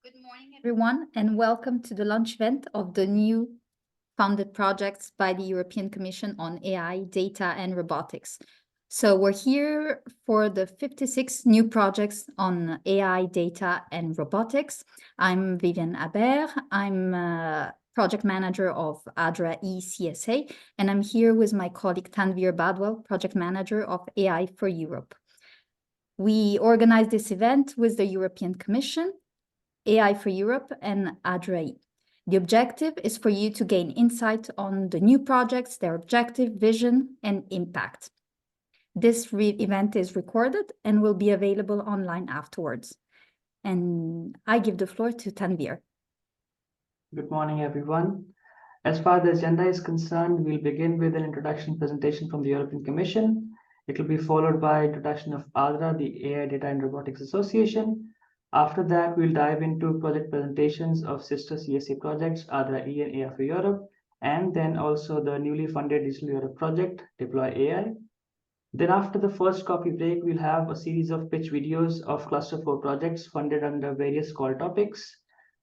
Good morning, everyone, and welcome to the launch event of the new funded projects by the European Commission on AI, Data and Robotics. So we're here for the 56 new projects on AI, data and robotics. I'm Viviane Habert. I'm project manager of Adra-e CSA, and I'm here with my colleague Tanvir Badwal, project manager of AI4Europe. We organized this event with the European Commission, AI4Europe and Adra-e. The objective is for you to gain insight on the new projects, their objective, vision, and impact. This event is recorded and will be available online afterwards. And I give the floor to Tanvir. Good morning, everyone. As far as the agenda is concerned, we'll begin with an introduction presentation from the European Commission. It will be followed by introduction of ADRA, the AI Data and Robotics Association. After that, we'll dive into project presentations of sister CSA projects, Adra-e and AI4Europe, and then also the newly funded Digital Europe project, Deploy AI. Then after the first coffee break, we'll have a series of pitch videos of Cluster 4 projects funded under various call topics.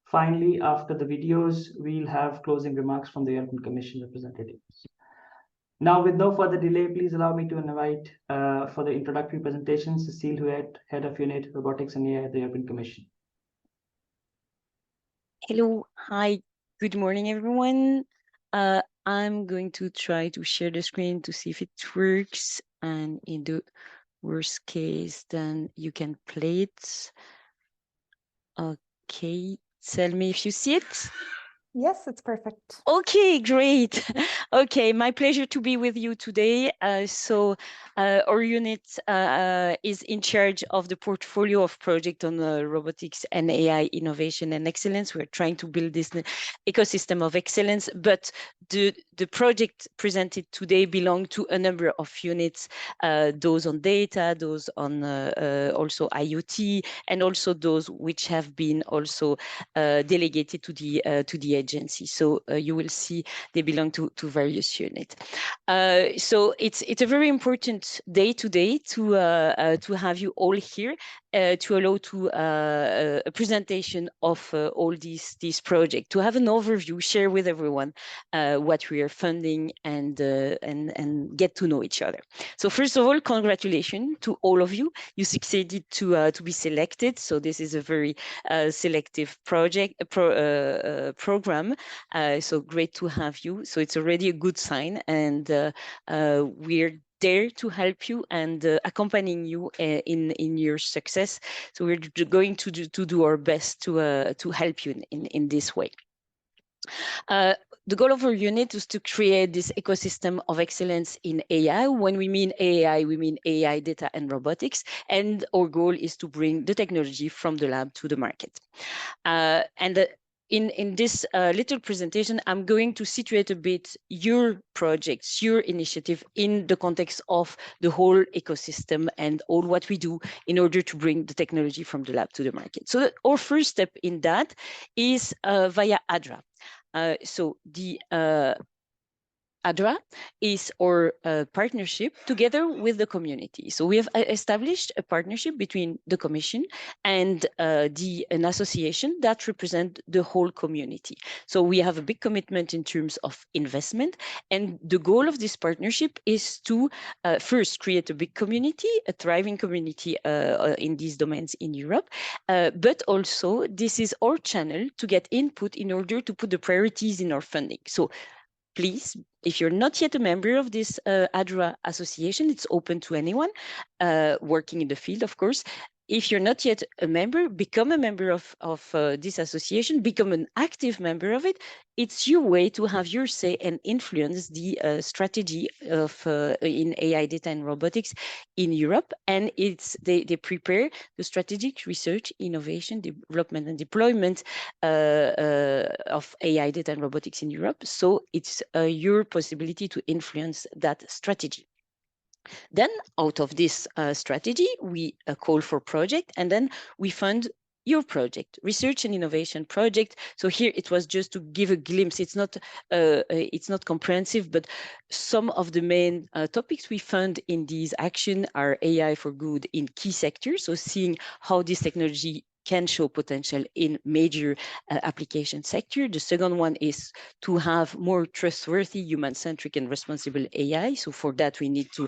Finally, after the videos, we'll have closing remarks from the European Commission representatives. Now, with no further delay, please allow me to invite for the introductory presentation, Cecile Huet, Head of Unit Robotics and AI at the European Commission. Hello, hi, good morning, everyone. I'm going to try to share the screen to see if it works, and in the worst case, then you can play it. Okay, tell me if you see it. Yes, it's perfect. Okay, great. Okay, my pleasure to be with you today. Our unit is in charge of the portfolio of project on robotics and AI innovation and excellence. We're trying to build this ecosystem of excellence, but the project presented today belong to a number of units, those on data, those on also IoT, and also those which have been also delegated to the agency. So you will see they belong to various units. So it's a very important day today to have you all here to allow to a presentation of all these projects, to have an overview, share with everyone what we are funding, and get to know each other. So first of all, congratulations to all of you. You succeeded to be selected. So this is a very selective program. So great to have you. So it's already a good sign, and we're there to help you and accompanying you in your success. So we're going to do our best to help you in this way. The goal of our unit is to create this ecosystem of excellence in AI. When we mean AI, we mean AI, data, and robotics. And our goal is to bring the technology from the lab to the market. In this little presentation, I'm going to situate a bit your projects, your initiative in the context of the whole ecosystem and all what we do in order to bring the technology from the lab to the market. So our first step in that is via Adra. So the Adra is our partnership together with the community. So we have established a partnership between the Commission and an association that represents the whole community. So we have a big commitment in terms of investment. And the goal of this partnership is to first create a big community, a thriving community in these domains in Europe. But also this is our channel to get input in order to put the priorities in our funding. So please, if you're not yet a member of this Adra association, it's open to anyone working in the field, of course. If you're not yet a member, become a member of this association, become an active member of it. It's your way to have your say and influence the strategy of in AI, data, and robotics in Europe. And they prepare the strategic research, innovation, development, and deployment of AI, data, and robotics in Europe. So it's your possibility to influence that strategy. Then out of this strategy, we call for project, and then we fund your project, research and innovation project. So here it was just to give a glimpse. It's not comprehensive, but some of the main topics we fund in these action are AI for good in key sectors. So seeing how this technology can show potential in major application sector. The second one is to have more trustworthy, human-centric and responsible AI. So for that, we need to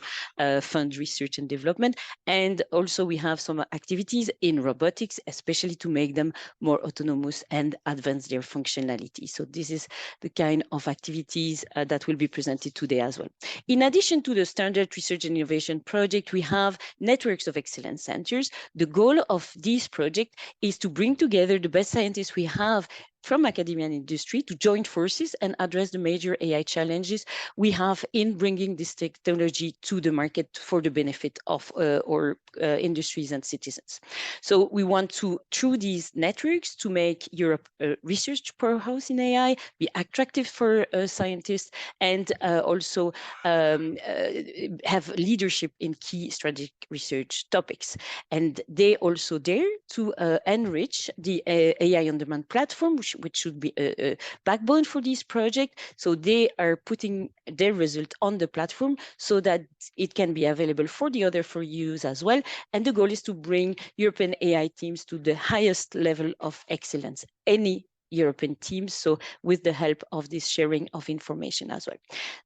fund research and development. And also we have some activities in robotics, especially to make them more autonomous and advance their functionality. So this is the kind of activities that will be presented today as well. In addition to the standard research and innovation project, we have networks of excellence centers. The goal of this project is to bring together the best scientists we have from academia and industry to join forces and address the major AI challenges we have in bringing this technology to the market for the benefit of our industries and citizens. So we want to, through these networks, to make Europe a research powerhouse in AI, be attractive for scientists, and also have leadership in key strategic research topics. And they also dare to enrich the AI-on-demand platform, which should be a backbone for this project. So they are putting their result on the platform so that it can be available for the other for use as well. And the goal is to bring European AI teams to the highest level of excellence, any European teams, so with the help of this sharing of information as well.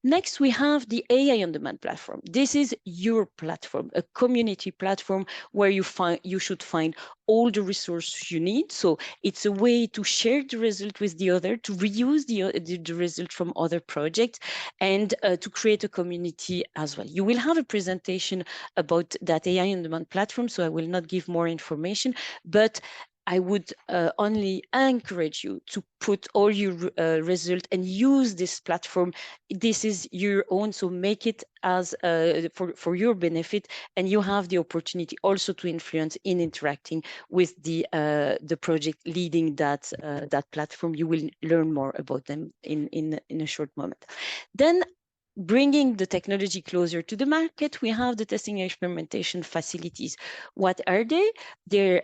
Next, we have the AI-on-demand platform. This is your platform, a community platform where you should find all the resources you need. So it's a way to share the result with the other, to reuse the result from other projects, and to create a community as well. You will have a presentation about that AI-on-demand platform, so I will not give more information, but I would only encourage you to put all your result and use this platform. This is your own, so make it as for your benefit, and you have the opportunity also to influence in interacting with the project leading that platform. You will learn more about them in a short moment. Then, bringing the technology closer to the market, we have the testing and experimentation facilities. What are they? They're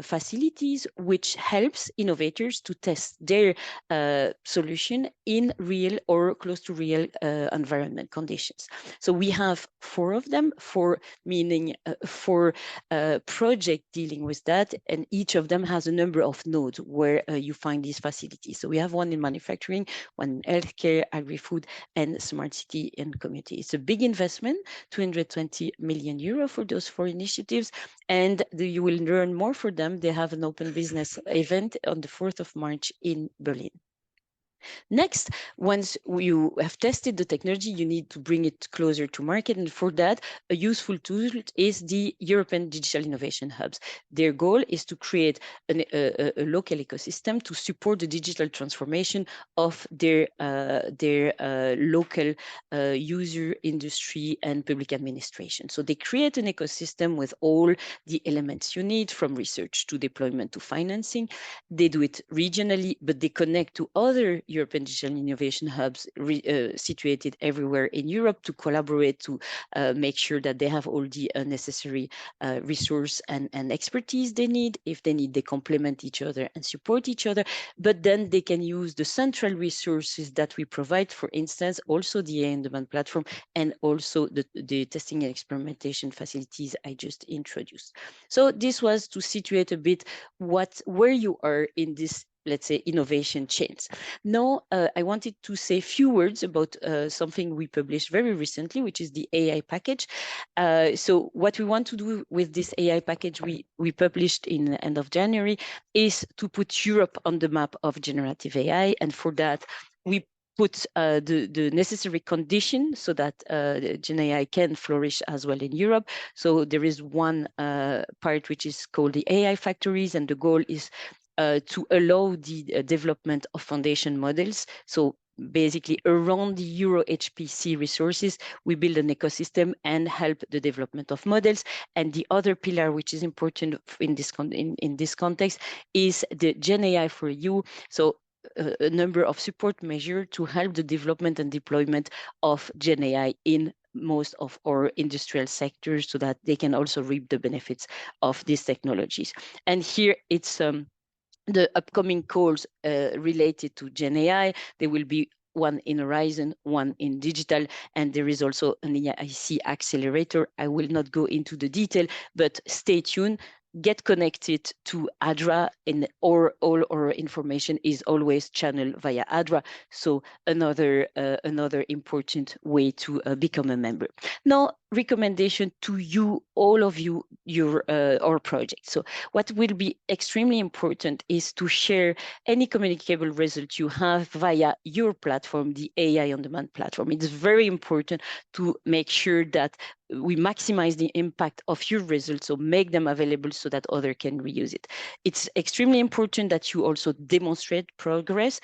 facilities which helps innovators to test their solution in real or close to real environment conditions. So we have 4 of them, 4 meaning 4 projects dealing with that, and each of them has a number of nodes where you find these facilities. So we have one in manufacturing, one in healthcare, agri-food, and smart city and community. It's a big investment, 220 million euro for those 4 initiatives, and you will learn more for them. They have an open business event on the 4th of March in Berlin. Next, once you have tested the technology, you need to bring it closer to market. And for that, a useful tool is the European Digital Innovation Hubs. Their goal is to create a local ecosystem to support the digital transformation of their local user, industry, and public administration. So they create an ecosystem with all the elements you need, from research to deployment to financing. They do it regionally, but they connect to other European Digital Innovation Hubs situated everywhere in Europe to collaborate, to make sure that they have all the necessary resource and expertise they need. If they need, they complement each other and support each other. But then they can use the central resources that we provide, for instance, also the AI-on-demand platform, and also the testing and experimentation facilities I just introduced. So this was to situate a bit where you are in this, let's say, innovation chains. Now, I wanted to say a few words about something we published very recently, which is the AI package. So what we want to do with this AI package we published in the end of January is to put Europe on the map of generative AI. And for that, we put the necessary condition so that Gen AI can flourish as well in Europe. So there is one part which is called the AI factories, and the goal is to allow the development of foundation models. So basically around the Euro HPC resources, we build an ecosystem and help the development of models. And the other pillar, which is important in this context, is the Gen AI4EU. So a number of support measures to help the development and deployment of Gen AI in most of our industrial sectors, so that they can also reap the benefits of these technologies. And here it's the upcoming calls related to Gen AI. There will be one in Horizon, one in digital, and there is also an IAIS accelerator. I will not go into the detail, but stay tuned. get connected to Adra, and all our information is always channeled via Adra. So another important way to become a member. Now, recommendation to you, all of you, our project. So what will be extremely important is to share any communicable result you have via your platform, the AI-on-Demand platform. It's very important to make sure that we maximize the impact of your results, so make them available so that others can reuse it. It's extremely important that you also demonstrate progress.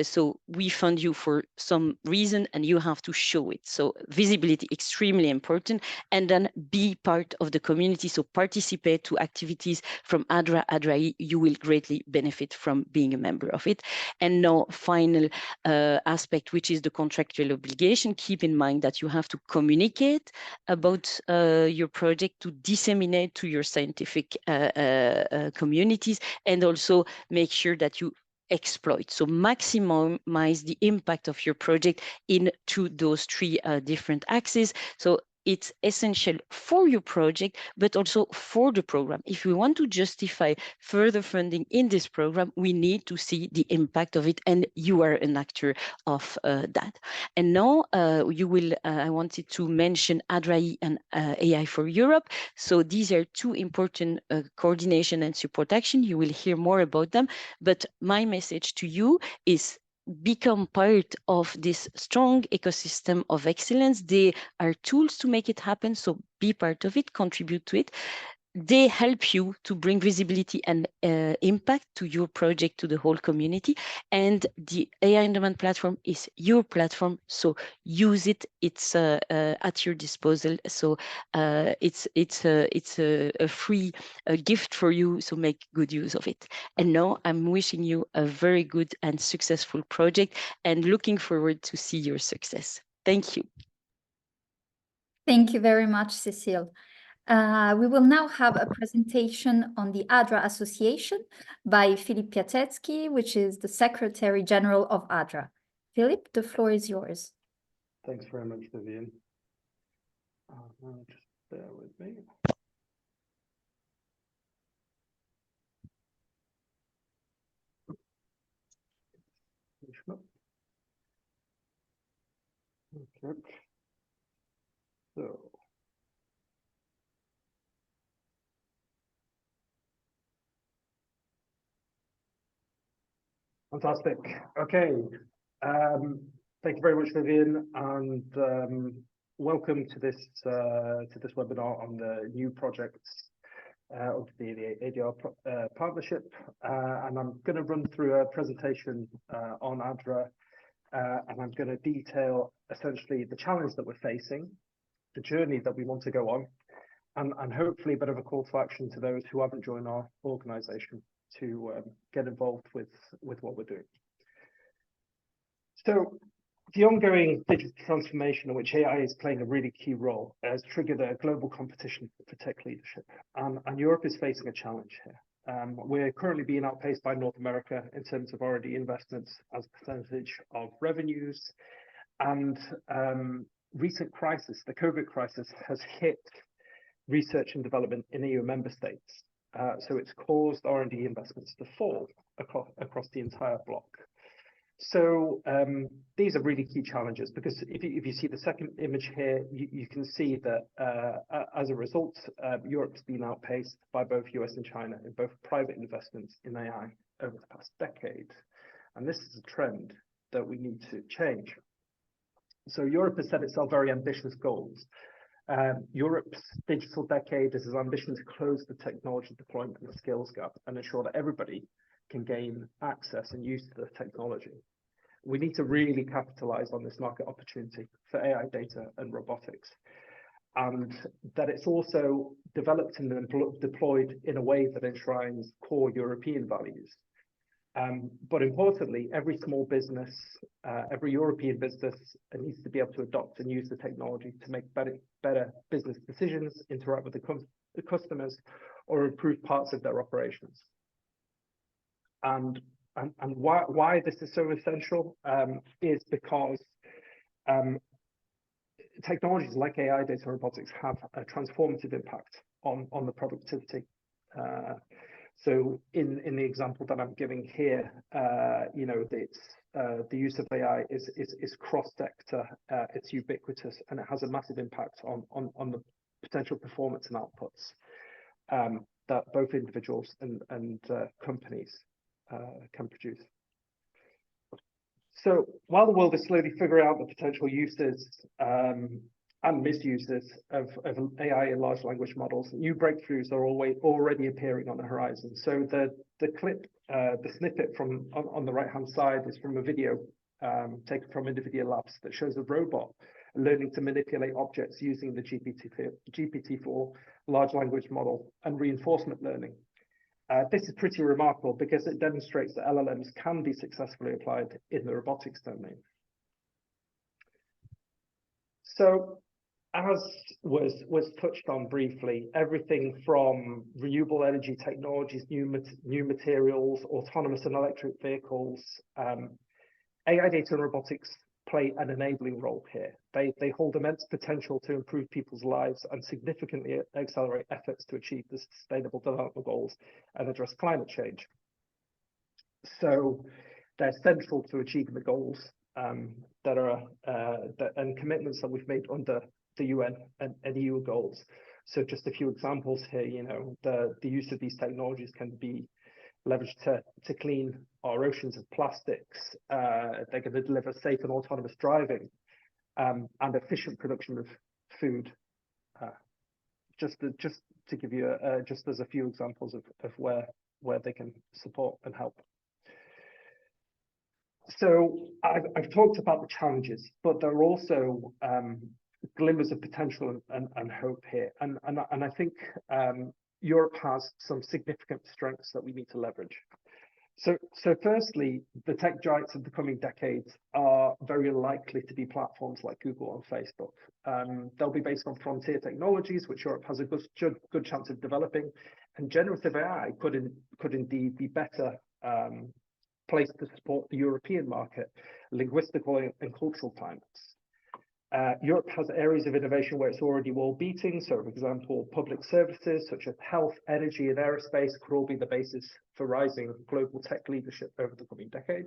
So we fund you for some reason and you have to show it. So visibility, extremely important. And then be part of the community. So participate to activities from Adra-e. You will greatly benefit from being a member of it. And now, final aspect, which is the contractual obligation. Keep in mind that you have to communicate about your project, to disseminate to your scientific communities, and also make sure that you exploit. So maximize the impact of your project into those three different axes. So it's essential for your project, but also for the program. If we want to justify further funding in this program, we need to see the impact of it, and you are an actor of that. And now I wanted to mention Adra-e and AI4Europe. So these are two important coordination and support action. You will hear more about them, but my message to you is become part of this strong ecosystem of excellence. They are tools to make it happen, so be part of it, contribute to it. They help you to bring visibility and impact to your project, to the whole community. And the AI-on-Demand platform is your platform, so use it. It's at your disposal. So it's a free gift for you, so make good use of it. And now I'm wishing you a very good and successful project and looking forward to see your success. Thank you. Thank you very much, Cecile. We will now have a presentation on the Adra Association by Philippe Piatkiewicz, which is the Secretary General of Adra. Philippe, the floor is yours. Thanks very much, Viviane. Just bear with me. Okay. So. Fantastic. Okay. Thank you very much, Viviane, and welcome to this webinar on the new projects of the ADR partnership. And I'm going to run through a presentation on Adra, and I'm going to detail essentially the challenge that we're facing, the journey that we want to go on, and hopefully a bit of a call to action to those who haven't joined our organization to get involved with what we're doing. So the ongoing digital transformation in which AI is playing a really key role has triggered a global competition for tech leadership, and Europe is facing a challenge here. We're currently being outpaced by North America in terms of R&D investments as a percentage of revenues, and recent crisis, the COVID crisis, has hit research and development in EU member states. So it's caused R&D investments to fall across the entire bloc. So these are really key challenges, because if you see the second image here, you can see that as a result, Europe's been outpaced by both US and China in both private investments in AI over the past decade. And this is a trend that we need to change. So Europe has set itself very ambitious goals. Europe's digital decade is its ambition to close the technology deployment and the skills gap and ensure that everybody can gain access and use to the technology. We need to really capitalize on this market opportunity for AI, data, and robotics, and that it's also developed and deployed in a way that enshrines core European values. But importantly, every small business, every European business needs to be able to adopt and use the technology to make better business decisions, interact with the customers, or improve parts of their operations. And why this is so essential is because technologies like AI, data, and robotics have a transformative impact on the productivity So in the example that I'm giving here, you know, it's the use of AI is cross-sector, it's ubiquitous, and it has a massive impact on the potential performance and outputs that both individuals and companies can produce. So while the world is slowly figuring out the potential uses and misuses of AI and large language models, new breakthroughs are already appearing on the horizon. So the clip, the snippet from on the right-hand side is from a video taken from NVIDIA Labs that shows a robot learning to manipulate objects using the GPT-4 large language model and reinforcement learning. This is pretty remarkable because it demonstrates that LLMs can be successfully applied in the robotics domain. So, as was touched on briefly, everything from renewable energy technologies, new materials, autonomous and electric vehicles, AI data and robotics play an enabling role here. They hold immense potential to improve people's lives and significantly accelerate efforts to achieve the Sustainable Development Goals and address climate change. So they're central to achieving the goals that are and commitments that we've made under the UN and EU goals. So just a few examples here, you know, the use of these technologies can be leveraged to clean our oceans of plastics. They're going to deliver safe and autonomous driving and efficient production of food. Just to give you just as a few examples of where they can support and help. So I've talked about the challenges, but there are also glimmers of potential and hope here. And I think Europe has some significant strengths that we need to leverage. So firstly, the tech giants of the coming decades are very likely to be platforms like Google and Facebook. They'll be based on frontier technologies, which Europe has a good chance of developing, and generative AI could indeed be better placed to support the European market, linguistical and cultural climates. Europe has areas of innovation where it's already world beating. So, for example, public services such as health, energy, and aerospace could all be the basis for rising global tech leadership over the coming decade.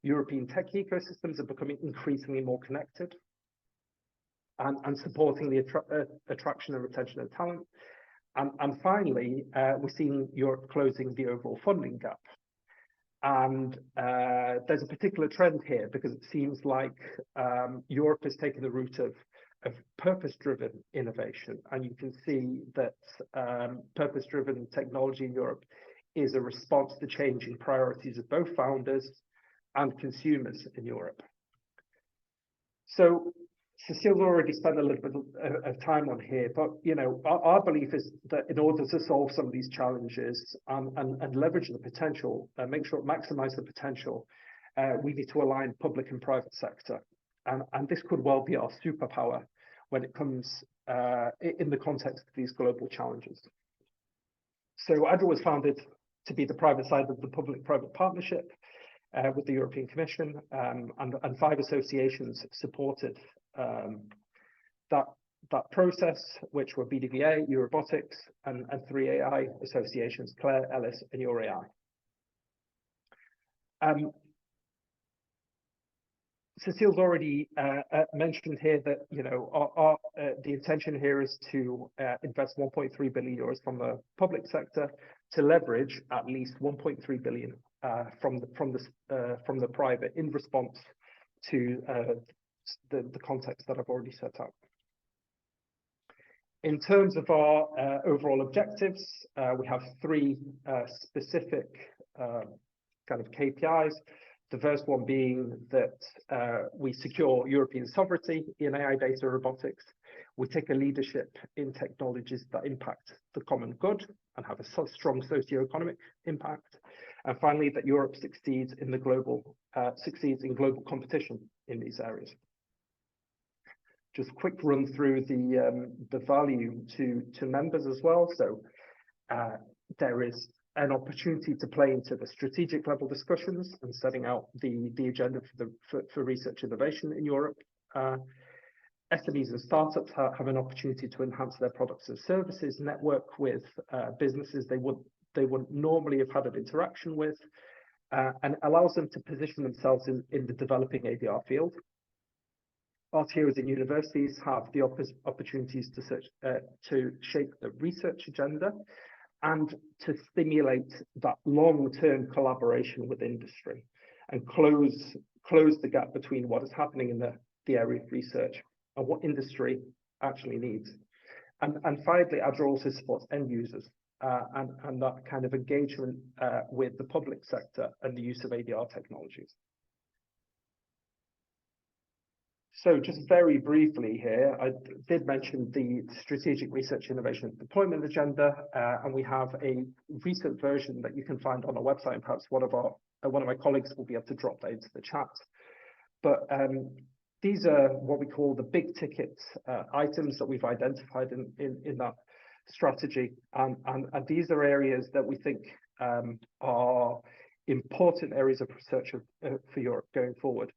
European tech ecosystems are becoming increasingly more connected and supporting the attraction and retention of talent. And finally, we're seeing Europe closing the overall funding gap. And there's a particular trend here because it seems like Europe is taking the route of purpose-driven innovation. And you can see that purpose-driven technology in Europe is a response to changing priorities of both founders and consumers in Europe. So Cecile's already spent a little bit of time on here, but you know, our belief is that in order to solve some of these challenges and leverage the potential, maximize the potential, we need to align public and private sector, and this could well be our superpower when it comes in the context of these global challenges. So Adra was founded to be the private side of the public-private partnership with the European Commission, and 5 associations supported that process, which were BDVA, Eurobotics, and 3 AI associations, Claire, Ellis, and Your AI. Cecile's already mentioned here that, you know, the intention here is to invest 1.3 billion euros from the public sector to leverage at least 1.3 billion from the private in response to the context that I've already set out. In terms of our overall objectives, we have 3 specific kind of KPIs. The first one being that we secure European sovereignty in AI data robotics. We take a leadership in technologies that impact the common good and have a strong socio-economic impact. And finally, that Europe succeeds in global competition in these areas. Just a quick run through the value to members as well. So there is an opportunity to play into the strategic level discussions and setting out the agenda for research innovation in Europe. SMEs and startups have an opportunity to enhance their products and services, network with businesses they would normally have had an interaction with, and allows them to position themselves in the developing ADR field. RTOs in universities have the opportunities to shape the research agenda and to stimulate that long-term collaboration with industry and close the gap between what is happening in the area of research and what industry actually needs. And finally, Adra also supports end users and that kind of engagement with the public sector and the use of ADR technologies. So just very briefly here, I did mention the Strategic Research Innovation and Deployment Agenda, and we have a recent version that you can find on our website, and perhaps one of my colleagues will be able to drop that into the chat. But these are what we call the big ticket items that we've identified in that strategy, and these are areas that we think are important areas of research for Europe going forward.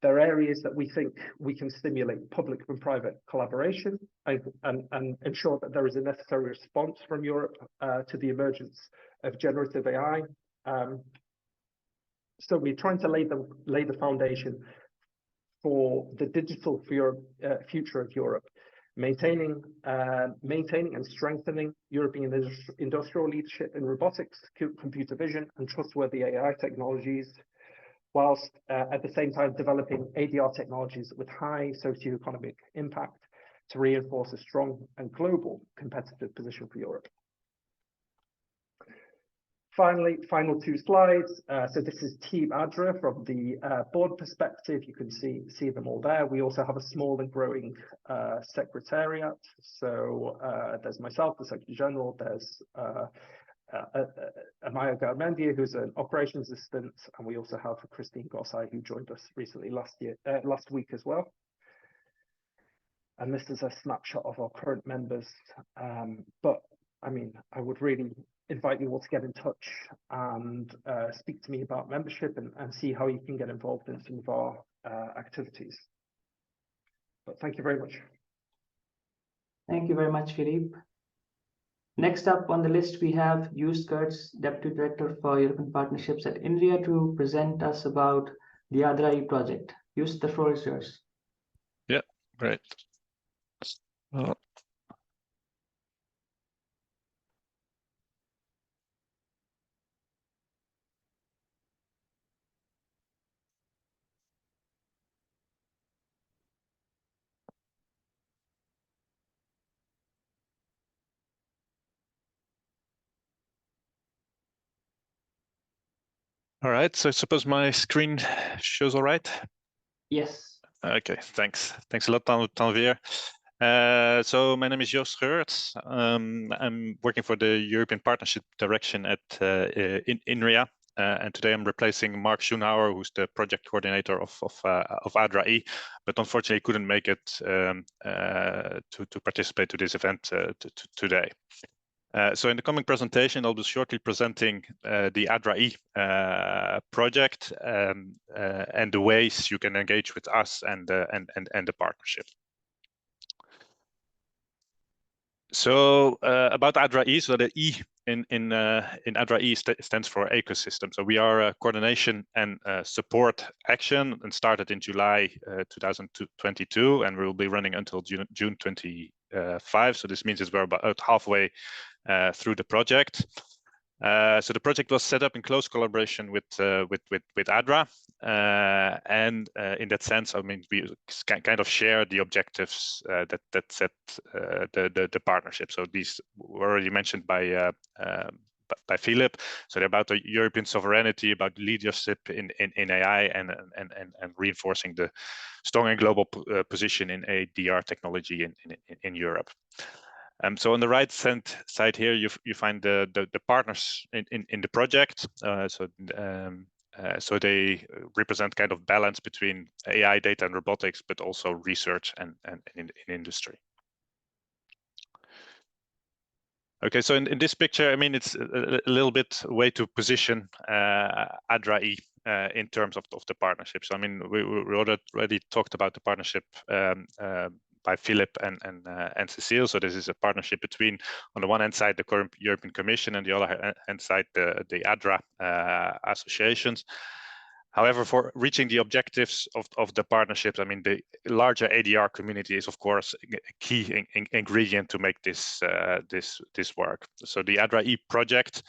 They're areas that we think we can stimulate public and private collaboration and ensure that there is a necessary response from Europe to the emergence of generative AI. So we're trying to lay the foundation for the digital future of Europe, maintaining and strengthening European industrial leadership in robotics, computer vision, and trustworthy AI technologies, whilst at the same time developing ADR technologies with high socioeconomic impact to reinforce a strong and global competitive position for Europe. Finally, final two slides. So this is Team Adra from the board perspective. You can see them all there. We also have a small and growing secretariat. So there's myself, the Secretary General. There's Amaya Garmendia, who's an operations assistant, and we also have Christine Gossai, who joined us recently last week as well. And this is a snapshot of our current members. But I mean, I would really invite you all to get in touch and speak to me about membership and see how you can get involved in some of our activities. But thank you very much. Thank you very much, Philippe. Next up on the list, we have Joost Geurts, Deputy Director for European Partnerships at Inria, to present us about the Adra-e project. Joost, the floor is yours. Yeah, great. All right, so I suppose my screen shows all right? Yes. Okay, thanks. Thanks a lot, Tanvir. So my name is Joost Geurts. I'm working for the European Partnership Direction at Inria. And today I'm replacing Mark Schoenhauer, who's the project coordinator of Adra-e, but unfortunately couldn't make it to participate to this event today. So in the coming presentation, I'll be shortly presenting the Adra-e project and the ways you can engage with us and the partnership. So about Adra-e, so the E in Adra-e stands for ecosystem. So we are a coordination and support action, and started in July 2022, and we will be running until June 25. So this means we're about halfway through the project. So the project was set up in close collaboration with Adra, and in that sense, I mean, we kind of share the objectives that set the partnership. So these were already mentioned by Philip. So they're about the European sovereignty, about leadership in AI, and reinforcing the strong and global position in ADR technology in Europe. So on the right side here, you find the partners in the project. So they represent kind of balance between AI, data, and robotics, but also research and in industry. Okay, so in this picture, I mean, it's a little bit a way to position Adra-e in terms of the partnerships. I mean, we already talked about the partnership by Philip and Cecile. So this is a partnership between, on the one hand side, the European Commission, and the other hand side, the Adra associations. However, for reaching the objectives of the partnerships, I mean, the larger ADR community is, of course, a key ingredient to make this work. So the Adra-e project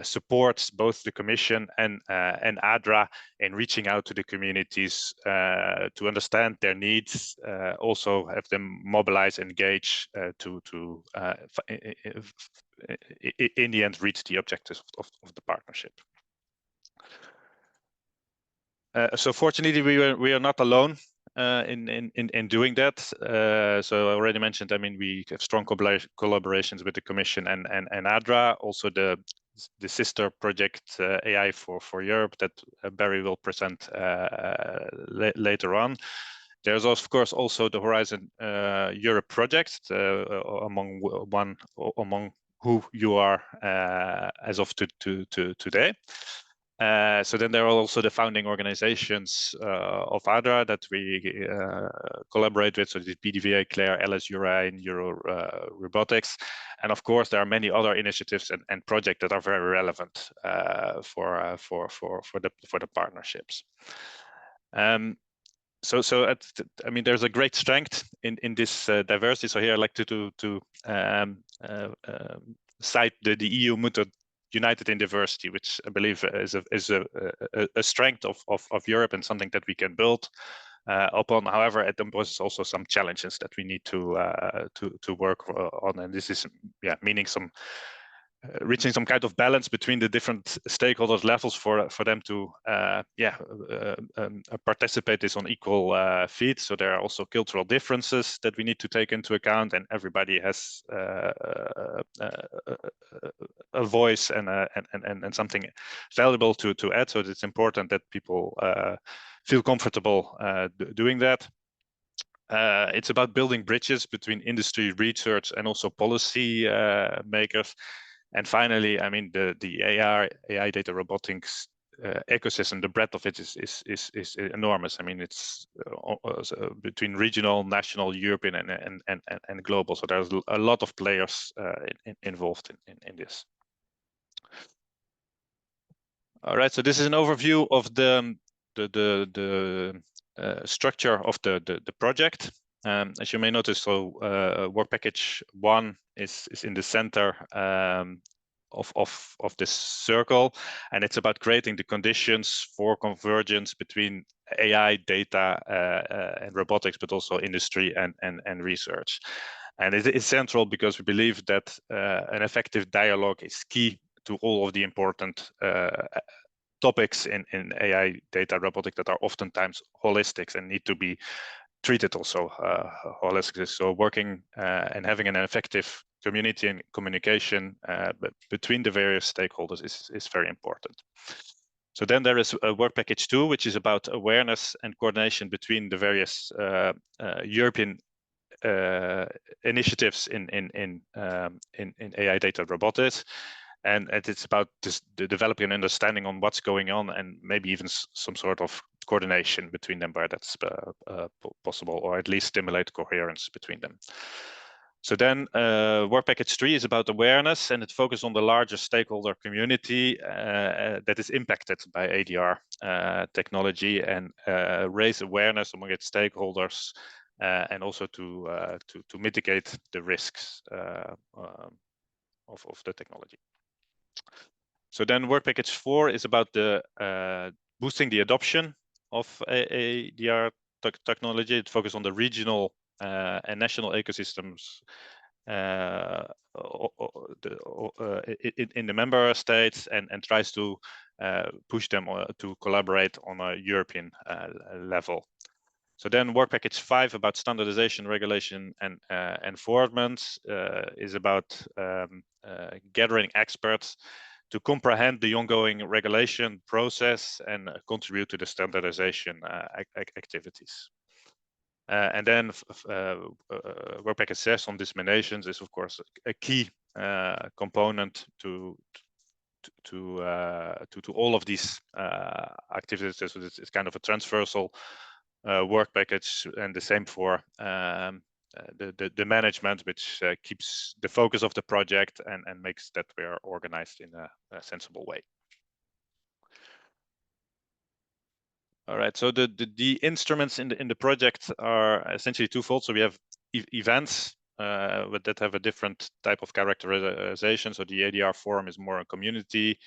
supports both the Commission and Adra in reaching out to the communities to understand their needs, also have them mobilize, engage to in the end reach the objectives of the partnership. So fortunately, we are not alone in doing that. So I already mentioned, I mean, we have strong collaborations with the Commission and Adra. Also the sister project AI4 Europe that Barry will present later on. There's of course also the Horizon Europe project, among who you are as of today. So then there are also the founding organizations of Adra that we collaborate with, so the BDVA, Claire, LS, Uri, Euro Robotics, and of course there are many other initiatives and projects that are very relevant for the partnerships. So I mean, there's a great strength in this diversity. So here I'd like to cite the EU motto, United in Diversity, which I believe is a strength of Europe and something that we can build upon. However, it imposes also some challenges that we need to work on, and this is meaning some reaching some kind of balance between the different stakeholders levels for them to participate this on equal feet. So there are also cultural differences that we need to take into account, and everybody has a voice and something valuable to add. So it's important that people feel comfortable doing that. It's about building bridges between industry, research, and also policy makers. And finally, I mean, the AI data robotics ecosystem, the breadth of it is enormous. I mean, it's between regional, national, European, and global. So there's a lot of players involved in this. All right, so this is an overview of the structure of the project. As you may notice, so work package 1 is in the center of this circle, and it's about creating the conditions for convergence between AI, data, and robotics, but also industry and research. And it is central because we believe that an effective dialogue is key to all of the important topics in AI, data, robotics that are oftentimes holistic and need to be treated also holistically. So working and having an effective community and communication between the various stakeholders is very important. So then there is a work package 2, which is about awareness and coordination between the various European initiatives in AI, data, robotics. And it's about the developing an understanding on what's going on, and maybe even some sort of coordination between them where that's possible, or at least stimulate coherence between them. So then work package 3 is about awareness, and it focuses on the larger stakeholder community that is impacted by ADR technology, and raise awareness among its stakeholders, and also to mitigate the risks of the technology. So then work package 4 is about the boosting the adoption of ADR technology. It focuses on the regional and national ecosystems in the member states, and tries to push them to collaborate on a European level. So then work package 5 about standardization, regulation, and enforcement is about gathering experts to comprehend the ongoing regulation process and contribute to the standardization activities. And then work package 6 on disseminations is of course a key component to all of these activities. So it's kind of a transversal work package, and the same for the management, which keeps the focus of the project and makes that we are organized in a sensible way. All right, so the instruments in the project are essentially twofold. So we have events that have a different type of characterization. So the ADR forum is more a community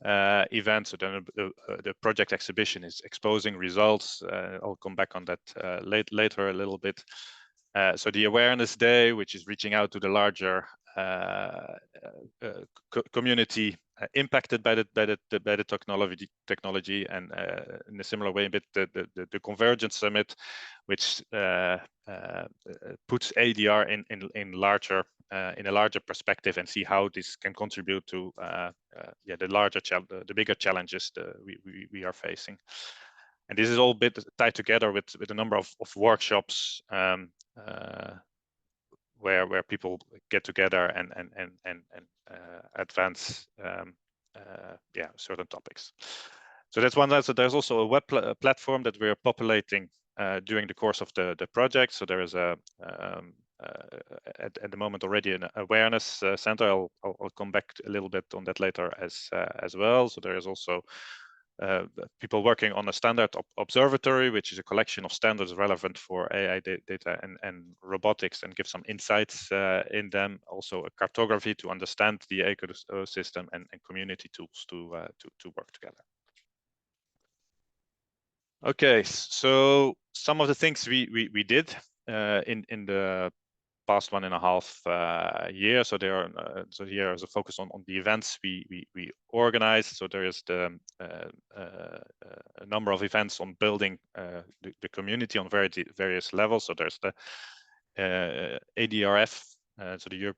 event. So then the project exhibition is exposing results. I'll come back on that later a little bit. So the awareness day, which is reaching out to the larger community impacted by the technology, and in a similar way, a bit the Convergence Summit, which puts ADR in a larger perspective and see how this can contribute to the bigger challenges we are facing. And this is all a bit tied together with a number of workshops where people get together and advance certain topics. So that's one. So there's also a web platform that we're populating during the course of the project. So there is at the moment already an awareness center. I'll come back a little bit on that later as well. So there is also people working on a standard observatory, which is a collection of standards relevant for AI data and robotics, and give some insights in them. Also a cartography to understand the ecosystem, and community tools to work together. Okay, so some of the things we did in the past 1.5 years. So there are so here is a focus on the events we organized. So there is a number of events on building the community on various levels. So there's the ADRF, so the Europe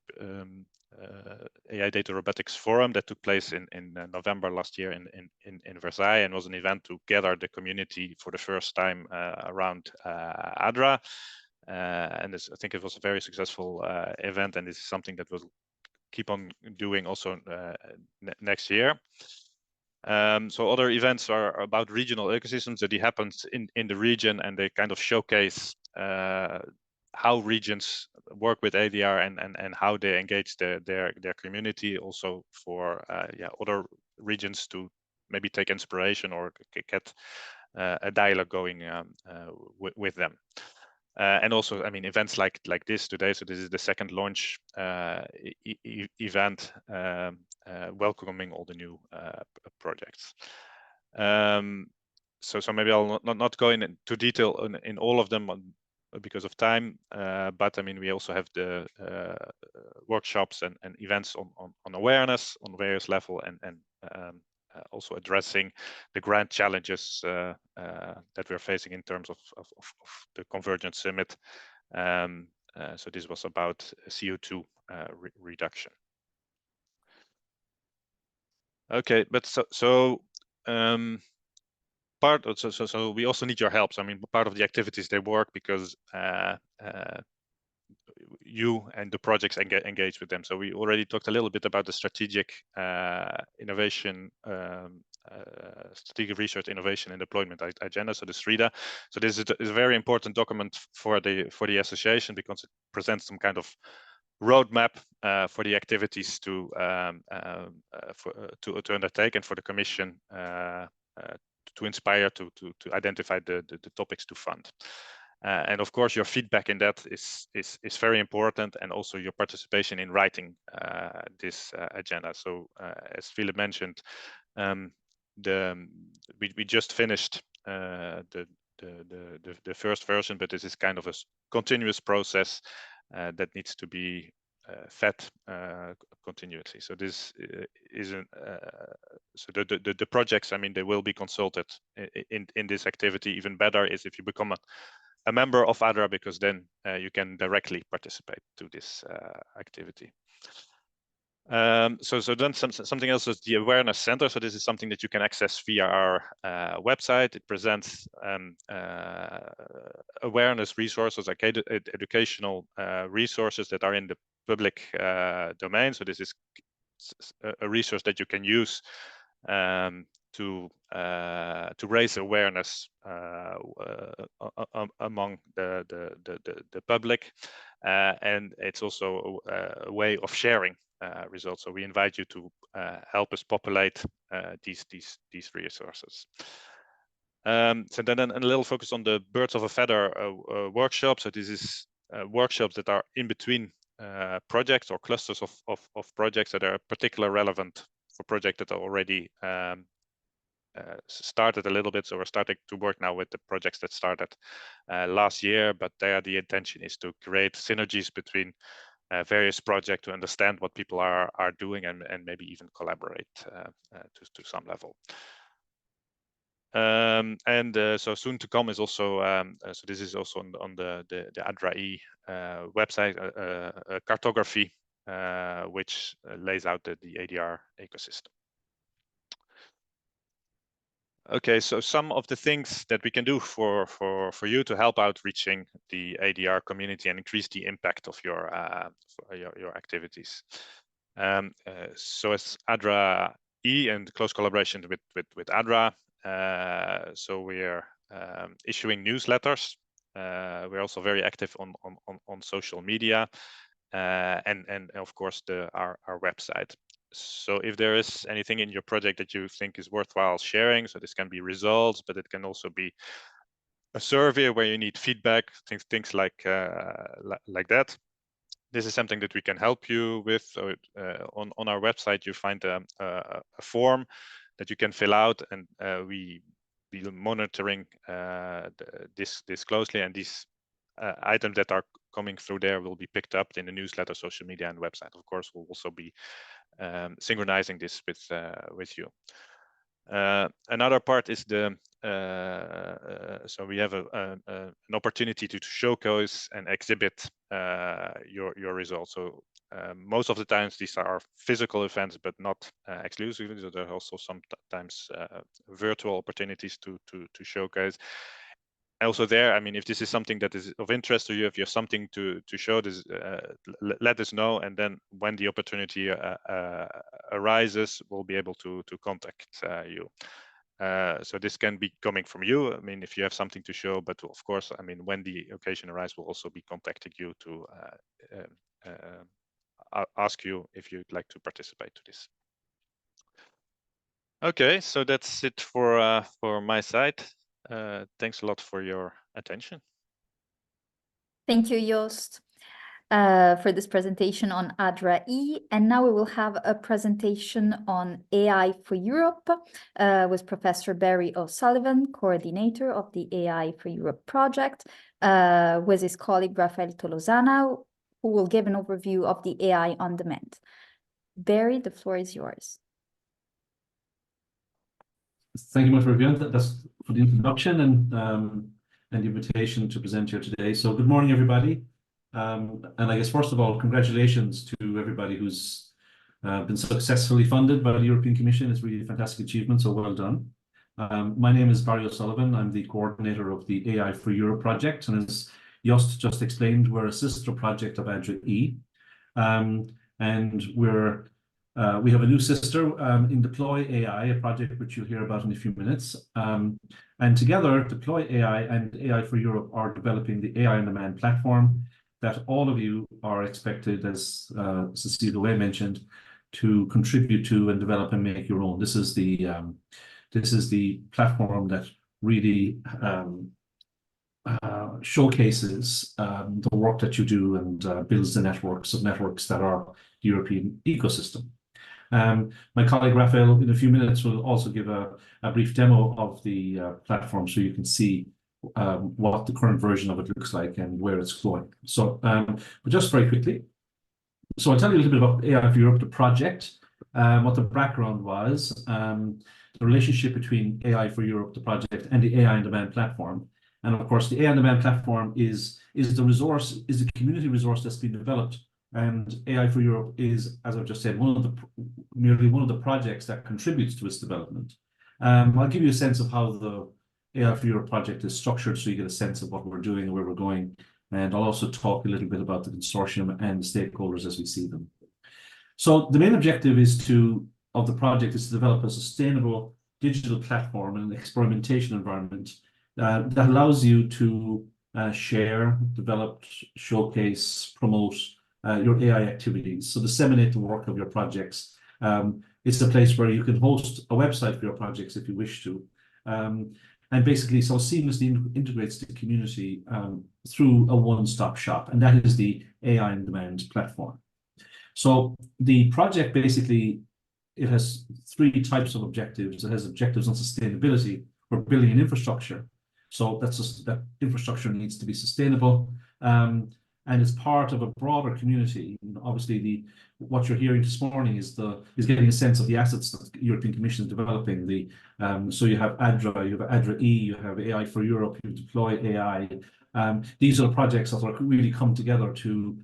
AI Data Robotics Forum that took place in November last year in Versailles, and was an event to gather the community for the first time around Adra. And I think it was a very successful event, and this is something that we'll keep on doing also next year. So other events are about regional ecosystems that happens in the region, and they kind of showcase how regions work with ADR and how they engage their community, also for other regions to maybe take inspiration or get a dialogue going with them. And also, I mean, events like this today. So this is the second launch event, welcoming all the new projects. So maybe I'll not go into detail in all of them because of time, but I mean, we also have the workshops and events on awareness on various level, and also addressing the grand challenges that we're facing in terms of the Convergence Summit. So this was about CO2 reduction. Okay, but so we also need your help. So, I mean, part of the activities, they work because you and the projects engage with them. So we already talked a little bit about the strategic innovation, strategic research, innovation, and deployment agenda. So the SRIDA. So this is a very important document for the association, because it presents some kind of roadmap for the activities to undertake, and for the Commission to inspire to identify the topics to fund. And of course, your feedback in that is very important, and also your participation in writing this agenda. So as Philip mentioned, we just finished the first version, but this is kind of a continuous process that needs to be fed continuously. So this isn't so the projects, I mean, they will be consulted in this activity. Even better is if you become a member of Adra, because then you can directly participate to this activity. So then something else is the Awareness Center. So this is something that you can access via our website. It presents awareness resources, like educational resources that are in public domain. So this is a resource that you can use to raise awareness among the public, and it's also a way of sharing results. So we invite you to help us populate these resources. So then a little focus on the birds of a feather workshop. So this is workshops that are in between projects or clusters of projects that are particularly relevant for projects that are already started a little bit. So we're starting to work now with the projects that started last year, but there the intention is to create synergies between various projects to understand what people are doing and maybe even collaborate to some level. So soon to come is also so this is also on the Adra-e website, a cartography which lays out the ADR ecosystem. Okay, so some of the things that we can do for you to help out reaching the ADR community and increase the impact of your activities. So as Adra-e and close collaboration with Adra, so we are issuing newsletters. We're also very active on social media, and of course our website. So if there is anything in your project that you think is worthwhile sharing, so this can be results, but it can also be a survey where you need feedback, things like that. This is something that we can help you with. So on our website, you find a form that you can fill out, and we will monitoring this closely, and these items that are coming through there will be picked up in the newsletter, social media, and website. Of course, we'll also be synchronizing this with you. Another part is the so we have an opportunity to showcase and exhibit your results. So most of the times these are physical events, but not exclusively. So there are also sometimes virtual opportunities to showcase. Also there, I mean, if this is something that is of interest to you, if you have something to show, this, let us know, and then when the opportunity arises, we'll be able to contact you. So this can be coming from you. I mean, if you have something to show, but of course, I mean, when the occasion arises, we'll also be contacting you to ask you if you'd like to participate to this. Okay, so that's it for my side. Thanks a lot for your attention. Thank you, Joost, for this presentation on Adra-e. And now we will have a presentation on AI4Europe with Professor Barry O'Sullivan, coordinator of the AI4Europe project, with his colleague Rafael Tolosana, who will give an overview of the AI on demand. Barry, the floor is yours. Thank you much, Viviane. That's for the introduction and the invitation to present here today. So good morning, everybody. And I guess, first of all, congratulations to everybody who's been successfully funded by the European Commission. It's really a fantastic achievement, so well done. My name is Barry O'Sullivan. I'm the coordinator of the AI4Europe project. And as Joost just explained, we're a sister project of Adra-e. And we have a new sister in Deploy AI, a project which you'll hear about in a few minutes. And together, Deploy AI and AI4Europe are developing the AI on Demand platform that all of you are expected, as Cecile mentioned, to contribute to and develop and make your own. This is the platform that really showcases the work that you do and builds the networks that are the European ecosystem. My colleague Rafael, in a few minutes, will also give a brief demo of the platform so you can see what the current version of it looks like and where it's going. So, but just very quickly. So I'll tell you a little bit about AI4Europe, the project, what the background was, the relationship between AI4Europe, the project, and the AI on Demand platform. And of course, the AI on Demand platform is the community resource that's been developed. And AI4Europe is, as I've just said, merely one of the projects that contributes to its development. I'll give you a sense of how the AI4Europe project is structured so you get a sense of what we're doing and where we're going and I'll also talk a little bit about the consortium and the stakeholders as we see them. So the main objective of the project is to develop a sustainable digital platform and experimentation environment that allows you to share, develop, showcase, promote your AI activities. So disseminate the work of your projects. It's a place where you can host a website for your projects if you wish to. And basically, so seamlessly integrates the community through a one-stop shop, and that is the AI on Demand platform. So the project basically, it has three types of objectives. It has objectives on sustainability. We're building an infrastructure. So that infrastructure needs to be sustainable. And it's part of a broader community. Obviously, what you're hearing this morning is getting a sense of the assets that the European Commission is developing. So you have Adra, you have Adra-e, you have AI4Europe, you deploy AI. These are the projects that are really come together to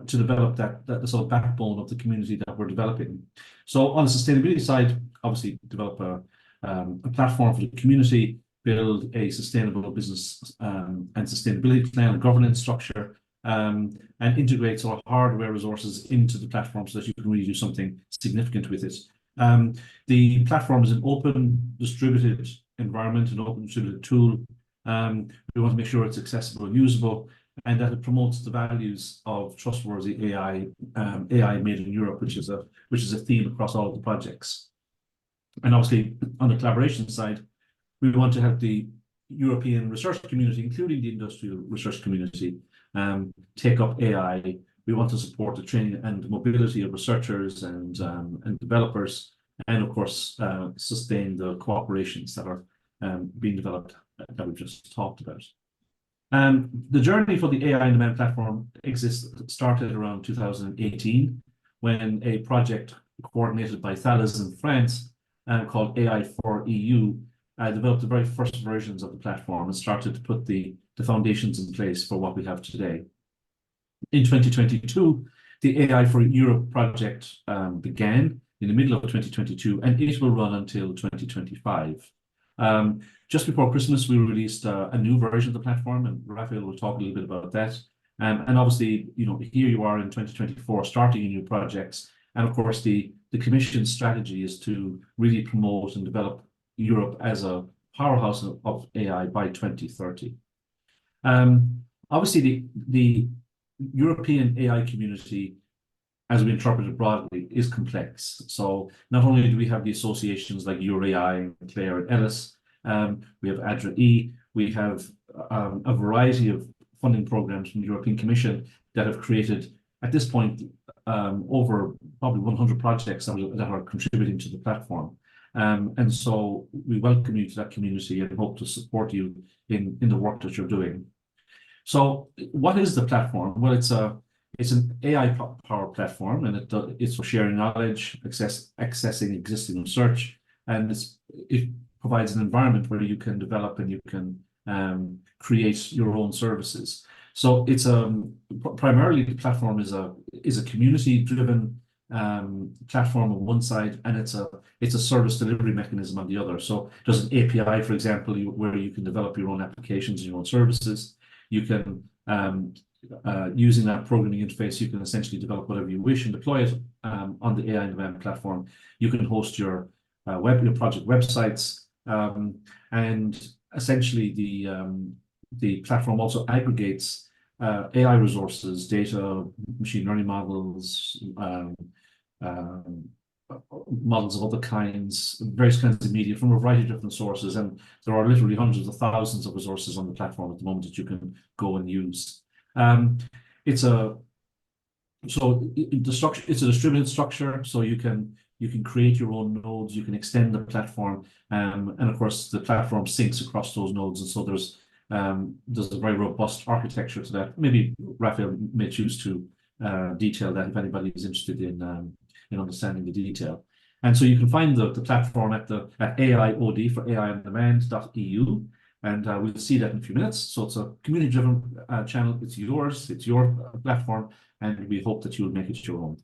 develop that sort of backbone of the community that we're developing. So on the sustainability side, obviously develop a platform for the community, build a sustainable business and sustainability plan, a governance structure, and integrate sort of hardware resources into the platform so that you can really do something significant with it. The platform is an open distributed environment, an open distributed tool. We want to make sure it's accessible and usable, and that it promotes the values of trustworthy AI, AI made in Europe, which is a theme across all of the projects. And obviously, on the collaboration side, we want to help the European research community, including the industrial research community, take up AI. We want to support the training and mobility of researchers and developers, and of course, sustain the cooperations that are being developed that we've just talked about. The journey for the AI on Demand platform started around 2018 when a project coordinated by Thales in France called AI4EU developed the very first versions of the platform and started to put the foundations in place for what we have today. In 2022, the AI4Europe project began in the middle of 2022, and it will run until 2025. Just before Christmas, we released a new version of the platform, and Rafael will talk a little bit about that. And obviously, here you are in 2024, starting new projects. And of course, the Commission's strategy is to really promote and develop Europe as a powerhouse of AI by 2030. Obviously, the European AI community, as we interpret it broadly, is complex. So not only do we have the associations like EURAI, Claire, and Ellis, we have Adra-e, we have a variety of funding programs from the European Commission that have created, at this point, over probably 100 projects that are contributing to the platform. And so we welcome you to that community and hope to support you in the work that you're doing. So what is the platform? Well, it's an AI-powered platform, and it's for sharing knowledge, accessing existing research, and it provides an environment where you can develop and you can create your own services. So it's primarily the platform is a community-driven platform on one side, and it's a service delivery mechanism on the other. So there's an API, for example, where you can develop your own applications and your own services. You can using that programming interface, you can essentially develop whatever you wish and deploy it on the AI on Demand platform. You can host your project websites, and essentially the platform also aggregates AI resources, data, machine learning models, models of other kinds, various kinds of media from a variety of different sources. And there are literally hundreds of thousands of resources on the platform at the moment that you can go and use. It's a distributed structure, so you can create your own nodes, you can extend the platform, and of course the platform syncs across those nodes. And so there's a very robust architecture to that. Maybe Rafael may choose to detail that if anybody is interested in understanding the detail. And so you can find the platform at AIOD for AIonDemand.eu, and we'll see that in a few minutes. So it's a community-driven channel. It's yours, it's your platform, and we hope that you'll make it your own.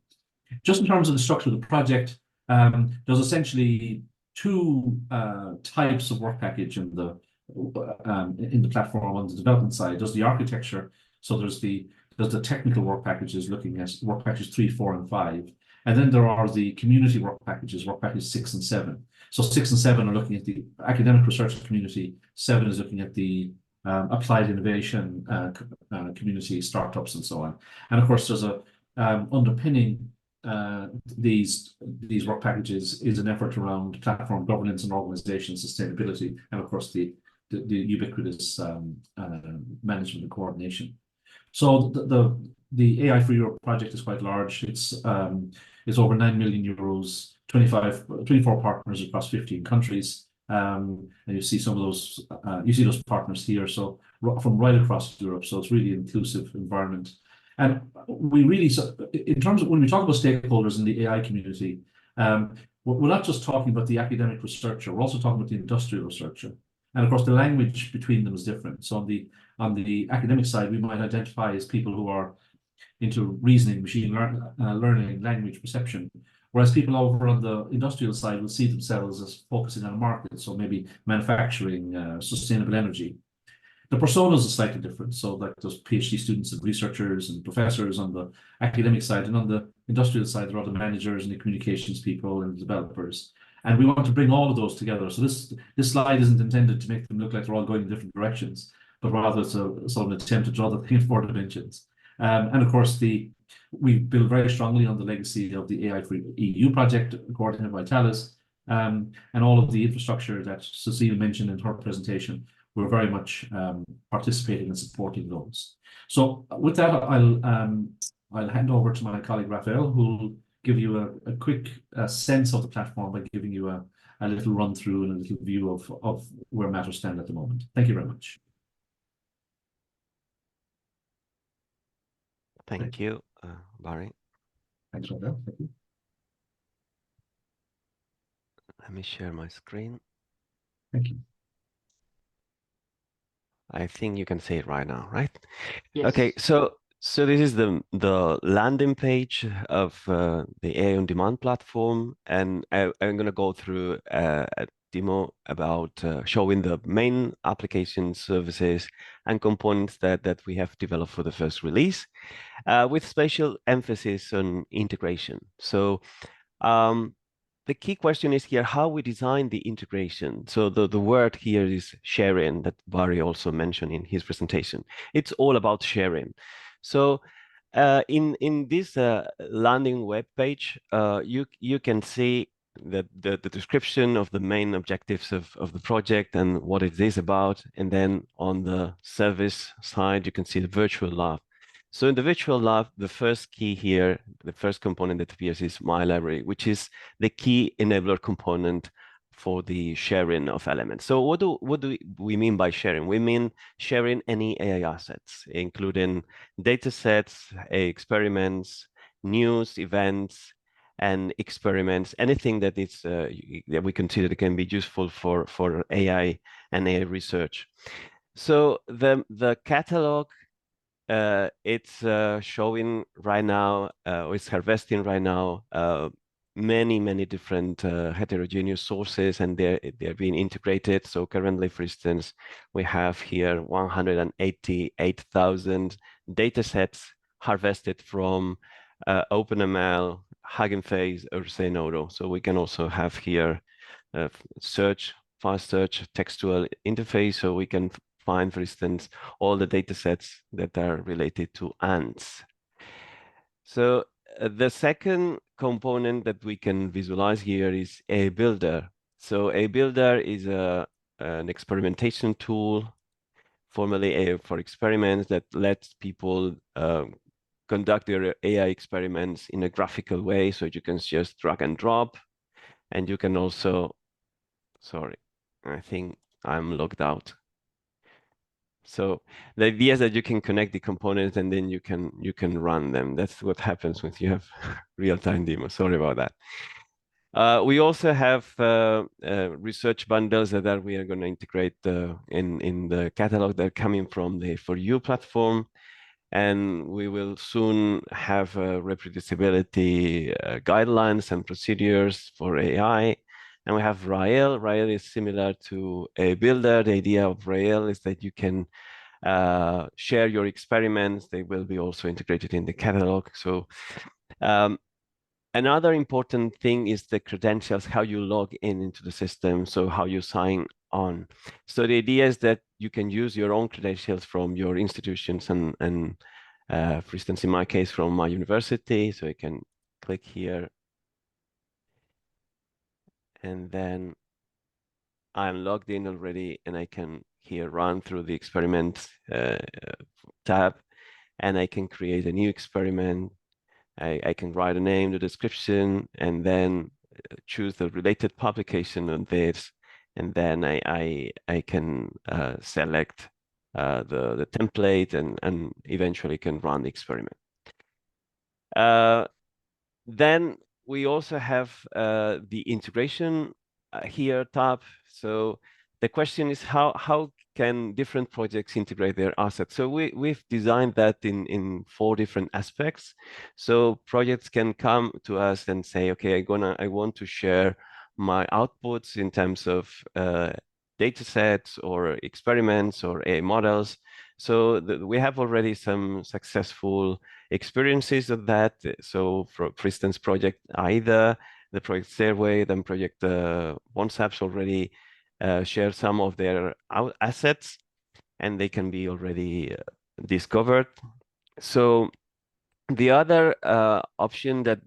Just in terms of the structure of the project, there's essentially two types of work package in the platform. On the development side, there's the architecture, So there's the technical work packages looking at work packages 3, 4, and 5. And then there are the community work packages, work packages 6 and 7. So 6 and 7 are looking at the academic research community. 7 is looking at the applied innovation community, startups, and so on. And of course, there's a underpinning these work packages is an effort around platform governance and organization sustainability, and of course the ubiquitous management and coordination. So the AI4Europe project is quite large. It's over 9 million euros, 24 partners across 15 countries. And you see some of those, you see those partners here. So from right across Europe. So it's really an inclusive environment. And we really, so in terms of when we talk about stakeholders in the AI community, we're not just talking about the academic researcher, we're also talking about the industrial researcher. And of course, the language between them is different. So on the academic side, we might identify as people who are into reasoning, machine learning, language perception, whereas people over on the industrial side will see themselves as focusing on a market, so maybe manufacturing, sustainable energy. The personas are slightly different, so like those PhD students and researchers and professors on the academic side, and on the industrial side, there are the managers and the communications people and the developers. And we want to bring all of those together. So this slide isn't intended to make them look like they're all going in different directions, but rather it's a sort of an attempt to draw the thing in 4 dimensions. And of course, we build very strongly on the legacy of the AI4EU project, coordinated by Thales, and all of the infrastructure that Cecile mentioned in her presentation. We're very much participating and supporting those. So with that, I'll hand over to my colleague Rafael, who will give you a quick sense of the platform by giving you a little run through and a little view of where matters stand at the moment. Thank you very much. Thank you, Barry. Thanks, Rafael. Thank you. Let me share my screen. Thank you. I think you can see it right now, right? Yes. Okay, so this is the landing page of the AI on Demand platform, and I'm going to go through a demo about showing the main application services and components that we have developed for the first release, with special emphasis on integration. So the key question is here how we design the integration. So the word here is sharing, that Barry also mentioned in his presentation. It's all about sharing. So in this landing web page, you can see the description of the main objectives of the project and what it is about. And then on the service side, you can see the virtual lab. So in the virtual lab, the first key here, the first component that appears is My Library, which is the key enabler component for the sharing of elements. So what do we mean by sharing? We mean sharing any AI assets, including data sets, experiments, news, events, and experiments, anything that is that we consider can be useful for AI and AI research. So the catalog, it's showing right now, or it's harvesting right now, many different heterogeneous sources, and they're being integrated. So currently, for instance, we have here 188,000 data sets harvested from OpenML, Hugging Face, or Zenodo. So we can also have here search, fast search, textual interface, so we can find, for instance, all the data sets that are related to ants. So the second component that we can visualize here is a builder. So a builder is an experimentation tool, formerly for experiments, that lets people conduct their AI experiments in a graphical way. So you can just drag and drop, and you can also, sorry, I think I'm logged out. So the idea is that you can connect the components and then you can run them. That's what happens when you have real-time demo. Sorry about that. We also have research bundles that we are going to integrate in the catalog that are coming from the For You platform. And we will soon have reproducibility guidelines and procedures for AI. And we have Rafael. Rafael is similar to a builder. The idea of Rafael is that you can share your experiments. They will be also integrated in the catalog. So another important thing is the credentials, how you log in into the system, so how you sign on. So the idea is that you can use your own credentials from your institutions and for instance, in my case, from my university. So I can click here, and then I'm logged in already, and I can here run through the experiment tab, and I can create a new experiment. I can write a name, the description, and then choose the related publication on this, and then I can select the template and eventually can run the experiment. Then we also have the integration here tab. So the question is how can different projects integrate their assets? So we've designed that in 4 different aspects. So projects can come to us and say, okay, I want to share my outputs in terms of data sets or experiments or AI models. So we have already some successful experiences of that. So for instance, project AIDA, the project Stairway, then project OneSaps already share some of their assets, and they can be already discovered. So the other option that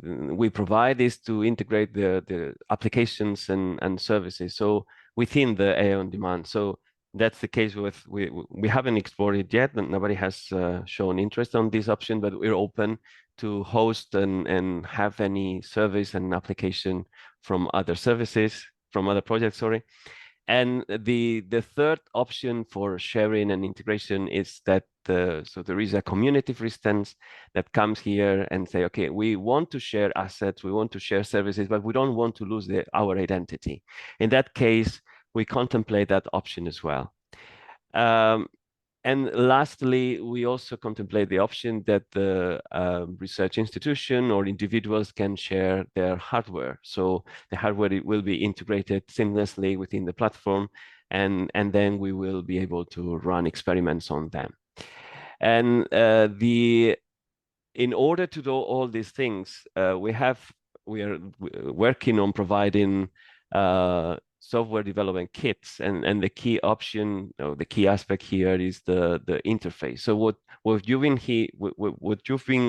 we provide is to integrate the applications and services. So within the AIonDemand. So that's the case with we haven't explored it yet, and nobody has shown interest on this option, but we're open to host and have any service and application from other services, from other projects, sorry. And the third option for sharing and integration is that so there is a community, for instance, that comes here and say, okay, we want to share assets, we want to share services, but we don't want to lose our identity. In that case, we contemplate that option as well. And lastly, we also contemplate the option that the research institution or individuals can share their hardware. So the hardware will be integrated seamlessly within the platform, and then we will be able to run experiments on them. And in order to do all these things, we are working on providing software development kits, and the key option, or the key aspect here is the interface. So what you've been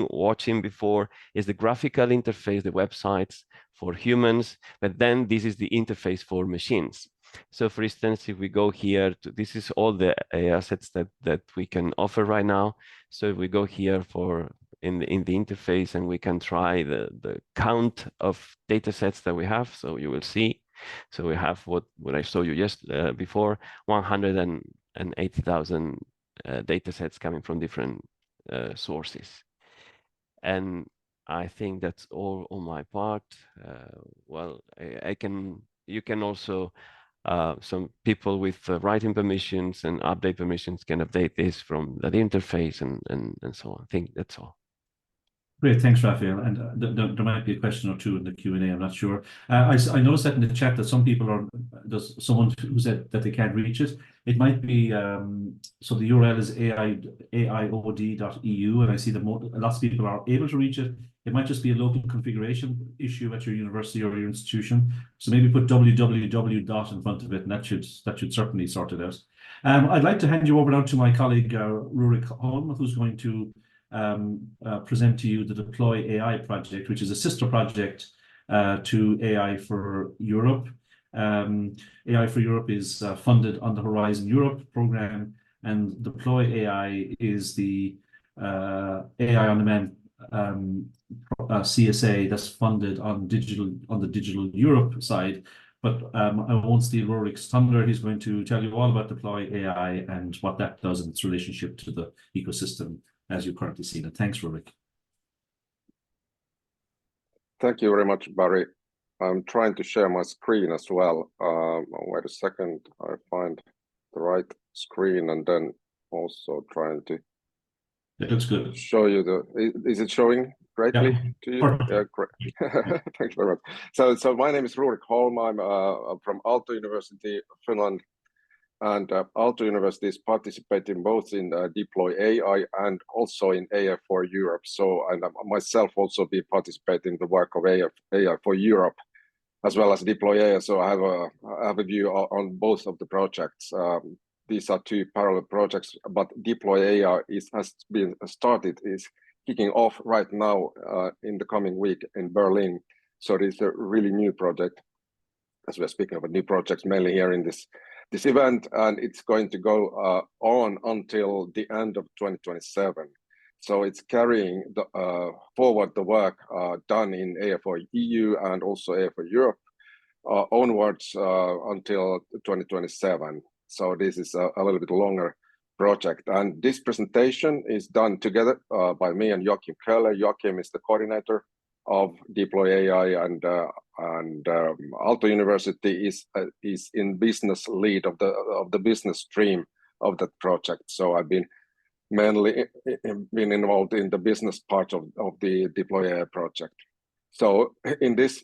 watching before is the graphical interface, the websites for humans, but then this is the interface for machines. So for instance, if we go here, this is all the assets that we can offer right now. So if we go here in the interface, and we can try the count of data sets that we have. So you will see. So we have what I showed you just before, 180,000 data sets coming from different sources. And I think that's all on my part. Well, you can also, some people with writing permissions and update permissions can update this from the interface and so on. I think that's all. Great, thanks, Rafael. And there might be a question or two in the Q&A, I'm not sure. I noticed that in the chat that some people there's someone who said that they can't reach it. It might be, so the URL is AIOD.EU, and I see that lots of people are able to reach it. It might just be a local configuration issue at your university or your institution. So maybe put www. in front of it, and that should certainly sort it out. I'd like to hand you over now to my colleague, Ruurik Holm, who's going to present to you the Deploy AI project, which is a sister project to AI4Europe. AI4Europe is funded on the Horizon Europe program, and Deploy AI is the AI-on-demand CSA that's funded on the Digital Europe side. But I won't steal Ruurik's thunder. He's going to tell you all about Deploy AI and what that does in its relationship to the ecosystem as you currently see it. Thanks, Ruurik. Thank you very much, Barry. I'm trying to share my screen as well. Wait a second, I find the right screen, and then also trying to. It looks good. Show you is it showing greatly to you? Perfect. Yeah, great. Thank you very much. So my name is Ruurik Holm. I'm from Aalto University, Finland. and Aalto University is participating both in Deploy AI and also in AI4Europe. So, and myself also be participating in the work of AI4Europe as well as Deploy AI. So I have a view on both of the projects. These are two parallel projects, but Deploy AI has been started, is kicking off right now in the coming week in Berlin. So it's a really new project, as we're speaking about new projects mainly here in this event, and it's going to go on until the end of 2027. So it's carrying forward the work done in AI4EU and also AI4Europe onwards until 2027. So this is a little bit longer project, and this presentation is done together by me and Joachim Koehler. Joachim is the coordinator of Deploy AI, and Aalto University is in business lead of the business stream of that project. So I've been mainly been involved in the business part of the Deploy AI project. So in this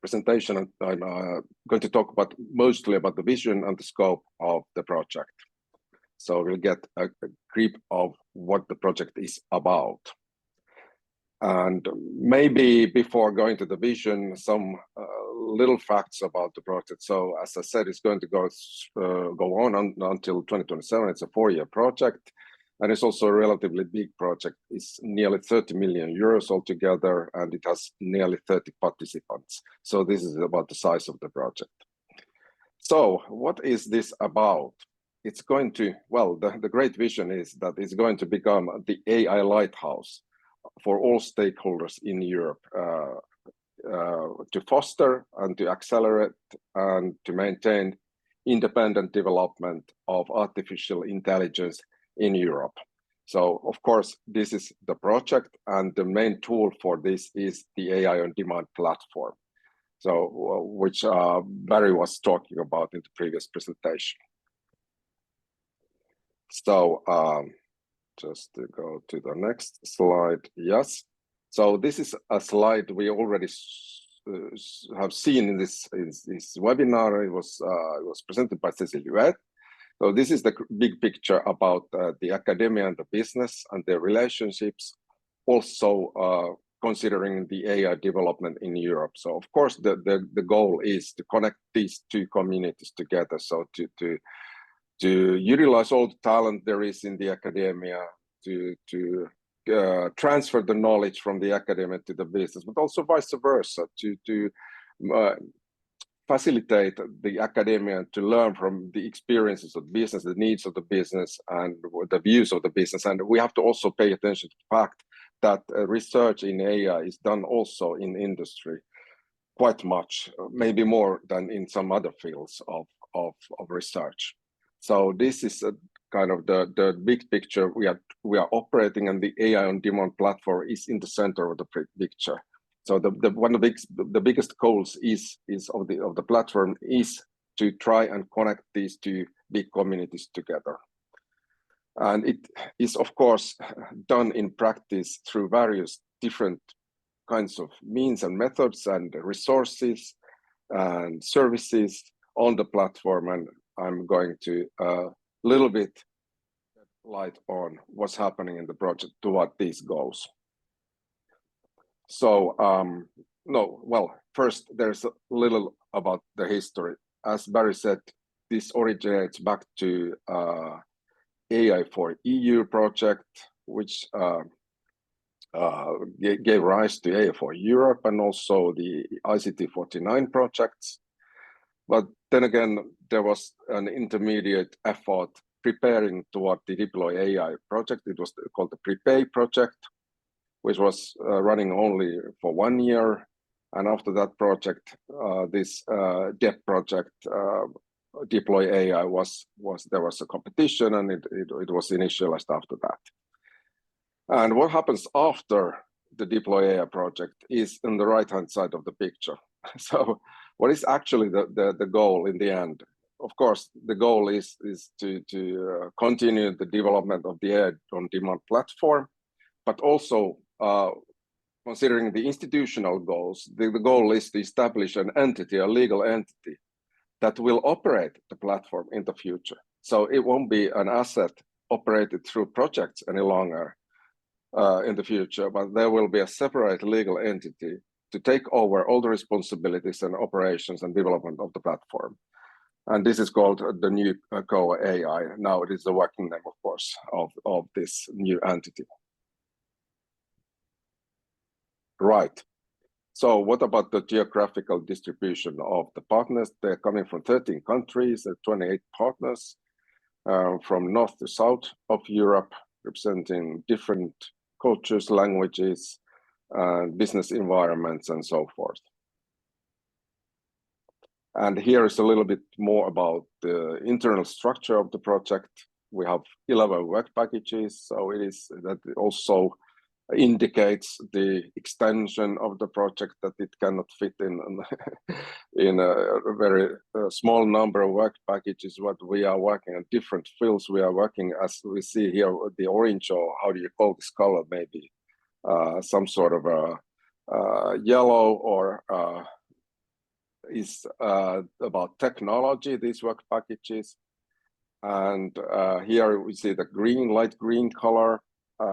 presentation, I'm going to talk mostly about the vision and the scope of the project. So we'll get a grip of what the project is about. And maybe before going to the vision, some little facts about the project. So as I said, it's going to go on until 2027. It's a 4-year project, and it's also a relatively big project. It's nearly 30 million euros altogether, and it has nearly 30 participants. So this is about the size of the project. So what is this about? It's going to, well, the great vision is that it's going to become the AI lighthouse for all stakeholders in Europe, to foster and to accelerate and to maintain independent development of artificial intelligence in Europe. So of course, this is the project, and the main tool for this is the AI-on-demand platform, so which Barry was talking about in the previous presentation. So just to go to the next slide. Yes. So this is a slide we already have seen in this webinar. It was presented by Cecile Huet. So this is the big picture about the academia and the business and their relationships, also considering the AI development in Europe. So of course, the goal is to connect these two communities together. So to utilize all the talent there is in the academia, to transfer the knowledge from the academia to the business, but also vice versa, to facilitate the academia to learn from the experiences of business, the needs of the business, and the views of the business. And we have to also pay attention to the fact that research in AI is done also in industry quite much, maybe more than in some other fields of research. So this is a kind of the big picture we are operating, and the AI-on-demand platform is in the center of the picture. So one of the biggest goals of the platform is to try and connect these two big communities together. And it is of course done in practice through various different kinds of means and methods and resources and services on the platform. And I'm going to little bit shed light on what's happening in the project toward these goals. So, first there's a little about the history. As Barry said, this originates back to AI4EU project, which gave rise to AI4Europe and also the ICT49 projects. But then again, there was an intermediate effort preparing toward the Deploy AI project. It was called the Prepay project, which was running only for 1 year. And after that project, this DEP project, Deploy AI, there was a competition, and it was initialized after that. And what happens after the Deploy AI project is on the right-hand side of the picture. So what is actually the goal in the end? Of course, the goal is to continue the development of the AI-on-demand platform, but also considering the institutional goals, the goal is to establish an entity, a legal entity, that will operate the platform in the future. So it won't be an asset operated through projects any longer in the future, but there will be a separate legal entity to take over all the responsibilities and operations and development of the platform. And this is called the new Koehler AI. Now it is the working name, of course, of this new entity. Right. So what about the geographical distribution of the partners? They're coming from 13 countries, 28 partners from north to south of Europe, representing different cultures, languages, business environments, and so forth. And here is a little bit more about the internal structure of the project. We have 11 work packages, so it is that also indicates the extension of the project, that it cannot fit in a very small number of work packages. What we are working on different fields. We are working, as we see here, the orange, or how do you call this color, maybe some sort of a yellow, or is about technology, these work packages. And here we see the green, light green color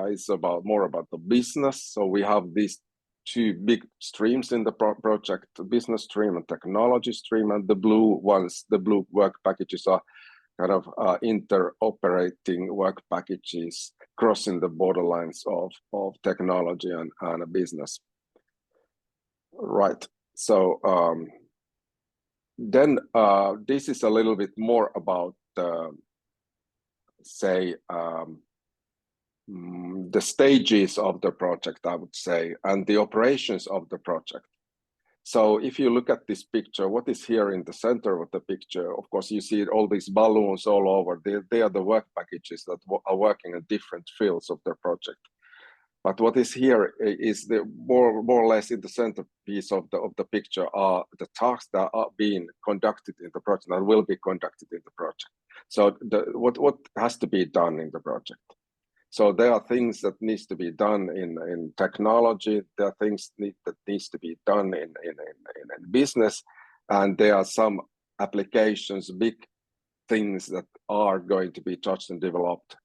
is more about the business. So we have these two big streams in the project, the business stream and technology stream, and the blue ones, the blue work packages are kind of interoperating work packages crossing the borderlines of technology and business. Right. So then this is a little bit more about say the stages of the project, I would say, and the operations of the project. So if you look at this picture, what is here in the center of the picture, of course, you see all these balloons all over. They are the work packages that are working in different fields of their project. But what is here is the more or less in the centerpiece of the picture are the tasks that are being conducted in the project and will be conducted in the project. So what has to be done in the project? So there are things that needs to be done in technology. There are things that needs to be done in business, and there are some applications, big things that are going to be touched and developed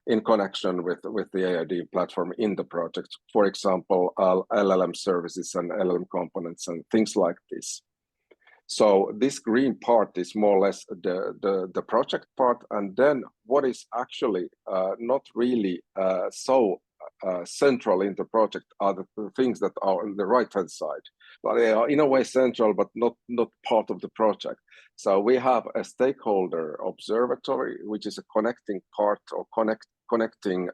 in connection with the AID platform in the project. For example, LLM services and LLM components and things like this. So this green part is more or less the project part, and then what is actually not really so central in the project are the things that are on the right-hand side. But they are in a way central, but not part of the project. So we have a stakeholder observatory, which is a connecting part, or connecting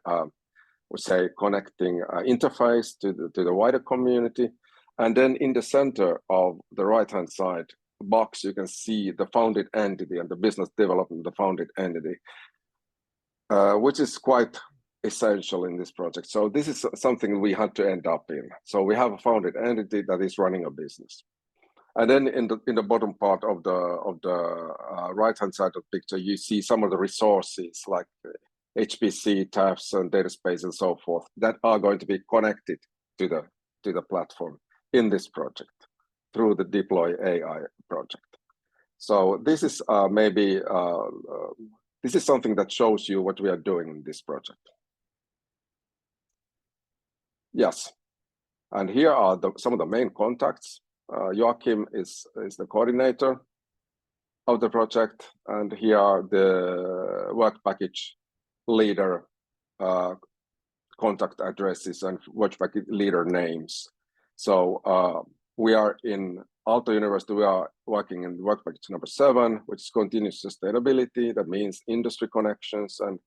interface to the wider community. And then in the center of the right-hand side box, you can see the founded entity and the business development, the founded entity, which is quite essential in this project. So this is something we had to end up in. So we have a founded entity that is running a business. And then in the bottom part of the right-hand side of the picture, you see some of the resources like HPC, TAFs, and data space, and so forth, that are going to be connected to the platform in this project through the Deploy AI project. So this is this is something that shows you what we are doing in this project. Yes, and here are some of the main contacts. Joachim is the coordinator of the project, and here are the work package leader contact addresses and work package leader names. So we are in Aalto University, we are working in work package number 7, which is continuous sustainability. That means industry connections and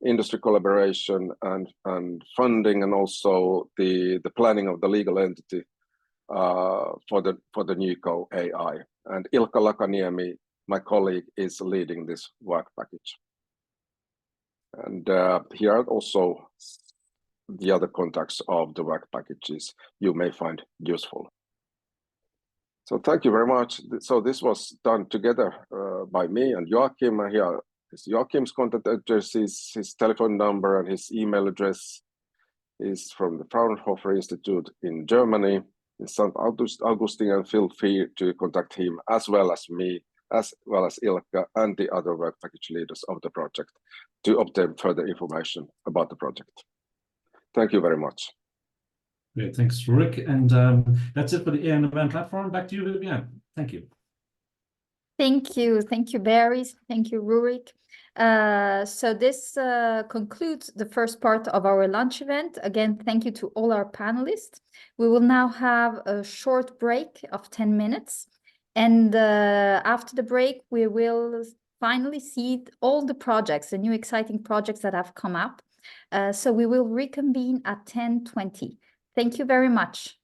industry collaboration and funding, and also the planning of the legal entity for the new Koehler AI. And Ilkka Lakaniemi, my colleague, is leading this work package. And here are also the other contacts of the work packages you may find useful. So thank you very much. So this was done together by me and Joachim. Here is Joachim's contact address, his telephone number, and his email address is from the Fraunhofer Institute in Germany. St. Augustine, and feel free to contact him as well as me, as well as Ilkka and the other work package leaders of the project to obtain further information about the project. Thank you very much. Great, thanks, Ruurik. And that's it for the AIonDemand platform. Back to you, Viviane. Thank you. Thank you, Barry. Thank you, Ruurik. So this concludes the first part of our lunch event. Again, thank you to all our panelists. We will now have a short break of 10 minutes. And after the break, we will finally see all the projects, the new exciting projects that have come up. So we will reconvene at 10:20. Thank you very much.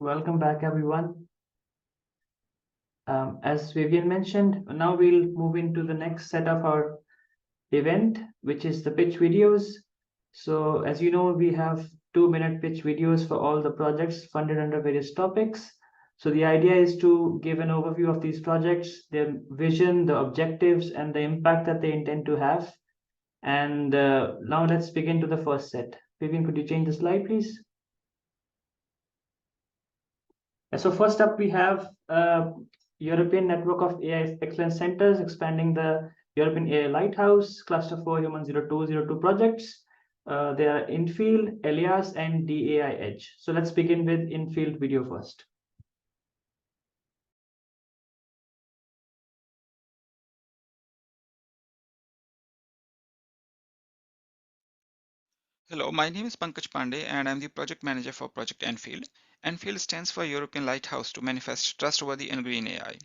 Welcome back, everyone. As Viviane mentioned, now we'll move into the next set of our event, which is the pitch videos. So as you know, we have 2-minute pitch videos for all the projects funded under various topics. So the idea is to give an overview of these projects, their vision, the objectives, and the impact that they intend to have. And now let's begin to the first set. Viviane, could you change the slide, please? So first up, we have European Network of AI Excellence Centers expanding the European AI Lighthouse, Cluster 4 Human 0202 projects. They are Infield, Elias, and DAI Edge. So let's begin with Infield video first. Hello, my name is Pankaj Pandey and I'm the project manager for Project Enfield. Enfield stands for European Lighthouse to manifest trustworthy and green AI.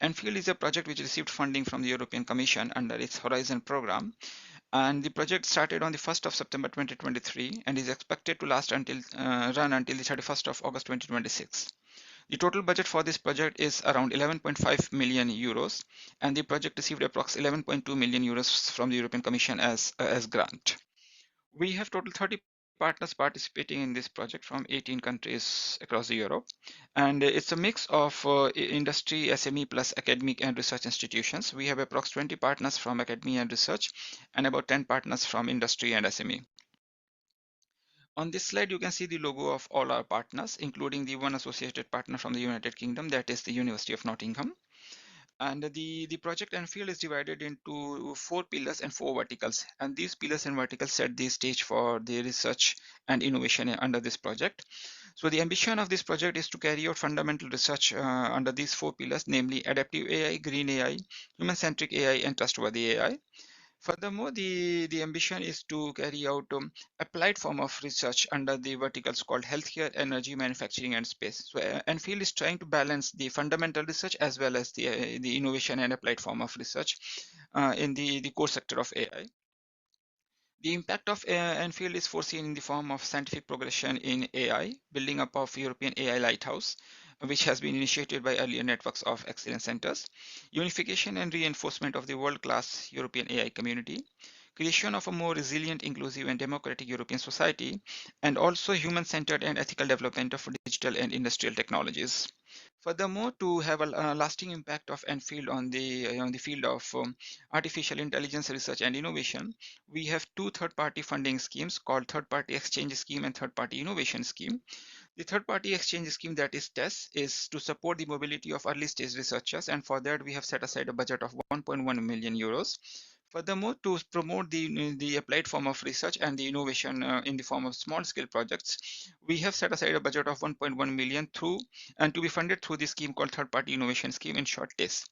Enfield is a project which received funding from the European Commission under its Horizon program. And the project started on the 1st of September 2023 and is expected to last until run until the 31st of August 2026. The total budget for this project is around 11.5 million euros, and the project received approximately 11.2 million euros from the European Commission as grant. We have total 30 partners participating in this project from 18 countries across Europe, and it's a mix of industry, SME plus academic and research institutions. We have approximately 20 partners from academia and research and about 10 partners from industry and SME. On this slide, you can see the logo of all our partners, including the one associated partner from the United Kingdom, that is the University of Nottingham. And the project Enfield is divided into 4 pillars and 4 verticals. And these pillars and verticals set the stage for the research and innovation under this project. So the ambition of this project is to carry out fundamental research under these 4 pillars, namely adaptive AI, green AI, human-centric AI, and trustworthy AI. Furthermore, the ambition is to carry out applied form of research under the verticals called healthcare, energy, manufacturing, and space. So Enfield is trying to balance the fundamental research as well as the innovation and applied form of research in the core sector of AI. The impact of Enfield is foreseen in the form of scientific progression in AI, building up of European AI Lighthouse, which has been initiated by earlier networks of excellence centers, unification and reinforcement of the world-class European AI community, creation of a more resilient, inclusive and democratic European society, and also human-centered and ethical development of digital and industrial technologies. Furthermore, to have a lasting impact of Enfield on the field of artificial intelligence research and innovation, we have 2 third-party funding schemes called Third-Party Exchange Scheme and Third-Party Innovation Scheme. The Third-Party Exchange Scheme, that is TESS, is to support the mobility of early-stage researchers, and for that we have set aside a budget of 1.1 million euros. Furthermore, to promote the applied form of research and the innovation in the form of small-scale projects, we have set aside a budget of 1.1 million to be funded through the scheme called Third-Party Innovation Scheme, in short TIS.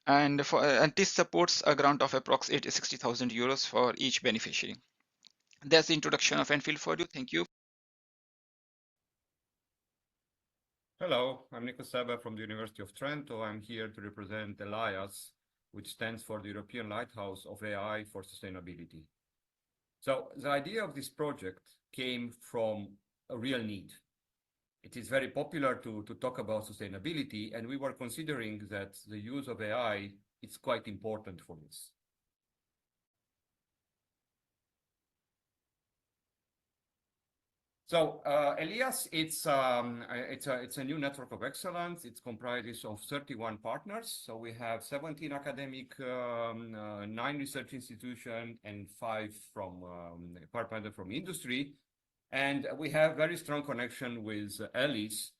And TIS supports a grant of approximately 60,000 euros for each beneficiary. That's the introduction of Enfield for you. Thank you. Hello, I'm Nico Seba from the University of Trento. I'm here to represent AIAIS, which stands for the European Lighthouse of AI for Sustainability. So the idea of this project came from a real need. It is very popular to talk about sustainability, and we were considering that the use of AI is quite important for this. So Elias, it's a new network of excellence. It comprises of 31 partners. So we have 17 academic, 9 research institutions, and 5 from partner from industry. And we have very strong connection with AIIS,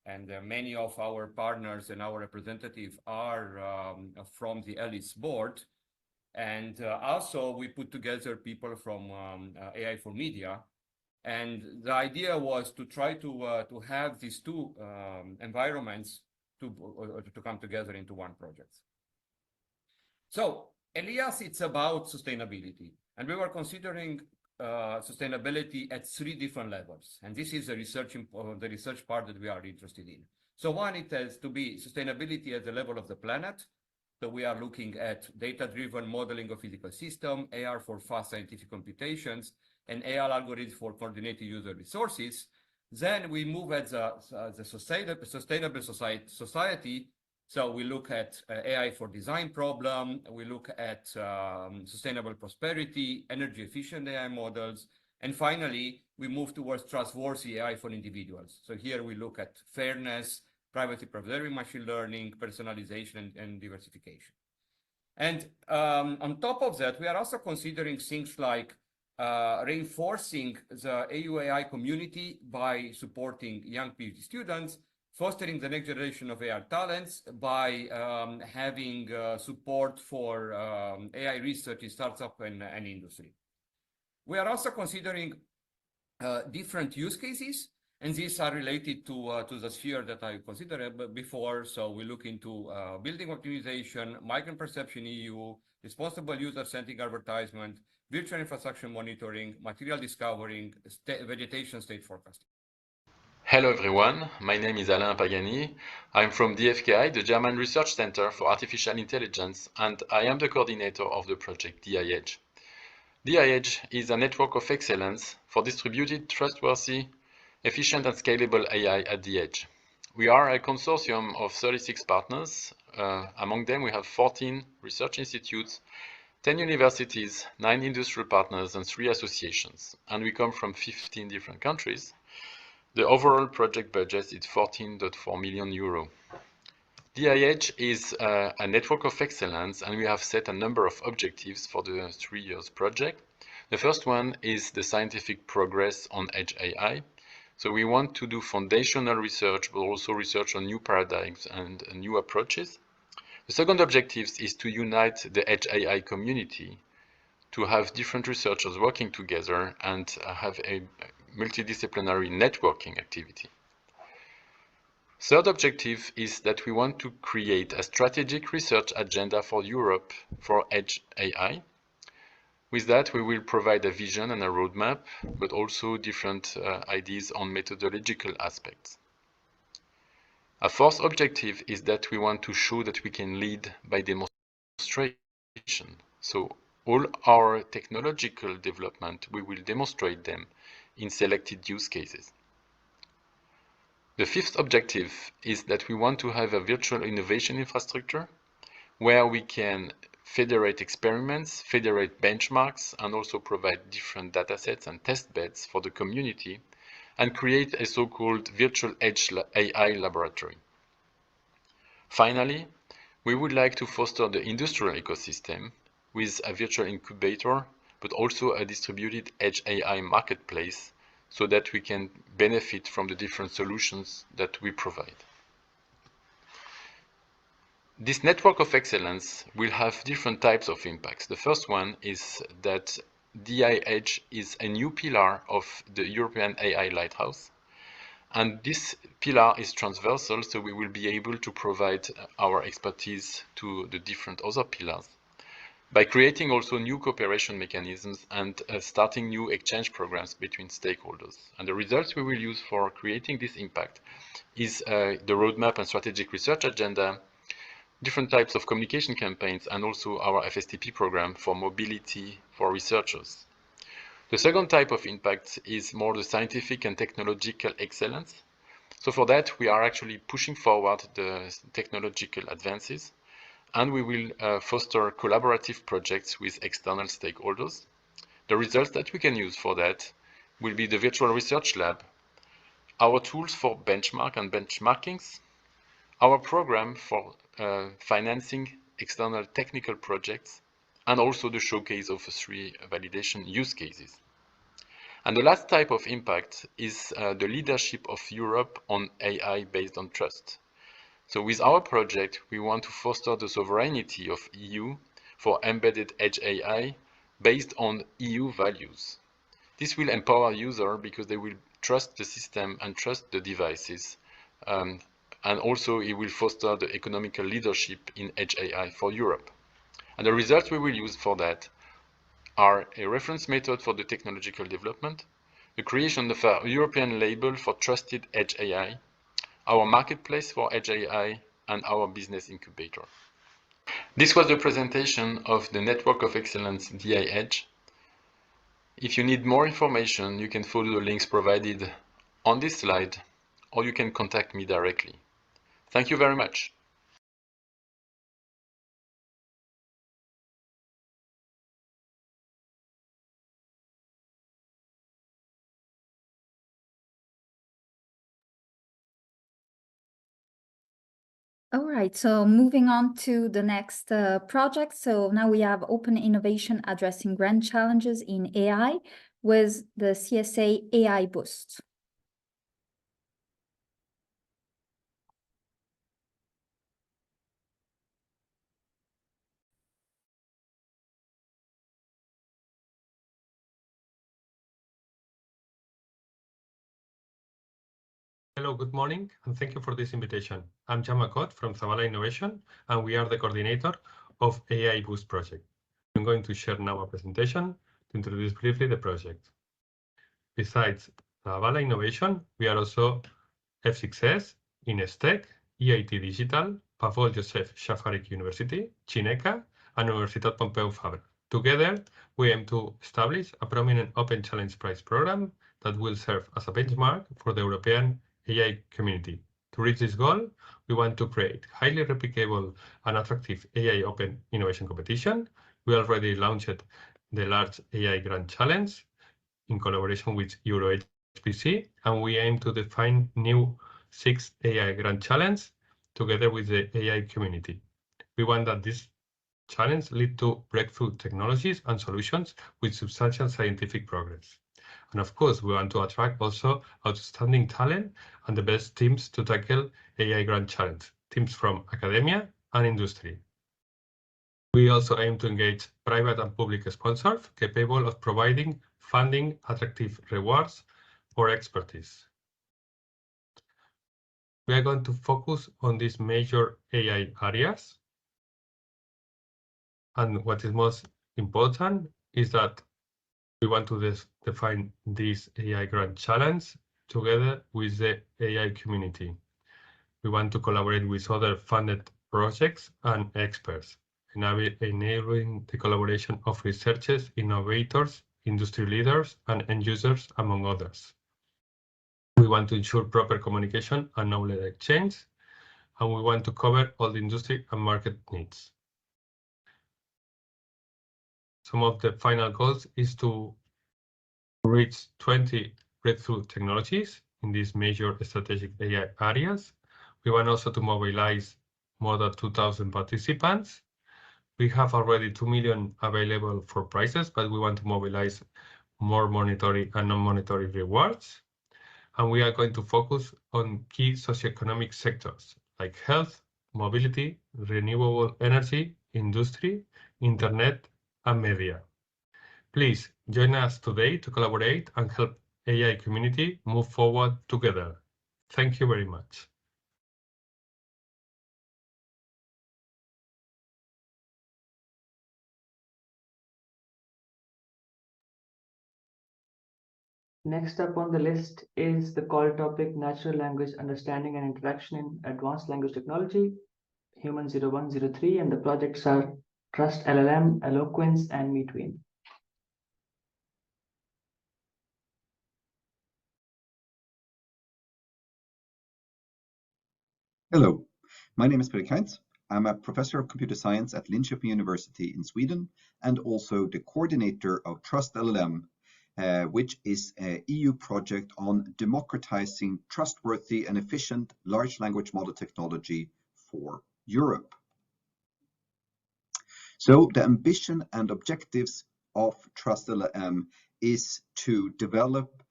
and many of our partners and our representatives are from the AIIS board. And also we put together people from AI4Media. And the idea was to try to have these 2 environments to come together into one project. So Elias, it's about sustainability, and we were considering sustainability at 3 different levels, and this is the research part that we are interested in. So one, it has to be sustainability at the level of the planet. So we are looking at data-driven modeling of physical system, AR for fast scientific computations, and AI algorithms for coordinated user resources. Then we move at the sustainable society. So we look at AI for design problem. We look at sustainable prosperity, energy efficient AI models. And finally, we move towards trustworthy AI for individuals. So here we look at fairness, privacy preserving machine learning, personalization, and diversification. And on top of that, we are also considering things like reinforcing the AU AI community by supporting young PhD students, fostering the next generation of AI talents by having support for AI research in startup and industry. We are also considering different use cases, and these are related to the sphere that I considered before. So we look into building optimization, migrant perception EU, responsible user-centric advertisement, virtual infrastructure monitoring, material discovering, vegetation state forecasting. Hello everyone, my name is Alain Pagani. I'm from DFKI, the German Research Center for Artificial Intelligence, and I am the coordinator of the project DI-Edge. DI-Edge is a network of excellence for distributed, trustworthy, efficient and scalable AI at the edge. We are a consortium of 36 partners. Among them, we have 14 research institutes, 10 universities, 9 industrial partners, and 3 associations. And we come from 15 different countries. The overall project budget is 14.4 million euro. DI-Edge is a network of excellence, and we have set a number of objectives for the 3 years project. The first one is the scientific progress on edge AI. So we want to do foundational research, but also research on new paradigms and new approaches. The second objective is to unite the edge AI community, to have different researchers working together and have a multidisciplinary networking activity. Third objective is that we want to create a strategic research agenda for Europe for edge AI. With that, we will provide a vision and a roadmap, but also different ideas on methodological aspects. A fourth objective is that we want to show that we can lead by demonstration. So all our technological development, we will demonstrate them in selected use cases. The fifth objective is that we want to have a virtual innovation infrastructure where we can federate experiments, federate benchmarks, and also provide different datasets and test beds for the community, and create a so-called virtual edge AI laboratory. Finally, we would like to foster the industrial ecosystem with a virtual incubator, but also a distributed edge AI marketplace so that we can benefit from the different solutions that we provide. This network of excellence will have different types of impacts. The first one is that DI-Edge is a new pillar of the European AI lighthouse. And this pillar is transversal, so we will be able to provide our expertise to the different other pillars by creating also new cooperation mechanisms and starting new exchange programs between stakeholders. And the results we will use for creating this impact is the roadmap and strategic research agenda, different types of communication campaigns, and also our FSTP program for mobility for researchers. The second type of impact is more the scientific and technological excellence. So for that, we are actually pushing forward the technological advances, and we will foster collaborative projects with external stakeholders. The results that we can use for that will be the virtual research lab, our tools for benchmark and benchmarkings, our program for financing external technical projects, and also the showcase of 3 validation use cases. And the last type of impact is the leadership of Europe on AI based on trust. So with our project, we want to foster the sovereignty of EU for embedded edge AI based on EU values. This will empower users because they will trust the system and trust the devices. And also it will foster the economical leadership in edge AI for Europe. And the results we will use for that are a reference method for the technological development, the creation of a European label for trusted edge AI, our marketplace for edge AI, and our business incubator. This was the presentation of the Network of Excellence DI-Edge. If you need more information, you can follow the links provided on this slide, or you can contact me directly. Thank you very much. All right, so moving on to the next project. So now we have open innovation addressing grand challenges in AI with the CSA AI Boost. Hello, good morning, and thank you for this invitation. I'm Jamakot from Zabala Innovation, and we are the coordinator of AI Boost project. I'm going to share now a presentation to introduce briefly the project. Besides Zabala Innovation, we are also F6S, INESTEC, EIT Digital, Pavol Joseph Shafarik University, Cineca, and Universitat Pompeu Fabra. Together, we aim to establish a prominent Open Challenge Prize program that will serve as a benchmark for the European AI community. To reach this goal, we want to create highly replicable and attractive AI open innovation competition. We already launched the large AI Grand Challenge in collaboration with EuroHPC, and we aim to define new 6 AI Grand Challenge together with the AI community. We want that this challenge lead to breakthrough technologies and solutions with substantial scientific progress. And of course, we want to attract also outstanding talent and the best teams to tackle AI Grand Challenge, teams from academia and industry. We also aim to engage private and public sponsors capable of providing funding attractive rewards for expertise. We are going to focus on these major AI areas. And what is most important is that we want to define this AI Grand Challenge together with the AI community. We want to collaborate with other funded projects and experts, enabling the collaboration of researchers, innovators, industry leaders, and end users, among others. We want to ensure proper communication and knowledge exchange, and we want to cover all the industry and market needs. Some of the final goals is to reach 20 breakthrough technologies in these major strategic AI areas. We want also to mobilize more than 2,000 participants. We have already 2 million available for prizes, but we want to mobilize more monetary and non-monetary rewards. And we are going to focus on key socioeconomic sectors like health, mobility, renewable energy, industry, internet, and media. Please join us today to collaborate and help AI community move forward together. Thank you very much. Next up on the list is the call topic, Natural Language Understanding and Interaction in Advanced Language Technology, Human 0103, and the projects are Trust LLM, Eloquence, and Metween. Hello, my name is Piatkiewicz. I'm a professor of computer science at Linköping University in Sweden and also the coordinator of Trust LLM, which is an EU project on democratizing trustworthy and efficient large language model technology for Europe. So the ambition and objectives of Trust LLM is to develop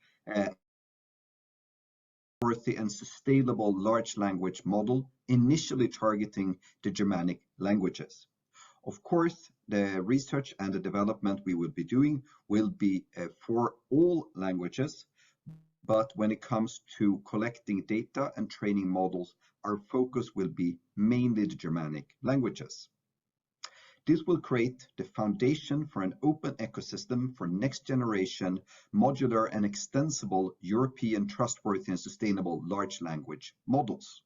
trustworthy and sustainable large language model, initially targeting the Germanic languages. Of course, the research and the development we will be doing will be for all languages, but when it comes to collecting data and training models, our focus will be mainly the Germanic languages. This will create the foundation for an open ecosystem for next generation, modular and extensible European trustworthy and sustainable large language models.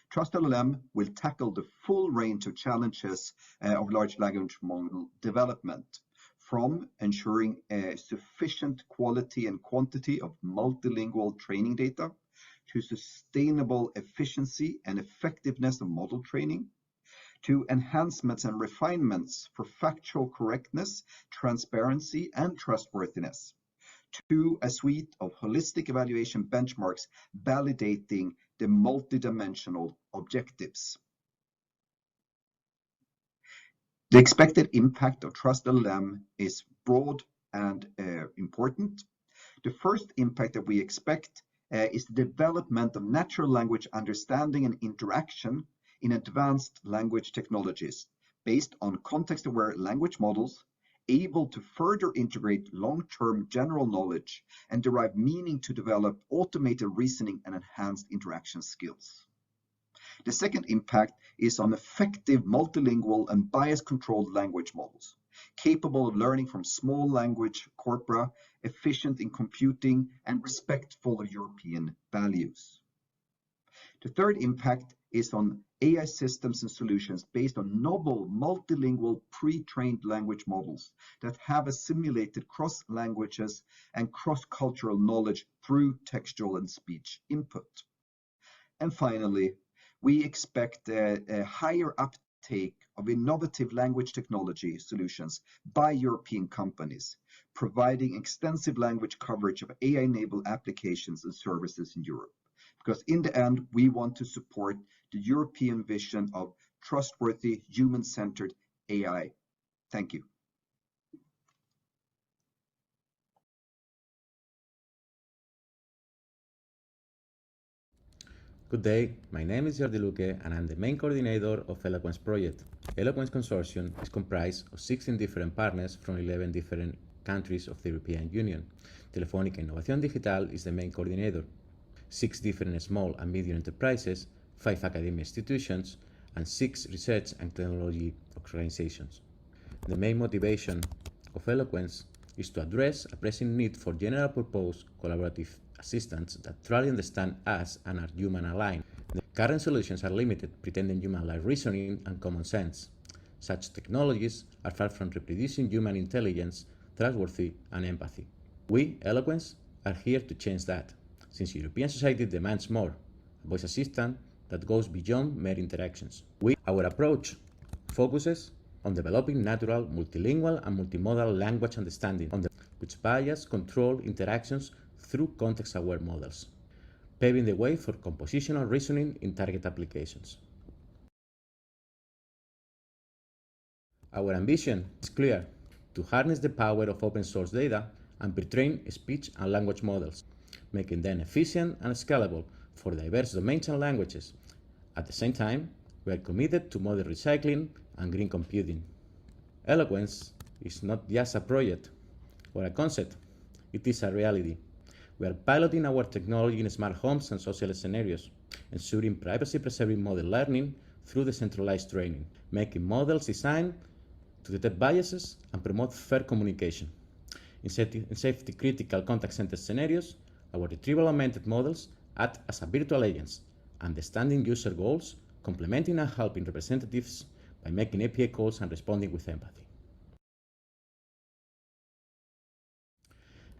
Trust LLM will tackle the full range of challenges of large language model development, from ensuring a sufficient quality and quantity of multilingual training data to sustainable efficiency and effectiveness of model training, to enhancements and refinements for factual correctness, transparency, and trustworthiness, to a suite of holistic evaluation benchmarks validating the multidimensional objectives. The expected impact of Trust LLM is broad and important. The first impact that we expect is the development of natural language understanding and interaction in advanced language technologies based on context-aware language models, able to further integrate long-term general knowledge and derive meaning to develop automated reasoning and enhanced interaction skills. The second impact is on effective multilingual and bias-controlled language models, capable of learning from small language corpora, efficient in computing, and respectful of European values. The third impact is on AI systems and solutions based on novel multilingual pre-trained language models that have assimilated cross languages and cross-cultural knowledge through textual and speech input. And finally, we expect a higher uptake of innovative language technology solutions by European companies, providing extensive language coverage of AI-enabled applications and services in Europe. Because in the end, we want to support the European vision of trustworthy, human-centered AI. Thank you. Good day, my name is Jordi Luque and I'm the main coordinator of Eloquence project. Eloquence Consortium is comprised of 16 different partners from 11 different countries of the European Union. Telefónica Innovación Digital is the main coordinator. 6 different small and medium enterprises, 5 academic institutions, and 6 research and technology organizations. The main motivation of Eloquence is to address a pressing need for general purpose collaborative assistants that truly understand us and are human aligned. The current solutions are limited, pretending human-like reasoning and common sense. Such technologies are far from reproducing human intelligence, trustworthy, and empathy. We, Eloquence, are here to change that, since European society demands more, a voice assistant that goes beyond mere interactions. Our approach focuses on developing natural, multilingual, and multimodal language understanding, which bias control interactions through context-aware models, paving the way for compositional reasoning in target applications. Our ambition is clear: to harness the power of open source data and pre-train speech and language models, making them efficient and scalable for diverse domains and languages. At the same time, we are committed to model recycling and green computing. Eloquence is not just a project or a concept, it is a reality. We are piloting our technology in smart homes and social scenarios, ensuring privacy-preserving model learning through decentralized training, making models designed to detect biases and promote fair communication. In safety-critical contact center scenarios, our retrieval-augmented models act as a virtual agents, understanding user goals, complementing and helping representatives by making API calls and responding with empathy.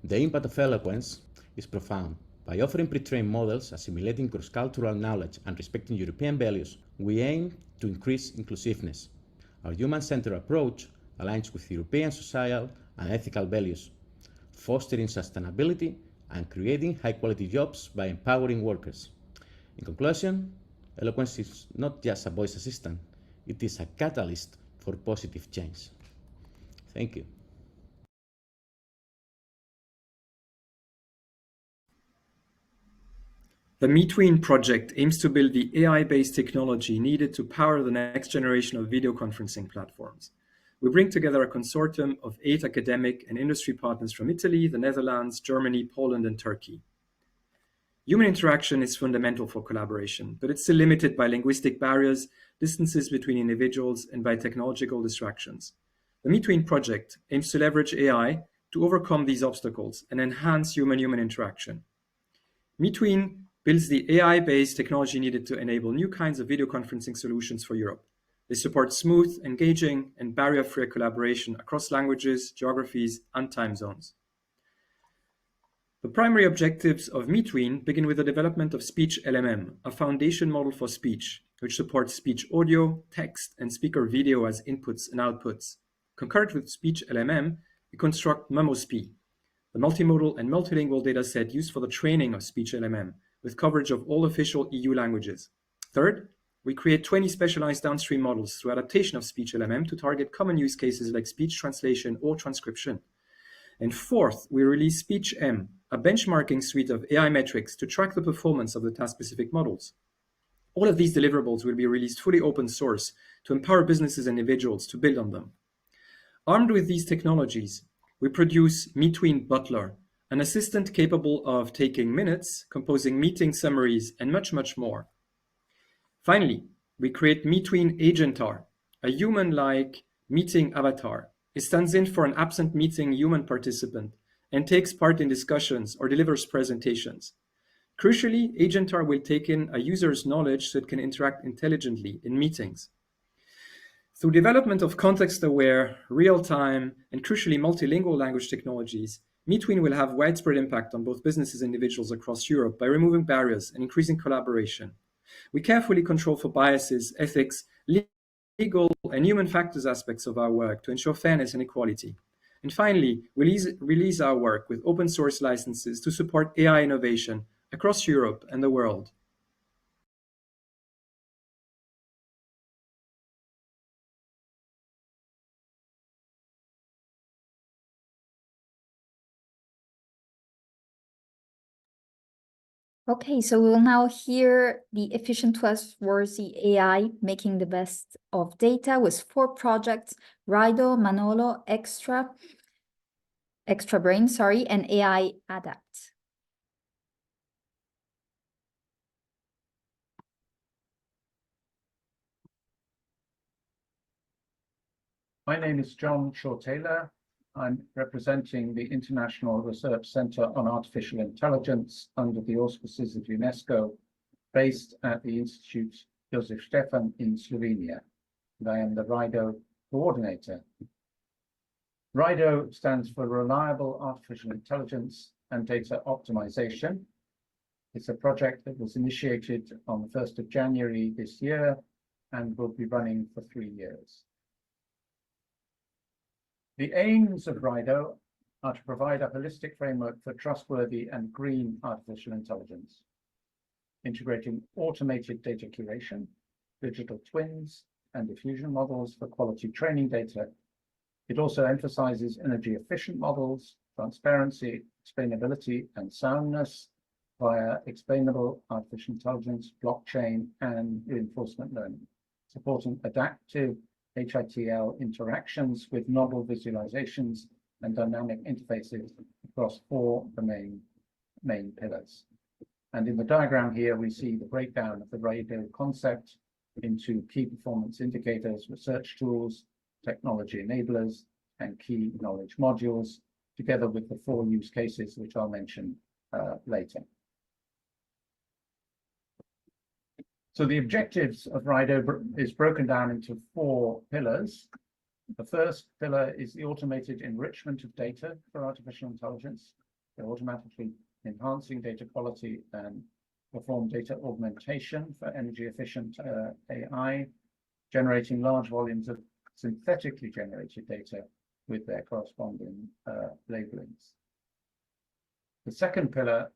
The impact of Eloquence is profound. By offering pre-trained models, assimilating cross-cultural knowledge, and respecting European values, we aim to increase inclusiveness. Our human-centered approach aligns with European social and ethical values, fostering sustainability and creating high-quality jobs by empowering workers. In conclusion, Eloquence is not just a voice assistant, it is a catalyst for positive change. Thank you. The Metween project aims to build the AI-based technology needed to power the next generation of video conferencing platforms. We bring together a consortium of 8 academic and industry partners from Italy, the Netherlands, Germany, Poland, and Turkey. Human interaction is fundamental for collaboration, but it's still limited by linguistic barriers, distances between individuals, and by technological distractions. The Metween project aims to leverage AI to overcome these obstacles and enhance human-human interaction. Metween builds the AI-based technology needed to enable new kinds of video conferencing solutions for Europe. They support smooth, engaging, and barrier-free collaboration across languages, geographies, and time zones. The primary objectives of MeetWeen begin with the development of Speech LMM, a foundation model for speech, which supports speech audio, text, and speaker video as inputs and outputs. Concurrent with Speech LMM, we construct MemoSP, the multimodal and multilingual dataset used for the training of Speech LMM, with coverage of all official EU languages. Third, we create 20 specialized downstream models through adaptation of Speech LMM to target common use cases like speech translation or transcription. And fourth, we release SpeechM, a benchmarking suite of AI metrics to track the performance of the task-specific models. All of these deliverables will be released fully open source to empower businesses and individuals to build on them. Armed with these technologies, we produce MeetWeen Butler, an assistant capable of taking minutes, composing meeting summaries, and much, much more. Finally, we create MeetWeen Agentar, a human-like meeting avatar. It stands in for an absent meeting human participant and takes part in discussions or delivers presentations. Crucially, Agentar will take in a user's knowledge so it can interact intelligently in meetings. Through development of context-aware, real-time, and crucially multilingual language technologies, MeetWeen will have widespread impact on both businesses and individuals across Europe by removing barriers and increasing collaboration. We carefully control for biases, ethics, legal and human factors aspects of our work to ensure fairness and equality. And finally, we release our work with open source licenses to support AI innovation across Europe and the world. Okay, so we will now hear the efficient, trustworthy AI making the best of data with 4 projects: Rido, Manolo, Extra Brain, and AI Adapt. My name is John Shaw-Taylor. I'm representing the International Research Center on Artificial Intelligence under the auspices of UNESCO, based at the Institute Josef Stefan in Slovenia. And I am the Rido coordinator. Rido stands for Reliable Artificial Intelligence and Data Optimization. It's a project that was initiated on the 1st of January this year and will be running for 3 years. The aims of Rido are to provide a holistic framework for trustworthy and green artificial intelligence, integrating automated data curation, digital twins, and diffusion models for quality training data. It also emphasizes energy-efficient models, transparency, explainability, and soundness via explainable artificial intelligence, blockchain, and reinforcement learning, supporting adaptive HITL interactions with novel visualizations and dynamic interfaces across 4 of the main pillars. And in the diagram here, we see the breakdown of the Rido concept into key performance indicators, research tools, technology enablers, and key knowledge modules, together with the 4 use cases, which I'll mention later. So the objectives of Rido is broken down into 4 pillars. The first pillar is the automated enrichment of data for artificial intelligence. They're automatically enhancing data quality and perform data augmentation for energy efficient AI, generating large volumes of synthetically generated data with their corresponding labelings. The second pillar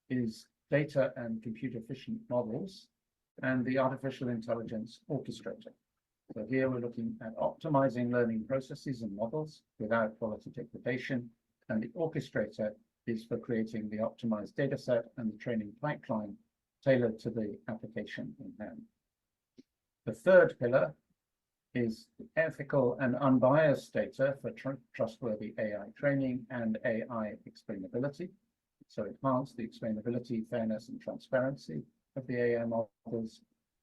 is data and computer efficient models and the artificial intelligence orchestrator. So here we're looking at optimizing learning processes and models without quality degradation, and the orchestrator is for creating the optimized data set and the training pipeline tailored to the application in hand. The third pillar is ethical and unbiased data for trustworthy AI training and AI explainability. So enhance the explainability, fairness, and transparency of the AI models,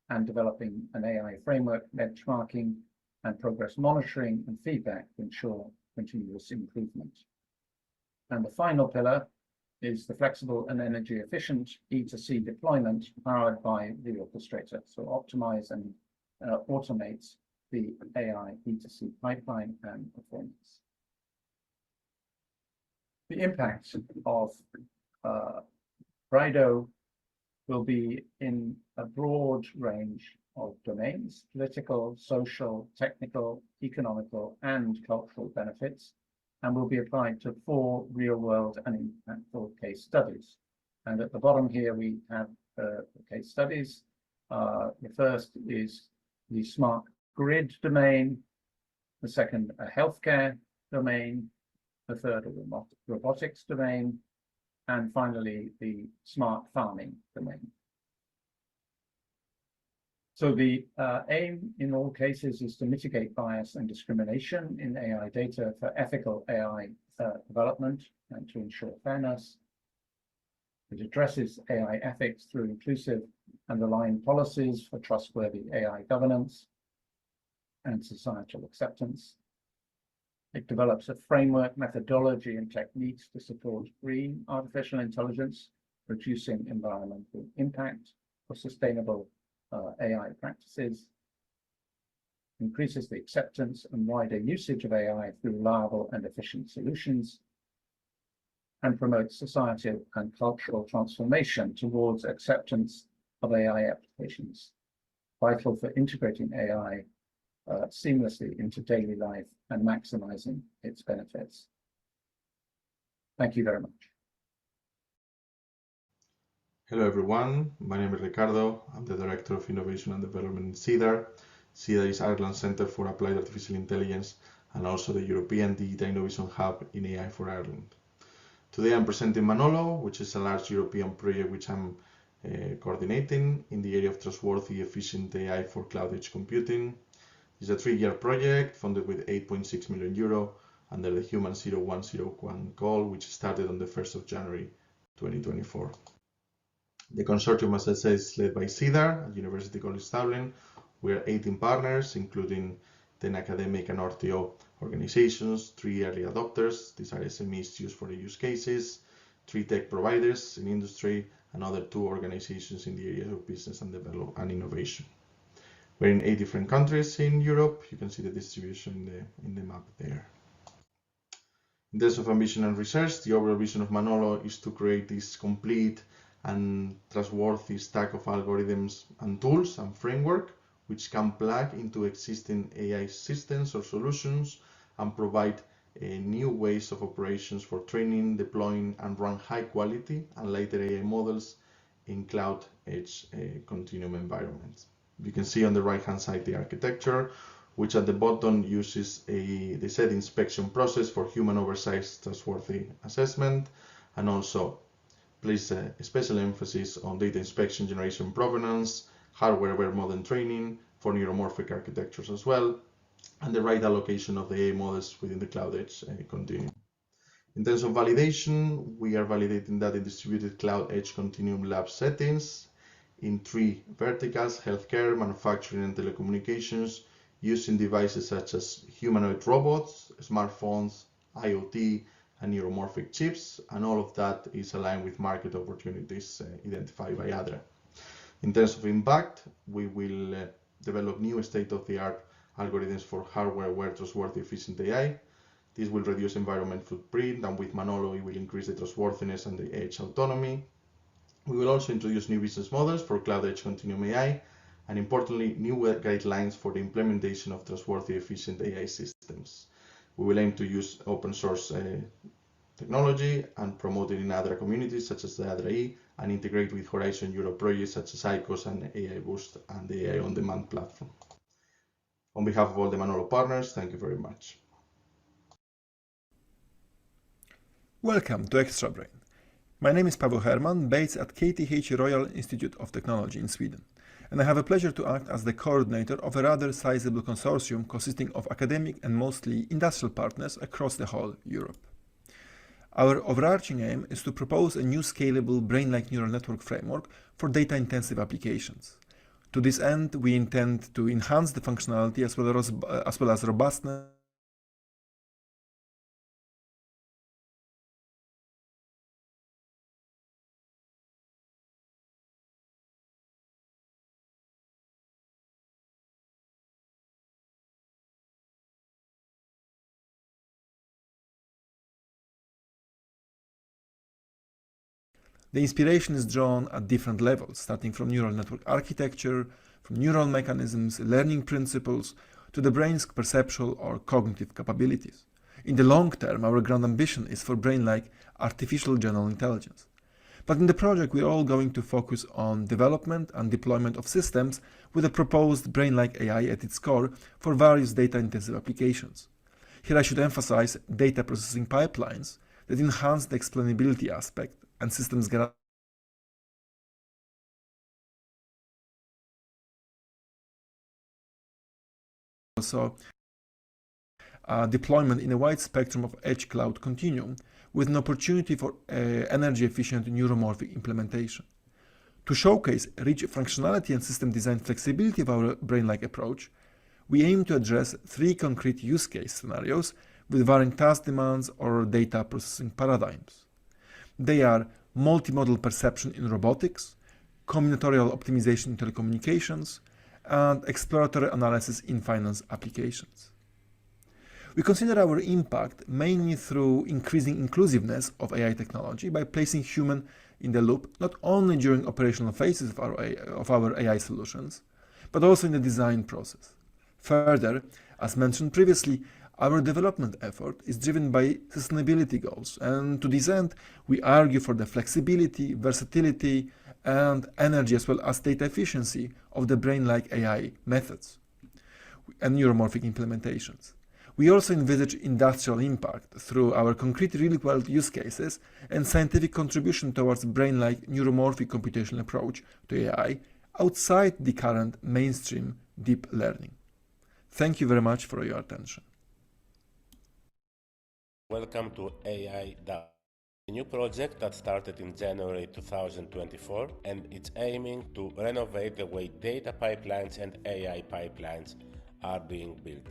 and developing an AI framework, benchmarking, and progress monitoring and feedback to ensure continuous improvement. And the final pillar is the flexible and energy efficient E2C deployment powered by the orchestrator. So optimize and automate the AI B2C pipeline and performance. The impact of Brido will be in a broad range of domains: political, social, technical, economical, and cultural benefits, and will be applied to 4 real-world and impactful case studies. And at the bottom here, we have the case studies. The first is the smart grid domain, the second, a healthcare domain, the third, a robotics domain, and finally, the smart farming domain. So the aim in all cases is to mitigate bias and discrimination in AI data for ethical AI development and to ensure fairness. It addresses AI ethics through inclusive and aligned policies for trustworthy AI governance and societal acceptance. It develops a framework, methodology, and techniques to support green artificial intelligence, reducing environmental impact for sustainable AI practices, increases the acceptance and wider usage of AI through reliable and efficient solutions, and promotes societal and cultural transformation towards acceptance of AI applications, vital for integrating AI seamlessly into daily life and maximizing its benefits. Thank you very much. Hello everyone, my name is Ricardo. I'm the Director of Innovation and Development in CIDAR. CIDAR is Ireland's Centre for Applied Artificial Intelligence and also the European Data Innovation Hub in AI4 Ireland. Today I'm presenting Manolo, which is a large European project which I'm coordinating in the area of trustworthy, efficient AI for cloud edge computing. It's a 3-year project funded with 8.6 million euro under the Human 0101 call, which started on the 1st of January 2024. The consortium, as I said, is led by CIDAR at University College Dublin. We are 18 partners, including 10 academic and RTO organizations, 3 early adopters, these are SMEs used for the use cases, 3 tech providers in industry, and other 2 organizations in the area of business and development and innovation. We're in 8 different countries in Europe. You can see the distribution in the map there. In terms of ambition and research, the overall vision of Manolo is to create this complete and trustworthy stack of algorithms and tools and framework which can plug into existing AI systems or solutions and provide new ways of operations for training, deploying, and run high quality and later AI models in cloud edge continuum environments. You can see on the right hand side the architecture, which at the bottom uses the set inspection process for human oversight trustworthy assessment, and also place a special emphasis on data inspection, generation provenance, hardware-aware model training for neuromorphic architectures as well, and the right allocation of the AI models within the cloud edge continuum. In terms of validation, we are validating that in distributed cloud edge continuum lab settings in 3 verticals: healthcare, manufacturing, and telecommunications, using devices such as humanoid robots, smartphones, IoT, and neuromorphic chips, and all of that is aligned with market opportunities identified by Adra. In terms of impact, we will develop new state-of-the-art algorithms for hardware-aware trustworthy efficient AI. This will reduce environment footprint, and with Manolo it will increase the trustworthiness and the edge autonomy. We will also introduce new business models for cloud edge continuum AI, and importantly, new guidelines for the implementation of trustworthy efficient AI systems. We will aim to use open source technology and promote it in Adra communities such as the Adra-e, and integrate with Horizon Europe projects such as ICOS and AI Boost and the AI-on-Demand platform. On behalf of all the Manolo partners, thank you very much. Welcome to Extra Brain. My name is Paweł Herman, based at KTH Royal Institute of Technology in Sweden, and I have a pleasure to act as the coordinator of a rather sizable consortium consisting of academic and mostly industrial partners across the whole Europe. Our overarching aim is to propose a new scalable brain-like neural network framework for data-intensive applications. To this end, we intend to enhance the functionality as well as robustness The inspiration is drawn at different levels, starting from neural network architecture, from neural mechanisms, learning principles, to the brain's perceptual or cognitive capabilities. In the long term, our grand ambition is for brain-like artificial general intelligence. But in the project, we're all going to focus on development and deployment of systems with a proposed brain-like AI at its core for various data-intensive applications. Here I should emphasize data processing pipelines that enhance the explainability aspect and systems also deployment in a wide spectrum of edge cloud continuum with an opportunity for energy-efficient neuromorphic implementation. To showcase rich functionality and system design flexibility of our brain-like approach, we aim to address 3 concrete use case scenarios with varying task demands or data processing paradigms. They are multimodal perception in robotics, combinatorial optimization in telecommunications, and exploratory analysis in finance applications. We consider our impact mainly through increasing inclusiveness of AI technology by placing human in the loop not only during operational phases of our AI solutions, but also in the design process. Further, as mentioned previously, our development effort is driven by sustainability goals, and to this end, we argue for the flexibility, versatility, and energy as well as data efficiency of the brain-like AI methods and neuromorphic implementations. We also envisage industrial impact through our concrete real-world use cases and scientific contribution towards brain-like neuromorphic computational approach to AI outside the current mainstream deep learning. Thank you very much for your attention. Welcome to AI-DAPT, a new project that started in January 2024, and it's aiming to renovate the way data pipelines and AI pipelines are being built.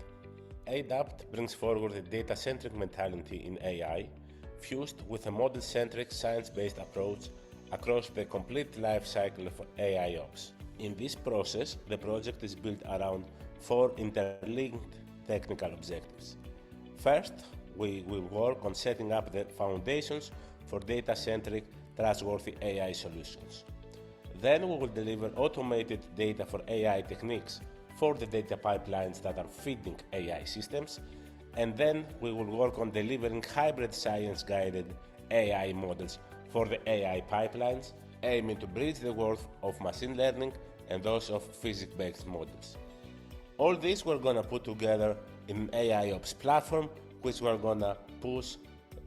AI-DAPT brings forward a data-centric mentality in AI, fused with a model-centric, science-based approach across the complete life cycle of AI ops. In this process, the project is built around 4 interlinked technical objectives. First, we will work on setting up the foundations for data-centric, trustworthy AI solutions. Then we will deliver automated data for AI techniques for the data pipelines that are feeding AI systems, and then we will work on delivering hybrid science-guided AI models for the AI pipelines, aiming to bridge the world of machine learning and those of physics-based models. All this we're going to put together in an AI ops platform, which we're going to push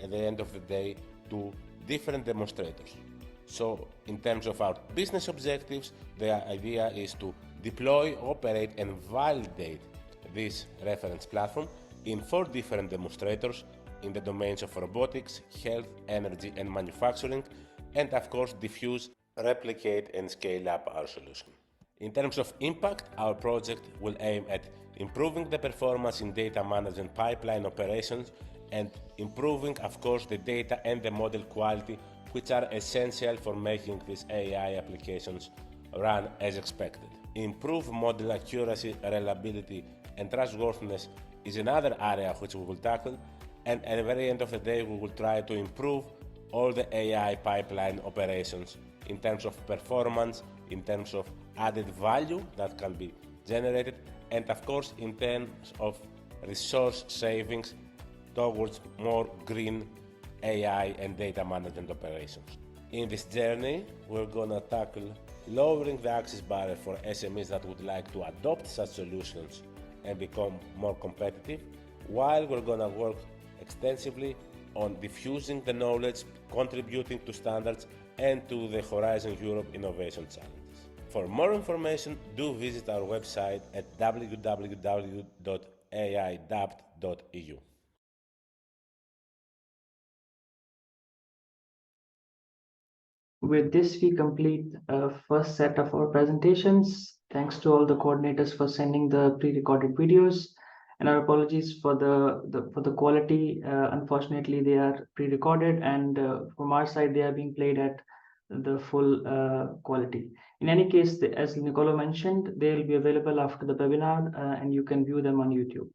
at the end of the day to different demonstrators. So in terms of our business objectives, the idea is to deploy, operate, and validate this reference platform in 4 different demonstrators in the domains of robotics, health, energy, and manufacturing, and of course diffuse, replicate, and scale up our solution. In terms of impact, our project will aim at improving the performance in data management pipeline operations and improving, of course, the data and the model quality, which are essential for making these AI applications run as expected. Improve model accuracy, reliability, and trustworthiness is another area which we will tackle, and at the very end of the day, we will try to improve all the AI pipeline operations in terms of performance, in terms of added value that can be generated, and of course in terms of resource savings towards more green AI and data management operations. In this journey, we're going to tackle lowering the access barrier for SMEs that would like to adopt such solutions and become more competitive, while we're going to work extensively on diffusing the knowledge, contributing to standards and to the Horizon Europe Innovation Challenges. For more information, do visit our website at www.aidapt.eu. With this, we complete first set of our presentations. Thanks to all the coordinators for sending the pre-recorded videos, and our apologies for the quality. Unfortunately, they are pre-recorded, and from our side, they are being played at the full quality. In any case, as Nicolo mentioned, they will be available after the webinar, and you can view them on YouTube.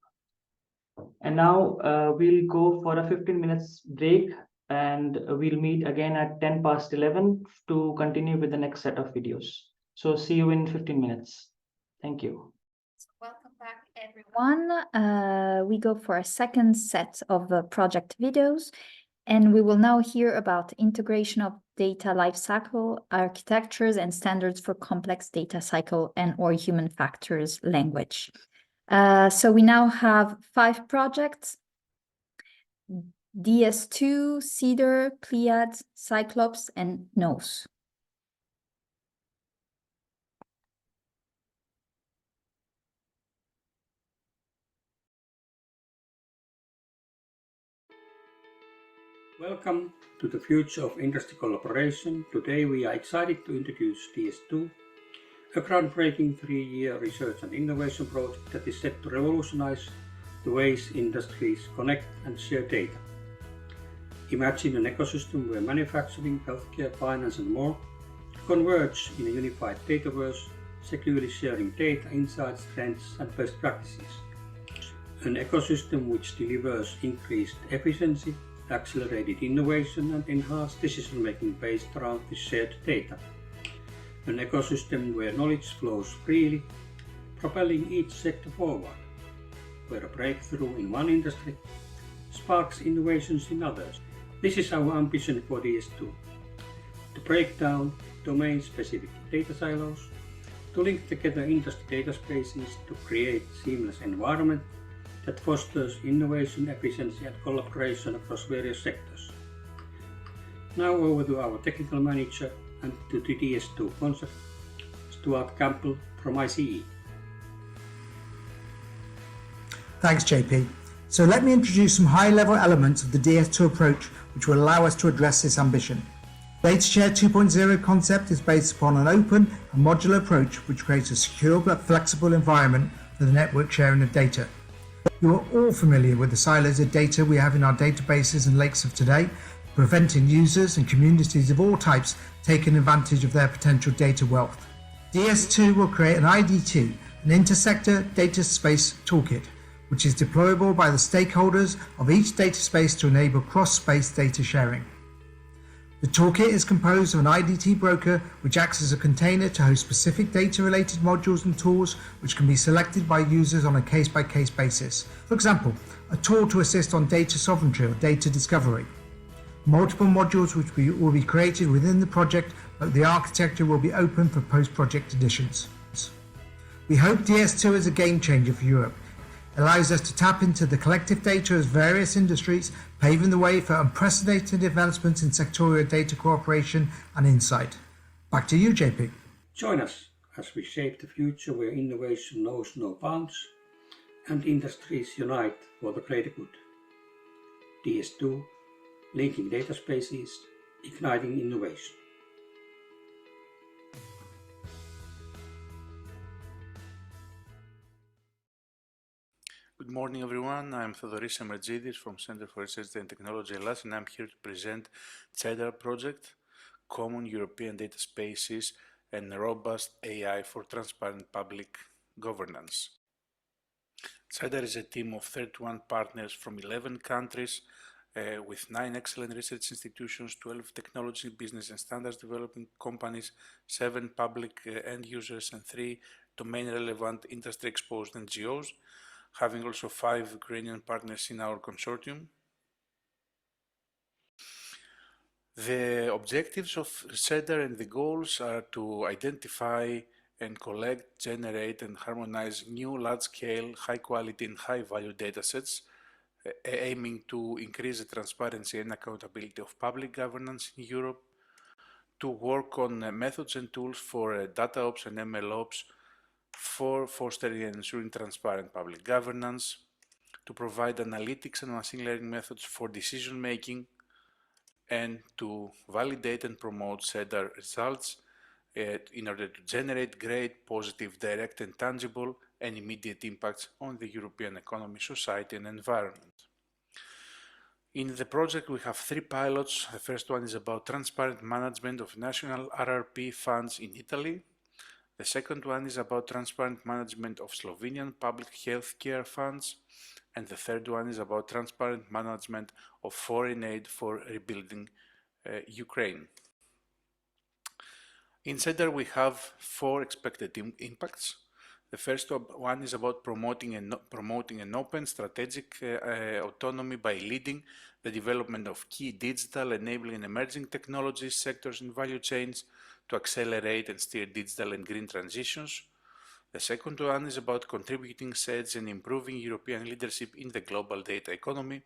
And now we'll go for a 15 minutes break and we'll meet again at 11 to continue with the next set of videos. So see you in 15 minutes. Thank you. Welcome back, everyone. We go for a second set of project videos, and we will now hear about integration of data lifecycle architectures and standards for complex data cycle and or human factors language. So we now have 5 projects: DS2, Cedar, Pleiad, Cyclops, and NOS. Welcome to the future of industry collaboration. Today we are excited to introduce DS2, a groundbreaking 3-year research and innovation project that is set to revolutionize the ways industries connect and share data. Imagine an ecosystem where manufacturing, healthcare, finance and more converge in a unified dataverse, securely sharing data, insights, trends and best practices. An ecosystem which delivers increased efficiency, accelerated innovation and enhanced decision-making based around the shared data. An ecosystem where knowledge flows freely, propelling each sector forward, where a breakthrough in one industry sparks innovations in others. This is our ambition for DS2, to break down domain-specific data silos, to link together industry data spaces to create seamless environment that fosters innovation, efficiency and collaboration across various sectors. Now over to our technical manager and to the DS2 concept, Stuart Campbell from ICE. Thanks, JP. So let me introduce some high-level elements of the DS2 approach which will allow us to address this ambition. DataShare 2.0 concept is based upon an open and modular approach which creates a secure but flexible environment for the network sharing of data. You are all familiar with the silos of data we have in our databases and lakes of today, preventing users and communities of all types taking advantage of their potential data wealth. DS2 will create an ID2, an intersector data space toolkit, which is deployable by the stakeholders of each data space to enable cross-space data sharing. The toolkit is composed of an IDT broker which acts as a container to host specific data-related modules and tools which can be selected by users on a case-by-case basis. For example, a tool to assist on data sovereignty or data discovery. Multiple modules which will be created within the project, but the architecture will be open for post-project additions. We hope DS2 is a game changer for Europe. It allows us to tap into the collective data of various industries, paving the way for unprecedented advancements in sectorial data cooperation and insight. Back to you, JP. Join us as we shape the future where innovation knows no bounds and industries unite for the greater good. DS2, linking data spaces, igniting innovation. Good morning, everyone. I'm Theodoris Emergidis from Center for Research and Technology LAS, and I'm here to present CEDAR project, Common European Data Spaces and Robust AI for Transparent Public Governance. CEDAR is a team of 31 partners from 11 countries with 9 excellent research institutions, 12 technology, business and standards developing companies, 7 public end users and 3 domain-relevant industry-exposed NGOs, having also 5 Ukrainian partners in our consortium. The objectives of CEDAR and the goals are to identify and collect, generate and harmonize new large-scale, high-quality and high-value datasets, aiming to increase the transparency and accountability of public governance in Europe, to work on methods and tools for data ops and ML ops, for fostering and ensuring transparent public governance, to provide analytics and machine learning methods for decision making, and to validate and promote CEDAR results in order to generate great, positive, direct and tangible and immediate impacts on the European economy, society and environment. In the project we have 3 pilots. The first one is about transparent management of national RRP funds in Italy. The second one is about transparent management of Slovenian public health care funds. and the third one is about transparent management of foreign aid for rebuilding Ukraine. In CEDAR, we have 4 expected impacts. The first one is about promoting an open strategic autonomy by leading the development of key digital, enabling and emerging technologies, sectors and value chains to accelerate and steer digital and green transitions. The second one is about contributing SEDS and improving European leadership in the global data economy.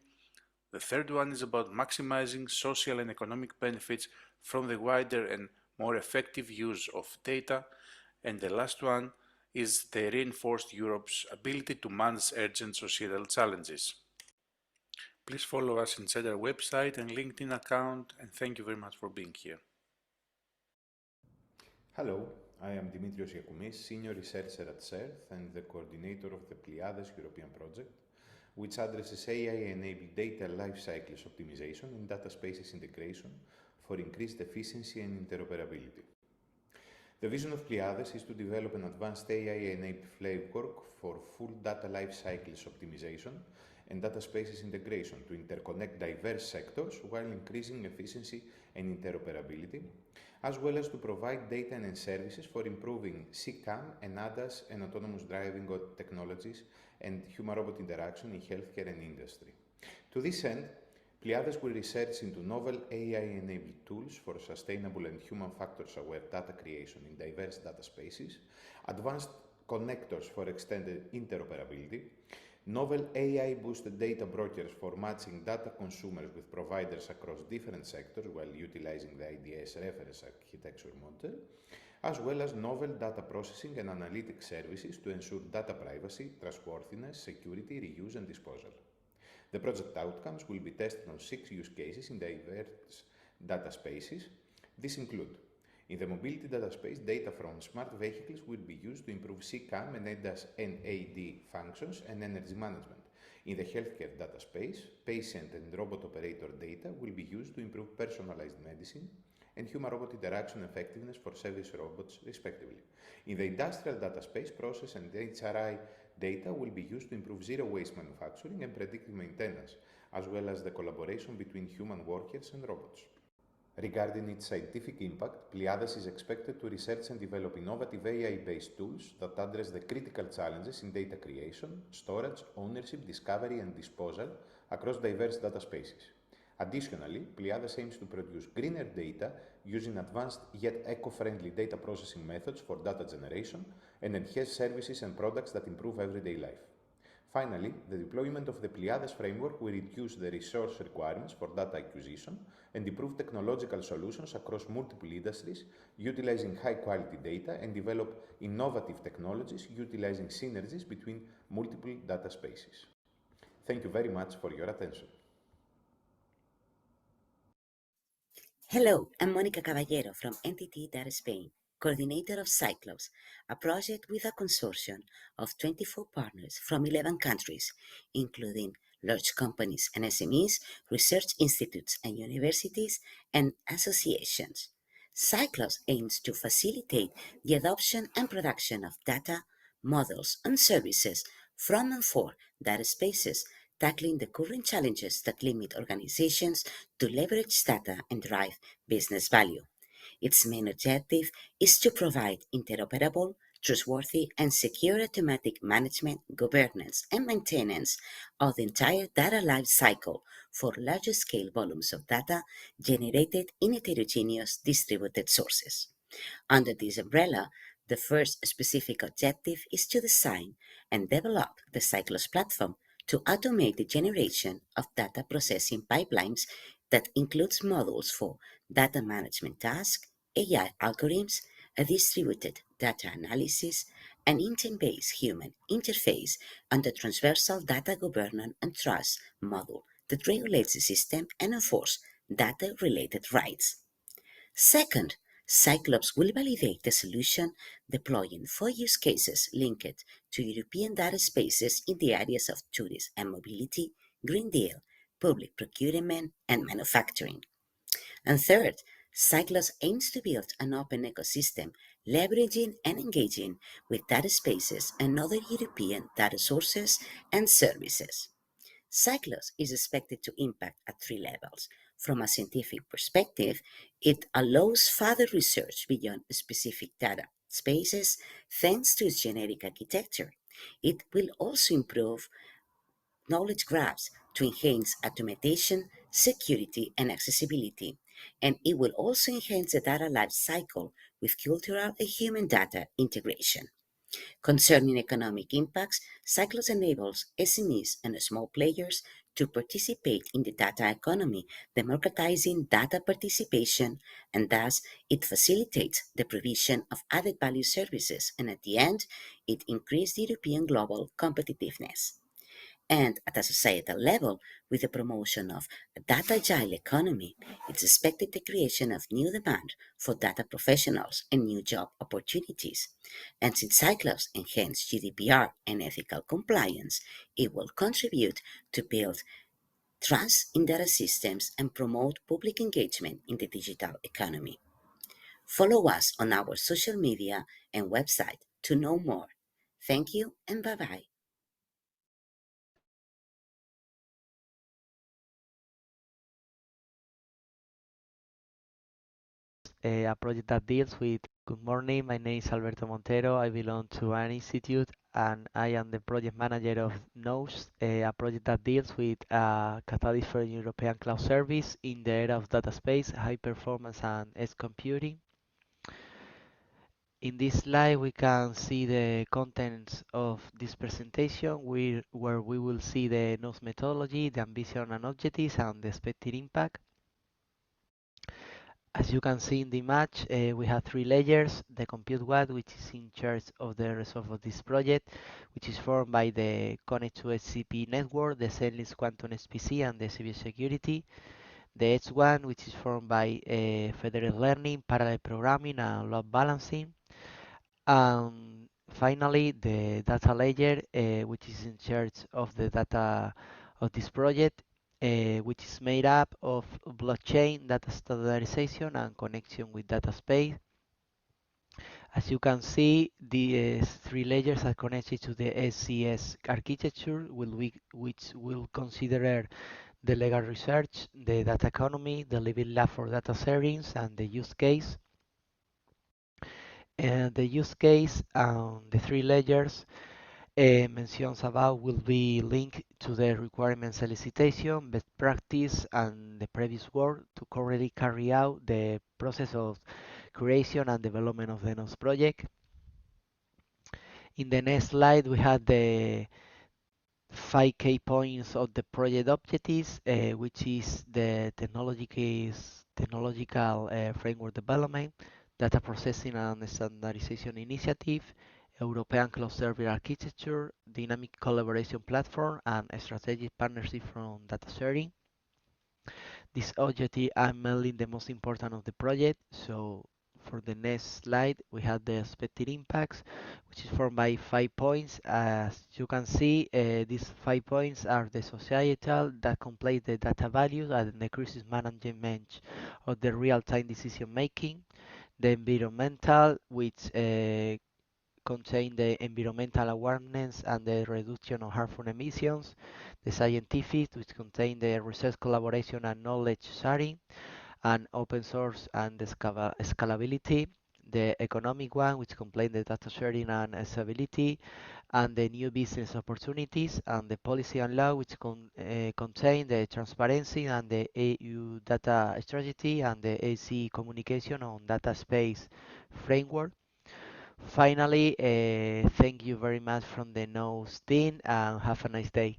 The third one is about maximizing social and economic benefits from the wider and more effective use of data. And the last one is the reinforced Europe's ability to manage urgent societal challenges. Please follow us in CEDAR website and LinkedIn account, and thank you very much for being here. Hello, I am Dimitrios Giacoumis, Senior Researcher at CERT and the coordinator of the Pleiades European project, which addresses AI-enabled data lifecycles optimization and data spaces integration for increased efficiency and interoperability. The vision of Pleiades is to develop an advanced AI-enabled framework for full data lifecycles optimization and data spaces integration to interconnect diverse sectors while increasing efficiency and interoperability, as well as to provide data and services for improving CCAM and ADAS and autonomous driving technologies and human-robot interaction in healthcare and industry. To this end, Pleiades will research into novel AI-enabled tools for sustainable and human factors-aware data creation in diverse data spaces, advanced connectors for extended interoperability, novel AI-boosted data brokers for matching data consumers with providers across different sectors while utilizing the IDS reference architecture model, as well as novel data processing and analytic services to ensure data privacy, trustworthiness, security, reuse, and disposal. The project outcomes will be tested on 6 use cases in diverse data spaces. These include: in the mobility data space, data from smart vehicles will be used to improve CCAM and ADAS and AD functions and energy management. In the healthcare data space, patient and robot operator data will be used to improve personalized medicine and human-robot interaction effectiveness for service robots, respectively. In the industrial data space, process and HRI data will be used to improve zero-waste manufacturing and predictive maintenance, as well as the collaboration between human workers and robots. Regarding its scientific impact, Pleiades is expected to research and develop innovative AI-based tools that address the critical challenges in data creation, storage, ownership, discovery, and disposal across diverse data spaces. Additionally, Pleiades aims to produce greener data using advanced yet eco-friendly data processing methods for data generation and enhance services and products that improve everyday life. Finally, the deployment of the Pleiades framework will reduce the resource requirements for data acquisition and improve technological solutions across multiple industries, utilizing high-quality data and develop innovative technologies utilizing synergies between multiple data spaces. Thank you very much for your attention. Hello, I'm Mónica Caballero from NTT Data Spain, coordinator of Cyclops, a project with a consortium of 24 partners from 11 countries, including large companies and SMEs, research institutes and universities, and associations. Cyclops aims to facilitate the adoption and production of data, models, and services from and for data spaces, tackling the current challenges that limit organizations to leverage data and drive business value. Its main objective is to provide interoperable, trustworthy, and secure automatic management, governance, and maintenance of the entire data life cycle for large-scale volumes of data generated in heterogeneous distributed sources. Under this umbrella, the first specific objective is to design and develop the Cyclops platform to automate the generation of data processing pipelines that includes models for data management tasks, AI algorithms, a distributed data analysis, an intent-based human interface, and a transversal data governance and trust model that regulates the system and enforces data-related rights. Second, Cyclops will validate the solution deploying 4 use cases linked to European data spaces in the areas of tourism and mobility, Green Deal, public procurement, and manufacturing. And third, Cyclops aims to build an open ecosystem, leveraging and engaging with data spaces and other European data sources and services. Cyclops is expected to impact at three levels. From a scientific perspective, it allows further research beyond specific data spaces thanks to its generic architecture. It will also improve knowledge graphs to enhance automation, security, and accessibility. And it will also enhance the data life cycle with cultural and human data integration. Concerning economic impacts, Cyclops enables SMEs and small players to participate in the data economy, democratizing data participation, and thus it facilitates the provision of added value services, and at the end, it increases European global competitiveness. And at a societal level, with the promotion of a data agile economy, it's expected the creation of new demand for data professionals and new job opportunities. And since Cyclops enhance GDPR and ethical compliance, it will contribute to build trust in data systems and promote public engagement in the digital economy. Follow us on our social media and website to know more. Thank you and bye-bye. A project that deals with. Good morning, my name is Alberto Montero. I belong to an institute and I am the project manager of NOSE, a project that deals with a catalyst for European cloud service in the area of data space, high performance, and edge computing. In this slide, we can see the contents of this presentation where we will see the NOSE methodology, the ambition and objectives, and the expected impact. As you can see in the image, we have three layers: the compute one, which is in charge of the result of this project, which is formed by the Connect to SCP network, the Zenless Quantum SPC, and the civil security. The Edge one, which is formed by federated learning, parallel programming, and load balancing. And finally, the data layer, which is in charge of the data of this project, which is made up of blockchain, data standardization, and connection with data space. As you can see, these three layers are connected to the SCS architecture, which will consider the legal research, the data economy, the living lab for data settings, and the use case. And the use case and the three layers mentions about will be linked to the requirement solicitation, best practice, and the previous work to correctly carry out the process of creation and development of the NOS project. In the next slide, we have the 5 key points of the project objectives, which is the technological framework development, data processing and standardization initiative, European cloud server architecture, dynamic collaboration platform, and a strategic partnership from data sharing. These objectives are mainly the most important of the project. So for the next slide, we have the expected impacts, which is formed by 5 points. As you can see, these 5 points are the societal, that complete the data values and the crisis management of the real-time decision making, the environmental, which contain the environmental awareness and the reduction of harmful emissions, the scientific, which contain the research collaboration and knowledge sharing, and open source and the scalability, the economic one, which contain the data sharing and stability, and the new business opportunities, and the policy and law, which contain the transparency and the EU data strategy and the AC communication on data space framework. Finally, thank you very much from the NOS team and have a nice day.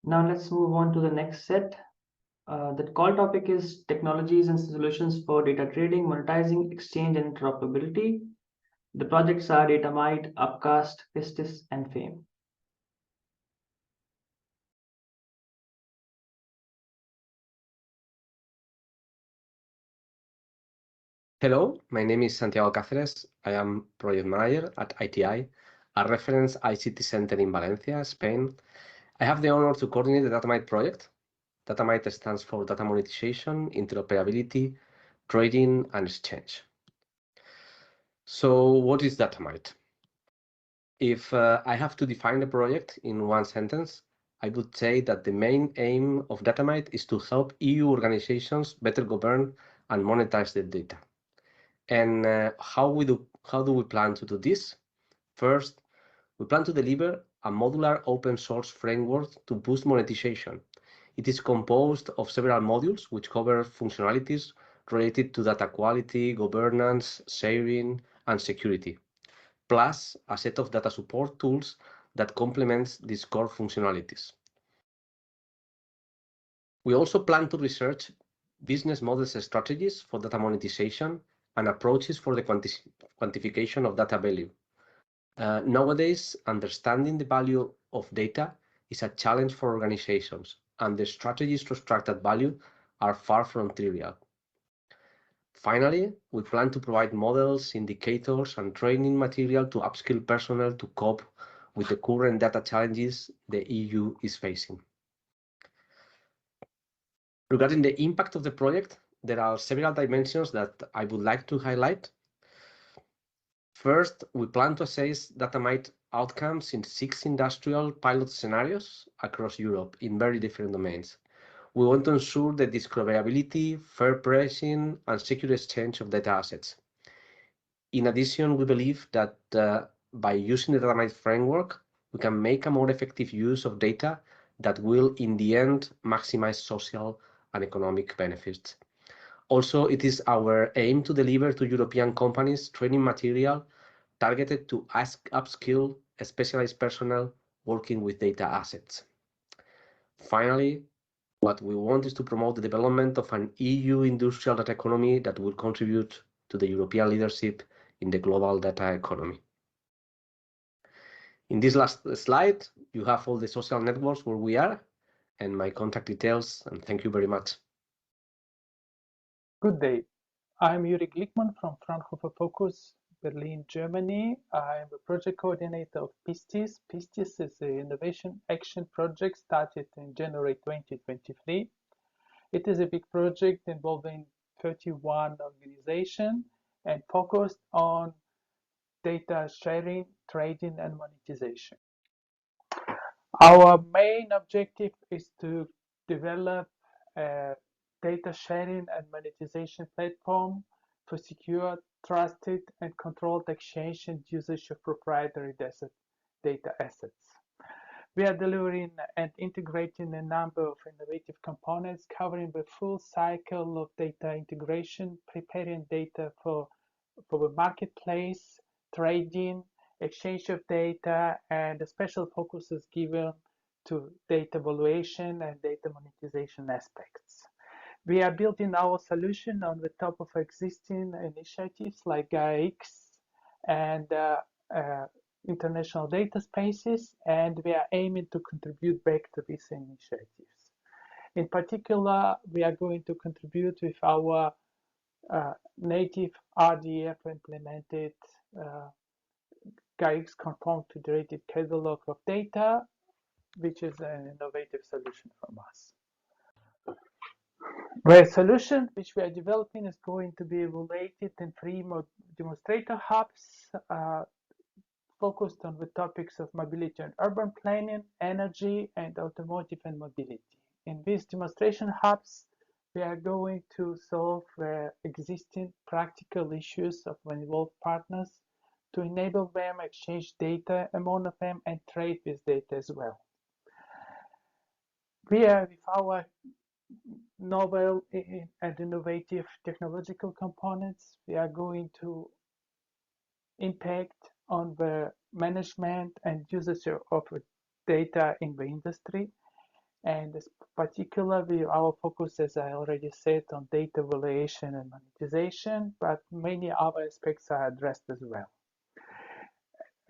Now let's move on to the next set. The call topic is technologies and solutions for data trading, monetizing, exchange, and interoperability. The projects are Datamite, Upcast, Pistis, and Fame. Hello, my name is Santiago Cáceres. I am project manager at ITI, a reference ICT center in Valencia, Spain. I have the honor to coordinate the Datamite project. Datamite stands for data monetization, interoperability, trading, and exchange. So what is Datamite? If I have to define a project in one sentence, I would say that the main aim of Datamite is to help EU organizations better govern and monetize their data. And how do we plan to do this? First, we plan to deliver a modular open source framework to boost monetization. It is composed of several modules which cover functionalities related to data quality, governance, sharing, and security, plus a set of data support tools that complements these core functionalities. We also plan to research business models strategies for data monetization and approaches for the quantification of data value. Nowadays, understanding the value of data is a challenge for organizations, and the strategies to extract that value are far from trivial. Finally, we plan to provide models, indicators, and training material to upskill personnel to cope with the current data challenges the EU is facing. Regarding the impact of the project, there are several dimensions that I would like to highlight. First, we plan to assess Datamite outcomes in 6 industrial pilot scenarios across Europe in very different domains. We want to ensure the discoverability, fair pricing, and secure exchange of data assets. In addition, we believe that by using the Datamite framework, we can make a more effective use of data that will, in the end, maximize social and economic benefits. Also, it is our aim to deliver to European companies training material targeted to upskill specialized personnel working with data assets. Finally, what we want is to promote the development of an EU industrial data economy that will contribute to the European leadership in the global data economy. In this last slide, you have all the social networks where we are and my contact details, and thank you very much. Good day. I'm Ruurik from Fraunhofer Focus, Berlin, Germany. I'm a project coordinator of PISTIS. PISTIS is an innovation action project started in January 2023. It is a big project involving 31 organizations and focused on data sharing, trading, and monetization. Our main objective is to develop a data sharing and monetization platform for secure, trusted, and controlled exchange and usage of proprietary data assets. We are delivering and integrating a number of innovative components covering the full cycle of data integration, preparing data for the marketplace, trading, exchange of data, and a special focus is given to data valuation and data monetization aspects. We are building our solution on the top of existing initiatives like IAIS and international data spaces, and we are aiming to contribute back to these initiatives. In particular, we are going to contribute with our native RDF implemented GAIX conform federated catalog of data, which is an innovative solution from us. The solution which we are developing is going to be related in 3 demonstrator hubs focused on the topics of mobility and urban planning, energy, and automotive and mobility. In these demonstration hubs, we are going to solve existing practical issues of involved partners to enable them exchange data among them and trade with data as well. We are with our novel and innovative technological components, we are going to impact on the management and usage of data in the industry. And particularly our focus, as I already said, on data valuation and monetization, but many other aspects are addressed as well.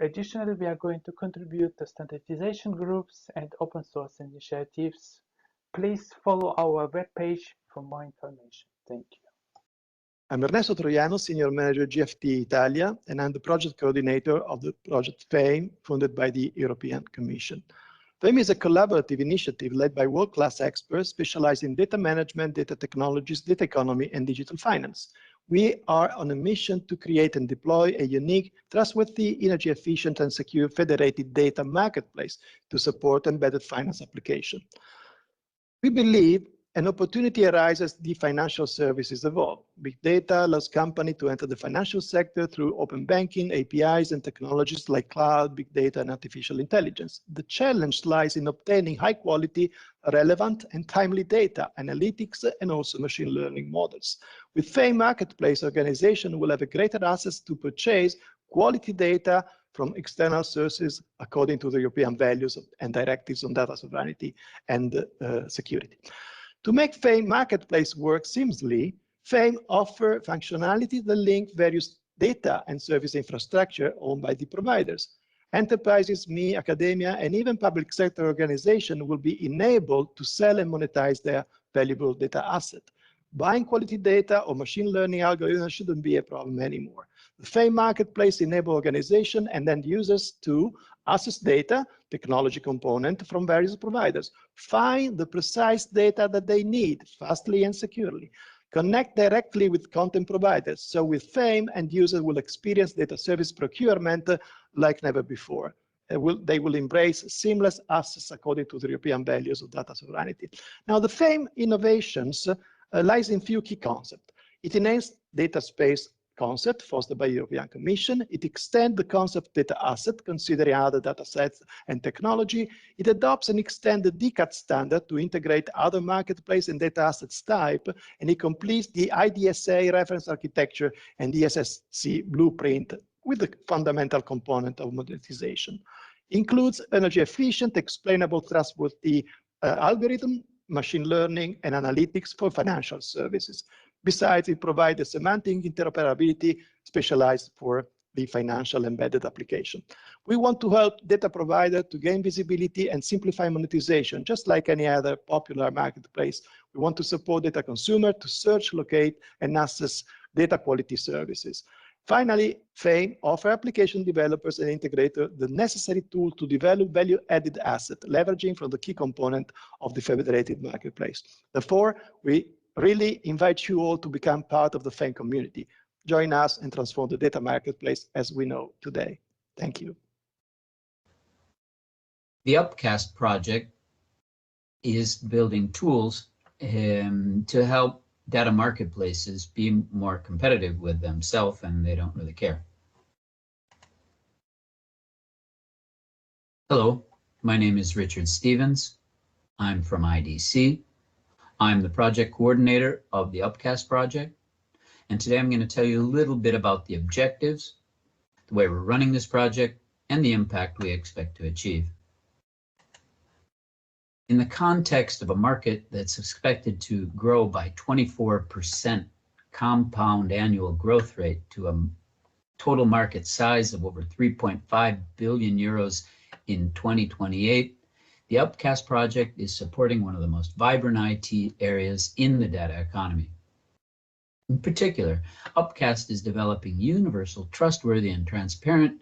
Additionally, we are going to contribute to standardization groups and open source initiatives. Please follow our webpage for more information. Thank you. I'm Ernesto Troiano, Senior Manager GFT Italia, and I'm the project coordinator of the project FAME, funded by the European Commission. FAME is a collaborative initiative led by world-class experts specialized in data management, data technologies, data economy, and digital finance. We are on a mission to create and deploy a unique, trustworthy, energy-efficient, and secure federated data marketplace to support embedded finance application. We believe an opportunity arises as the financial services evolve. Big data allows companies to enter the financial sector through open banking, APIs, and technologies like cloud, big data, and artificial intelligence. The challenge lies in obtaining high-quality, relevant, and timely data, analytics, and also machine learning models. With FAME Marketplace, organization will have a greater access to purchase quality data from external sources according to the European values and directives on data sovereignty and security. To make FAME Marketplace work seamlessly, FAME offers functionality that link various data and service infrastructure owned by the providers. Enterprises, SME, academia, and even public sector organizations will be enabled to sell and monetize their valuable data asset. Buying quality data or machine learning algorithms shouldn't be a problem anymore. The FAME Marketplace enables organizations and end users to access data, technology component from various providers, find the precise data that they need fastly and securely, connect directly with content providers. So with FAME, end users will experience data service procurement like never before. They will embrace seamless access according to the European values of data sovereignty. Now, the FAME innovations lies in few key concepts. It enhances data space concept fostered by the European Commission. It extends the concept of data asset, considering other data sets and technology. It adopts and extends the DCAT standard to integrate other marketplace and data assets type, and it completes the IDSA reference architecture and the SSC blueprint with the fundamental component of monetization. Includes energy efficient, explainable, trustworthy algorithm, machine learning, and analytics for financial services. Besides, it provides a semantic interoperability specialized for the financial embedded application. We want to help data providers to gain visibility and simplify monetization, just like any other popular marketplace. We want to support data consumer to search, locate, and access data quality services. Finally, FAME offers application developers and integrators the necessary tool to develop value-added asset, leveraging from the key component of the federated marketplace. Therefore, we really invite you all to become part of the FAME community. Join us and transform the data marketplace as we know today. Thank you. The Upcast project is building tools to help data marketplaces be more competitive with themselves, and they don't really care. Hello, my name is Richard Stevens. I'm from IDC. I'm the project coordinator of the Upcast project, and today I'm going to tell you a little bit about the objectives, the way we're running this project, and the impact we expect to achieve. In the context of a market that's expected to grow by 24% compound annual growth rate to a total market size of over 3.5 billion euros in 2028, the Upcast project is supporting one of the most vibrant IT areas in the data economy. In particular, Upcast is developing universal, trustworthy, and transparent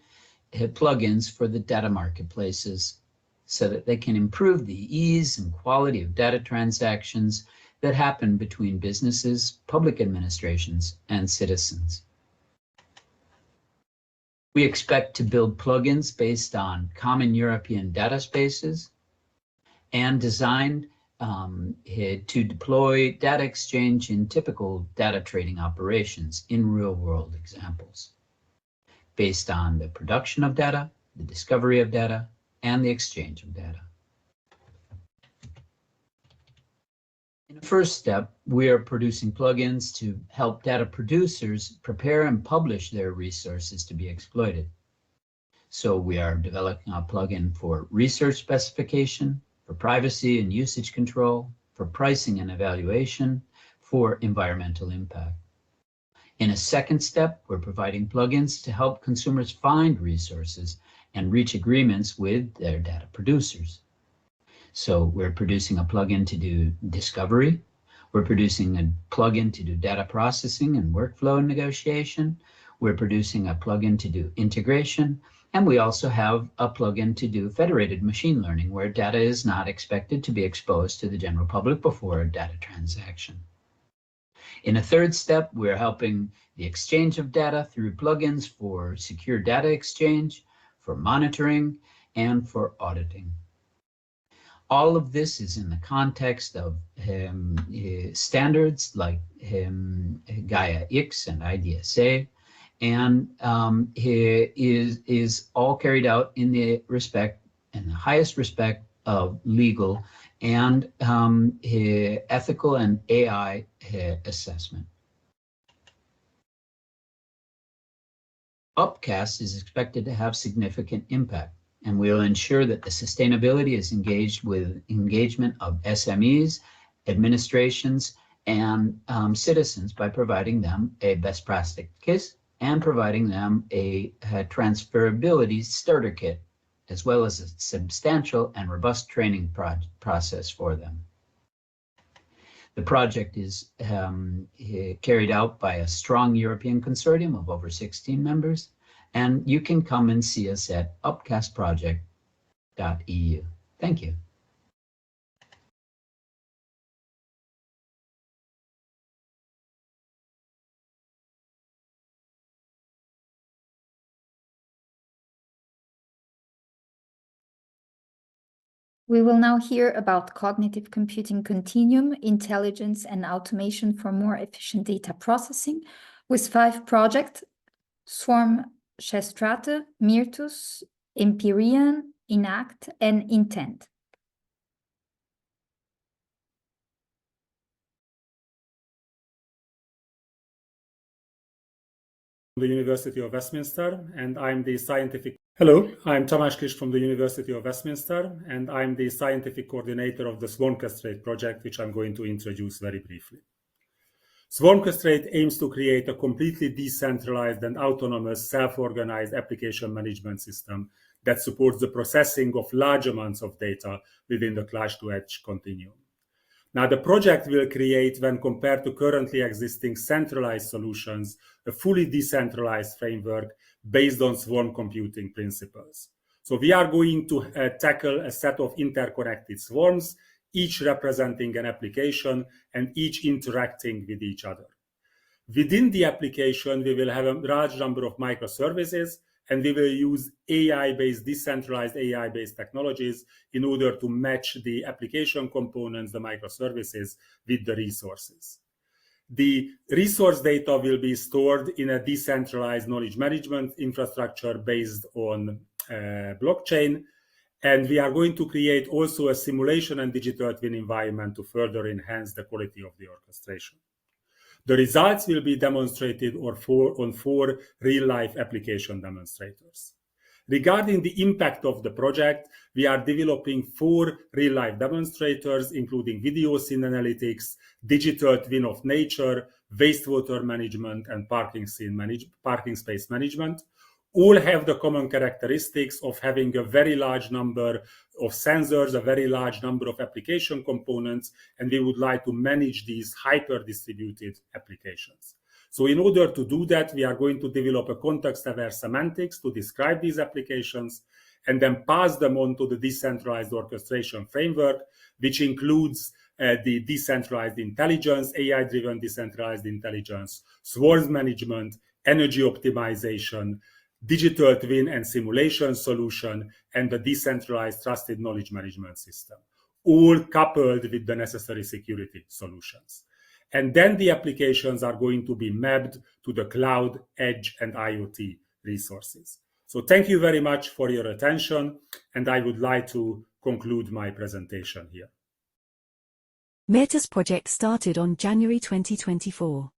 plugins for the data marketplaces so that they can improve the ease and quality of data transactions that happen between businesses, public administrations, and citizens. We expect to build plugins based on common European data spaces and designed to deploy data exchange in typical data trading operations in real-world examples, based on the production of data, the discovery of data, and the exchange of data. In the first step, we are producing plugins to help data producers prepare and publish their resources to be exploited. So we are developing a plugin for research specification, for privacy and usage control, for pricing and evaluation, for environmental impact. In a second step, we're providing plugins to help consumers find resources and reach agreements with their data producers. So we're producing a plugin to do discovery. We're producing a plugin to do data processing and workflow negotiation. We're producing a plugin to do integration. And we also have a plugin to do federated machine learning, where data is not expected to be exposed to the general public before a data transaction. In a third step, we're helping the exchange of data through plugins for secure data exchange, for monitoring, and for auditing. All of this is in the context of standards like Gaia-X and IDSA, and is all carried out in the highest respect of legal and ethical and AI assessment. Upcast is expected to have significant impact, and we will ensure that the sustainability is engaged with engagement of SMEs, administrations, and citizens by providing them a best practice and providing them a transferability starter kit, as well as a substantial and robust training process for them. The project is carried out by a strong European consortium of over 16 members, and you can come and see us at upcastproject.eu. Thank you. We will now hear about cognitive computing continuum, intelligence, and automation for more efficient data processing with 5 projects: Swarm, Chestrate, Myrtus, Empyrean, Enact, and Intent. The University of Westminster, and I'm the scientific... Hello, I'm Tamás Kis from the University of Westminster, and I'm the scientific coordinator of the Swarmcastrate project, which I'm going to introduce very briefly. Swarmcastrate aims to create a completely decentralized and autonomous self-organized application management system that supports the processing of large amounts of data within the clash-to-edge continuum. Now, the project will create, when compared to currently existing centralized solutions, a fully decentralized framework based on swarm computing principles. So we are going to tackle a set of interconnected swarms, each representing an application and each interacting with each other. Within the application, we will have a large number of microservices, and we will use AI-based, decentralized AI-based technologies in order to match the application components, the microservices, with the resources. The resource data will be stored in a decentralized knowledge management infrastructure based on blockchain, and we are going to create also a simulation and digital twin environment to further enhance the quality of the orchestration. The results will be demonstrated on 4 real-life application demonstrators. Regarding the impact of the project, we are developing 4 real-life demonstrators, including video scene analytics, digital twin of nature, wastewater management, and parking space management. All have the common characteristics of having a very large number of sensors, a very large number of application components, and we would like to manage these hyper-distributed applications. So in order to do that, we are going to develop a context-aware semantics to describe these applications and then pass them on to the decentralized orchestration framework, which includes the decentralized intelligence, AI-driven decentralized intelligence, swarm management, energy optimization, digital twin and simulation solution, and the decentralized trusted knowledge management system, all coupled with the necessary security solutions. And then the applications are going to be mapped to the cloud, edge, and IoT resources. So thank you very much for your attention, and I would like to conclude my presentation here. Myrtus project started on January 2024.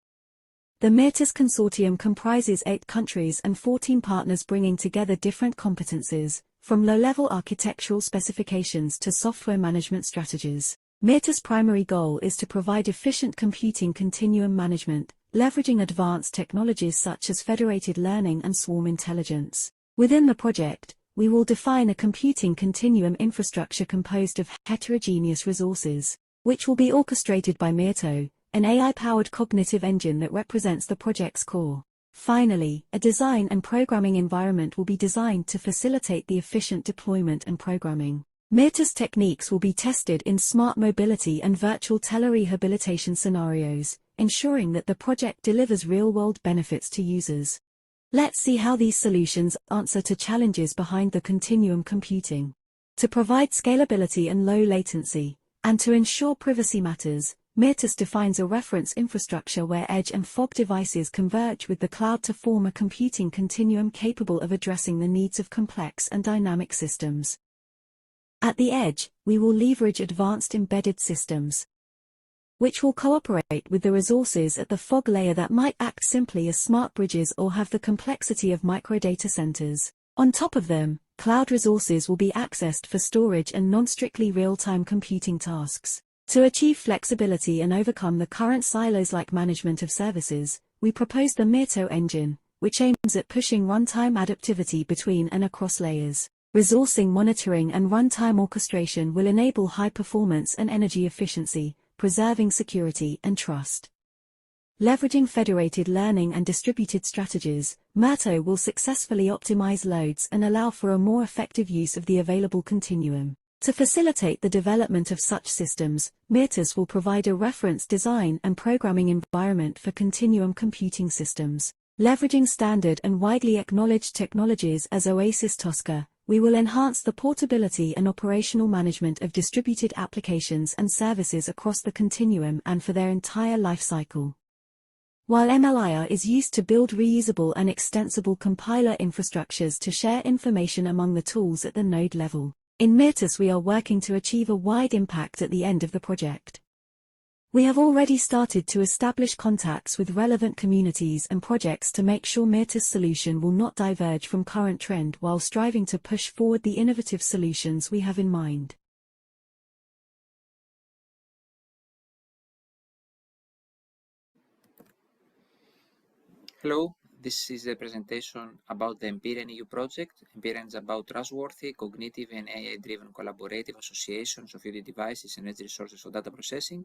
The Myrtus consortium comprises 8 countries and 14 partners bringing together different competencies, from low-level architectural specifications to software management strategies. Myrtus' primary goal is to provide efficient computing continuum management, leveraging advanced technologies such as federated learning and swarm intelligence. Within the project, we will define a computing continuum infrastructure composed of heterogeneous resources, which will be orchestrated by Myrto, an AI-powered cognitive engine that represents the project's core. Finally, a design and programming environment will be designed to facilitate the efficient deployment and programming. Metis techniques will be tested in smart mobility and virtual telerehabilitation scenarios, ensuring that the project delivers real-world benefits to users. Let's see how these solutions answer to challenges behind the continuum computing. To provide scalability and low latency, and to ensure privacy matters, Metis defines a reference infrastructure where edge and fog devices converge with the cloud to form a computing continuum capable of addressing the needs of complex and dynamic systems. At the edge, we will leverage advanced embedded systems, which will cooperate with the resources at the fog layer that might act simply as smart bridges or have the complexity of microdata centers. On top of them, cloud resources will be accessed for storage and non-strictly real-time computing tasks. To achieve flexibility and overcome the current silos like management of services, we propose the Meto engine, which aims at pushing runtime adaptivity between and across layers. Resourcing monitoring and runtime orchestration will enable high performance and energy efficiency, preserving security and trust. Leveraging federated learning and distributed strategies, Meto will successfully optimize loads and allow for a more effective use of the available continuum. To facilitate the development of such systems, Metis will provide a reference design and programming environment for continuum computing systems. Leveraging standard and widely acknowledged technologies as OASIS Tosca, we will enhance the portability and operational management of distributed applications and services across the continuum and for their entire life cycle. While MLIR is used to build reusable and extensible compiler infrastructures to share information among the tools at the node level, in Metis we are working to achieve a wide impact at the end of the project. We have already started to establish contacts with relevant communities and projects to make sure Metis solution will not diverge from current trend while striving to push forward the innovative solutions we have in mind. Hello, this is a presentation about the Empyrean EU project. Empyrean is about trustworthy, cognitive and AI-driven collaborative associations of UD devices and edge resources for data processing.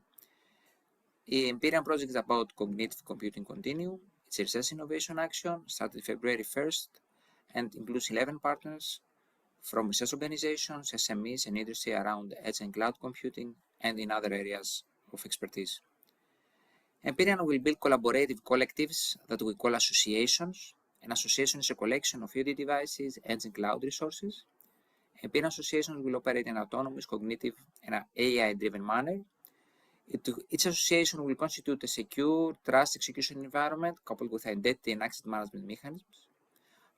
The Empyrean project is about cognitive computing continuum. It's a research innovation action, started February 1st, and includes 11 partners from research organizations, SMEs, and industry around edge and cloud computing and in other areas of expertise. Empyrean will build collaborative collectives that we call associations. An association is a collection of UD devices, edge and cloud resources. Empyrean associations will operate in an autonomous, cognitive, and AI-driven manner. Each association will constitute a secure, trust execution environment coupled with identity and access management mechanisms.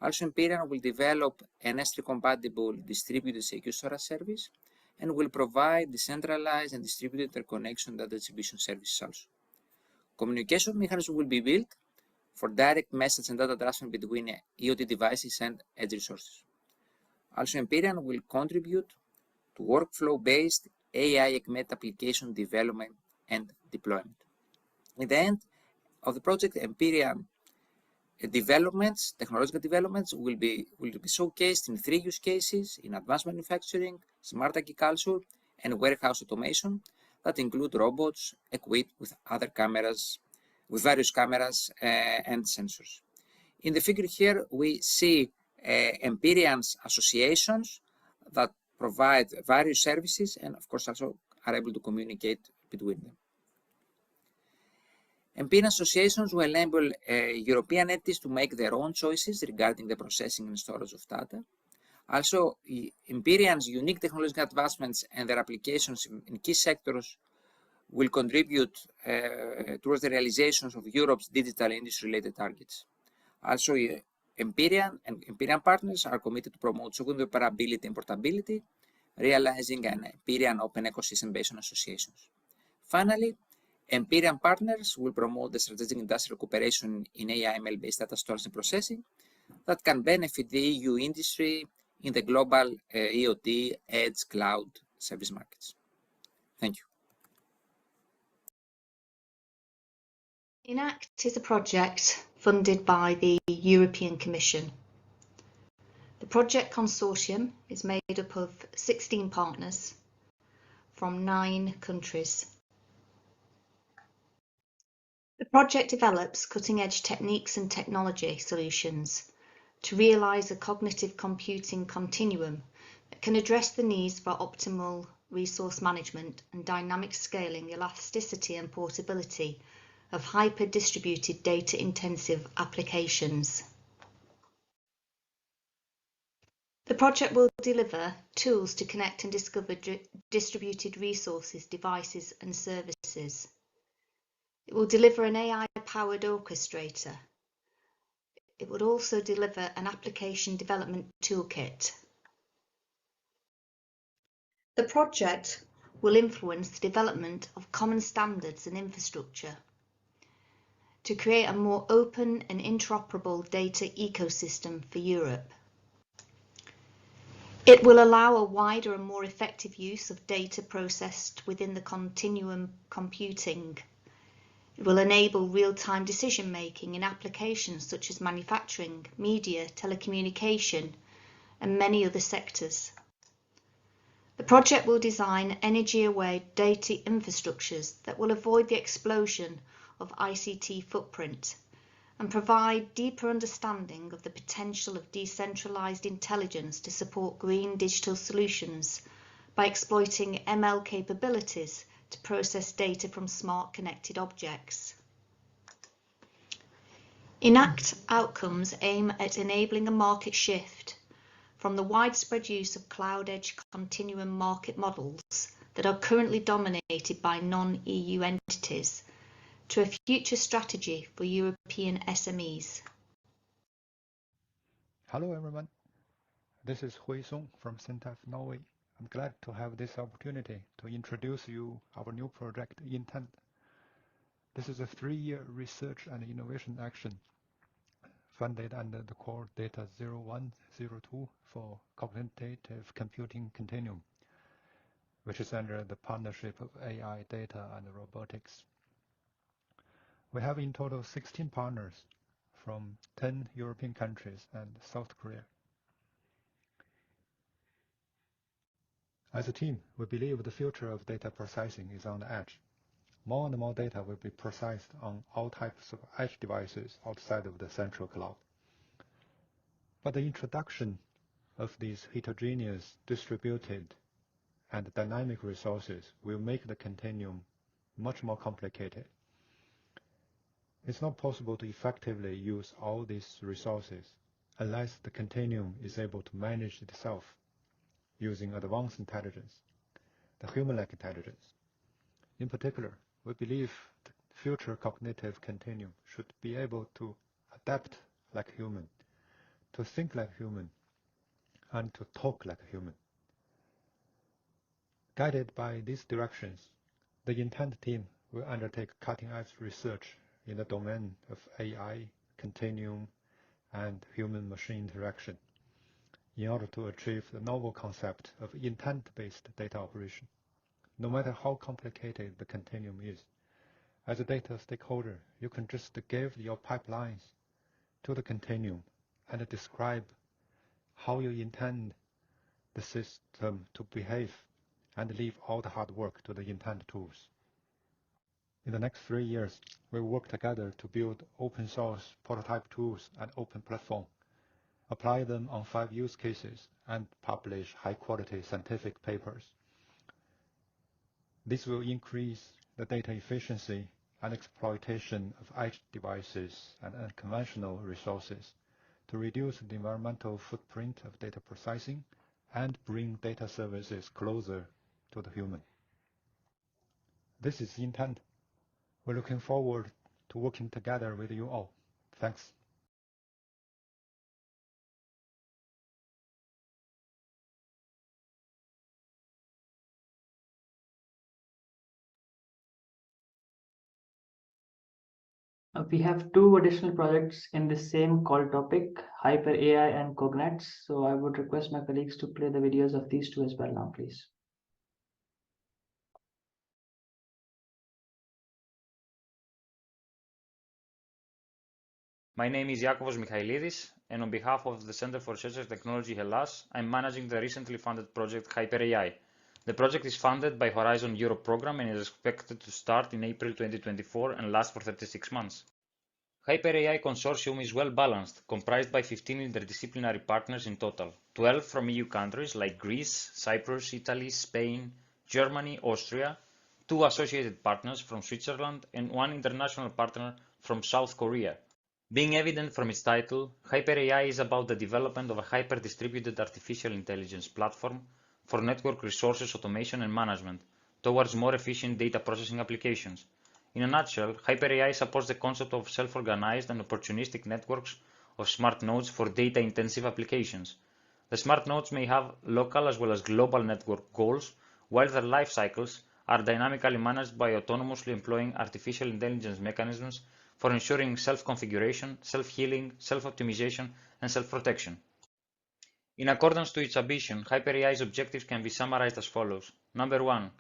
Also, Empyrean will develop an S3-compatible distributed secure storage service and will provide decentralized and distributed interconnection data distribution services also. Communication mechanisms will be built for direct message and data transfer between EOD devices and edge resources. Also, Empyrean will contribute to workflow-based AI ECMET application development and deployment. In the end of the project, Empyrean developments, technological developments will be showcased in 3 use cases in advanced manufacturing, smart agriculture, and warehouse automation that include robots equipped with other cameras, with various cameras and sensors. In the figure here, we see Empyrean's associations that provide various services and, of course, also are able to communicate between them. Empyrean associations will enable European entities to make their own choices regarding the processing and storage of data. Also, Empyrean's unique technological advancements and their applications in key sectors will contribute towards the realizations of Europe's digital industry-related targets. Also, Empyrean and Empyrean partners are committed to promote interoperability and portability, realizing an Empyrean open ecosystem based on associations. Finally, Empyrean partners will promote the strategic industrial cooperation in AI/ML-based data storage and processing that can benefit the EU industry in the global IoT, edge, cloud service markets. Thank you. ENACT is a project funded by the European Commission. The project consortium is made up of 16 partners from 9 countries. The project develops cutting-edge techniques and technology solutions to realise a cognitive computing continuum that can address the needs for optimal resource management and dynamic scaling, elasticity and portability of hyper-distributed data-intensive applications. The project will deliver tools to connect and discover distributed resources, devices and services. It will deliver an AI-powered orchestrator. It would also deliver an application development toolkit. The project will influence the development of common standards and infrastructure to create a more open and interoperable data ecosystem for Europe. It will allow a wider and more effective use of data processed within the continuum computing. It will enable real-time decision-making in applications such as manufacturing, media, telecommunication, and many other sectors. The project will design energy-aware data infrastructures that will avoid the explosion of ICT footprint and provide deeper understanding of the potential of decentralized intelligence to support green digital solutions by exploiting ML capabilities to process data from smart connected objects. ENACT outcomes aim at enabling a market shift from the widespread use of cloud edge continuum market models that are currently dominated by non-EU entities to a future strategy for European SMEs. Hello everyone, this is Huet from SINTEF Norway. I'm glad to have this opportunity to introduce you our new project Intent. This is a 3-year research and innovation action funded under the core Data 0102 for Cognitive Computing Continuum, which is under the partnership of AI, Data and Robotics. We have in total 16 partners from 10 European countries and South Korea. As a team, we believe the future of data processing is on the edge. More and more data will be processed on all types of edge devices outside of the central cloud. But the introduction of these heterogeneous, distributed, and dynamic resources will make the continuum much more complicated. It's not possible to effectively use all these resources unless the continuum is able to manage itself using advanced intelligence, the human-like intelligence. In particular, we believe the future cognitive continuum should be able to adapt like human, to think like human, and to talk like a human. Guided by these directions, the Intent team will undertake cutting-edge research in the domain of AI, continuum, and human-machine interaction in order to achieve the novel concept of intent-based data operation. No matter how complicated the continuum is, as a data stakeholder, you can just give your pipelines to the continuum and describe how you intend the system to behave and leave all the hard work to the intent tools. In the next 3 years, we will work together to build open source prototype tools and open platform, apply them on 5 use cases, and publish high-quality scientific papers. This will increase the data efficiency and exploitation of edge devices and unconventional resources to reduce the environmental footprint of data processing and bring data services closer to the human. This is Intent. We're looking forward to working together with you all. Thanks. We have 2 additional projects in the same call topic, Hyper AI and Cognates. So I would request my colleagues to play the videos of these 2 as well now, please. My name is Iakovos Michailidis, and on behalf of the Center for Research and Technology Hellas, I'm managing the recently funded project Hyper AI, The project is funded by Horizon Europe program and is expected to start in April 2024 and last for 36 months. Hyper AI consortium is well balanced, comprised by 15 interdisciplinary partners in total, 12 from EU countries like Greece, Cyprus, Italy, Spain, Germany, Austria, 2 associated partners from Switzerland, and 1 international partner from South Korea. Being evident from its title, Hyper AI is about the development of a hyper-distributed artificial intelligence platform for network resources automation and management towards more efficient data processing applications. In a nutshell, Hyper AI supports the concept of self-organized and opportunistic networks of smart nodes for data-intensive applications. The smart nodes may have local as well as global network goals, while their life cycles are dynamically managed by autonomously employing artificial intelligence mechanisms for ensuring self-configuration, self-healing, self-optimization, and self-protection. In accordance to its ambition, Hyper AI's objectives can be summarized as follows. Number 1.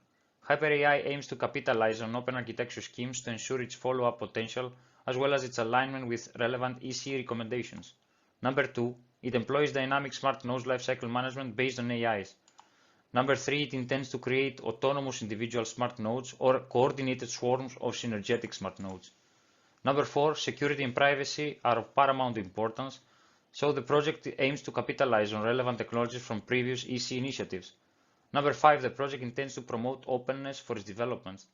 Hyper AI aims to capitalize on open architecture schemes to ensure its follow-up potential as well as its alignment with relevant EC recommendations. Number 2. It employs dynamic smart nodes lifecycle management based on AIs. Number 3. It intends to create autonomous individual smart nodes or coordinated swarms of synergetic smart nodes. Number 4. Security and privacy are of paramount importance, so the project aims to capitalize on relevant technologies from previous EC initiatives. Number 5. The project intends to promote openness for its developments.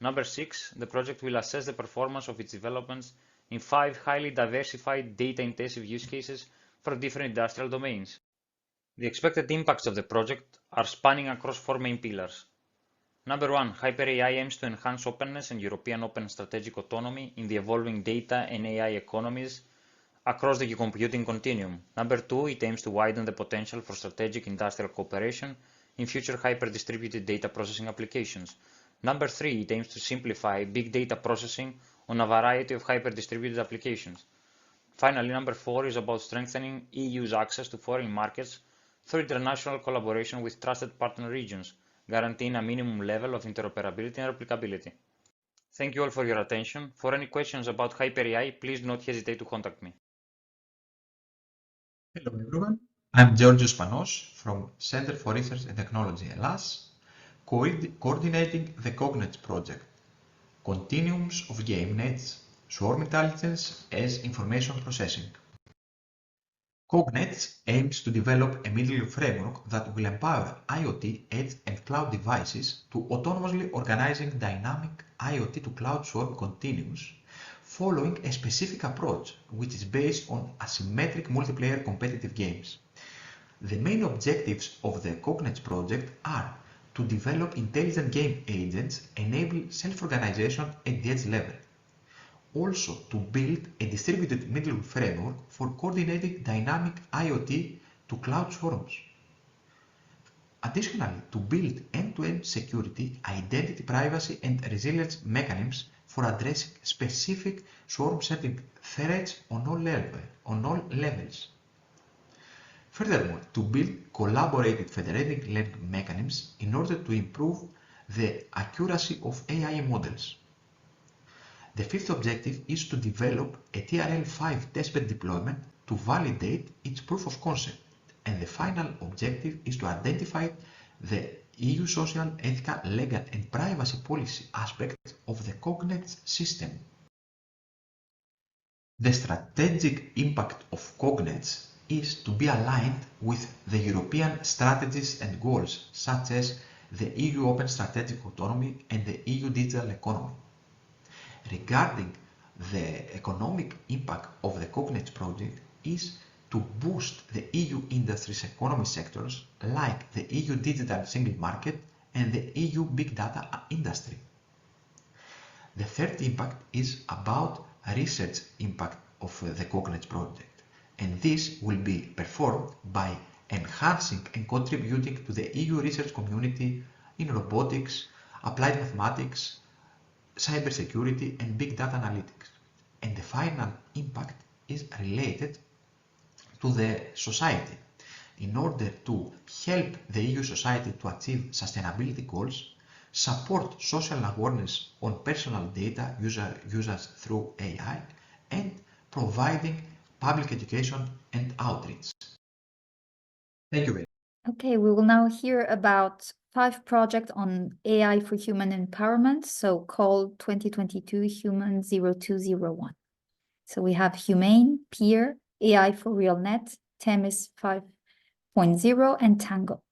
Number 6. The project will assess the performance of its developments in 5 highly diversified data-intensive use cases for different industrial domains. The expected impacts of the project are spanning across 4 main pillars. Number 1. Hyper AI aims to enhance openness and European open strategic autonomy in the evolving data and AI economies across the computing continuum. Number 2. It aims to widen the potential for strategic industrial cooperation in future hyper-distributed data processing applications. Number 3. It aims to simplify big data processing on a variety of hyper-distributed applications. Finally, number 4 is about strengthening EU's access to foreign markets through international collaboration with trusted partner regions, guaranteeing a minimum level of interoperability and replicability. Thank you all for your attention. For any questions about Hyper AI, please do not hesitate to contact me. Hello everyone, I'm Georgios Panos from Center for Research and Technology Hellas, coordinating the CogNets project, Continuums of Game Nets, Swarm Intelligence as Information Processing. CogNets aims to develop a middleware framework that will empower IoT, edge and cloud devices to autonomously organizing dynamic IoT to cloud swarm continuums following a specific approach which is based on asymmetric multiplayer competitive games. The main objectives of the CogNets project are to develop intelligent game agents enable self-organization at the edge level. Also to build a distributed middleware framework for coordinating dynamic IoT to cloud swarms. Additionally, to build end-to-end security, identity privacy and resilience mechanisms for addressing specific swarm-setting threats on all levels. Furthermore, to build collaborated federated learning mechanisms in order to improve the accuracy of AI models. The fifth objective is to develop a TRL5 testbed deployment to validate its proof of concept, and the final objective is to identify the EU social, ethical, legal and privacy policy aspects of the CogNets system. The strategic impact of CogNets is to be aligned with the European strategies and goals such as the EU Open Strategic Autonomy and the EU Digital Economy. Regarding the economic impact of the CogNets project is to boost the EU industry's economy sectors like the EU digital single market and the EU big data industry. The third impact is about research impact of the CogNets project, and this will be performed by enhancing and contributing to the EU research community in robotics, applied mathematics, cybersecurity and big data analytics. And the final impact is related to the society in order to help the EU society to achieve sustainability goals, support social awareness on personal data users through AI, and providing public education and outreach. Thank you very much. Okay, we will now hear about 5 project on AI for human empowerment, so called 2022 Human 0201. So we have Humane, Peer, AI4RealNet, Themis 5.0, and Tango.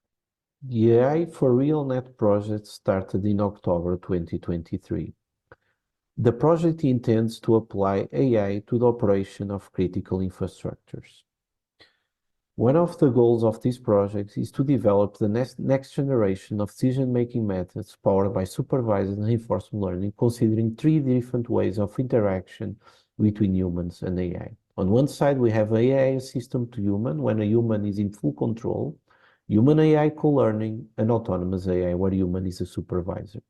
The AI4RealNet project started in October 2023. The project intends to apply AI to the operation of critical infrastructures. One of the goals of this project is to develop the next generation of decision-making methods powered by supervised and reinforcement learning, considering 3 different ways of interaction between humans and AI. On one side, we have AI system to human, when a human is in full control, human AI co-learning, and autonomous AI, where human is a supervisor.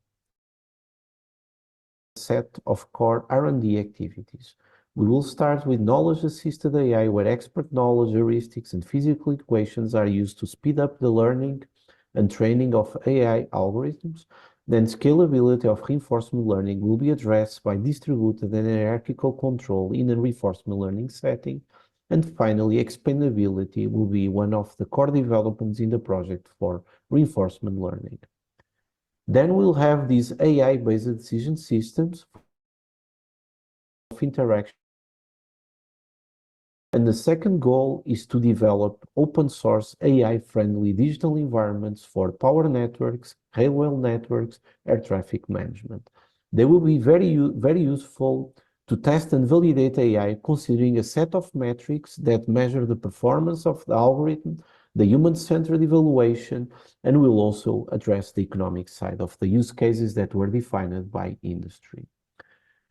Set of core R&D activities. We will start with knowledge-assisted AI, where expert knowledge, heuristics, and physical equations are used to speed up the learning and training of AI algorithms. Then scalability of reinforcement learning will be addressed by distributed and hierarchical control in a reinforcement learning setting. And finally, expandability will be one of the core developments in the project for reinforcement learning. Then we'll have these AI-based decision systems of interaction. And the second goal is to develop open source AI-friendly digital environments for power networks, railway networks, air traffic management. They will be very useful to test and validate AI, considering a set of metrics that measure the performance of the algorithm, the human-centered evaluation, and will also address the economic side of the use cases that were defined by industry.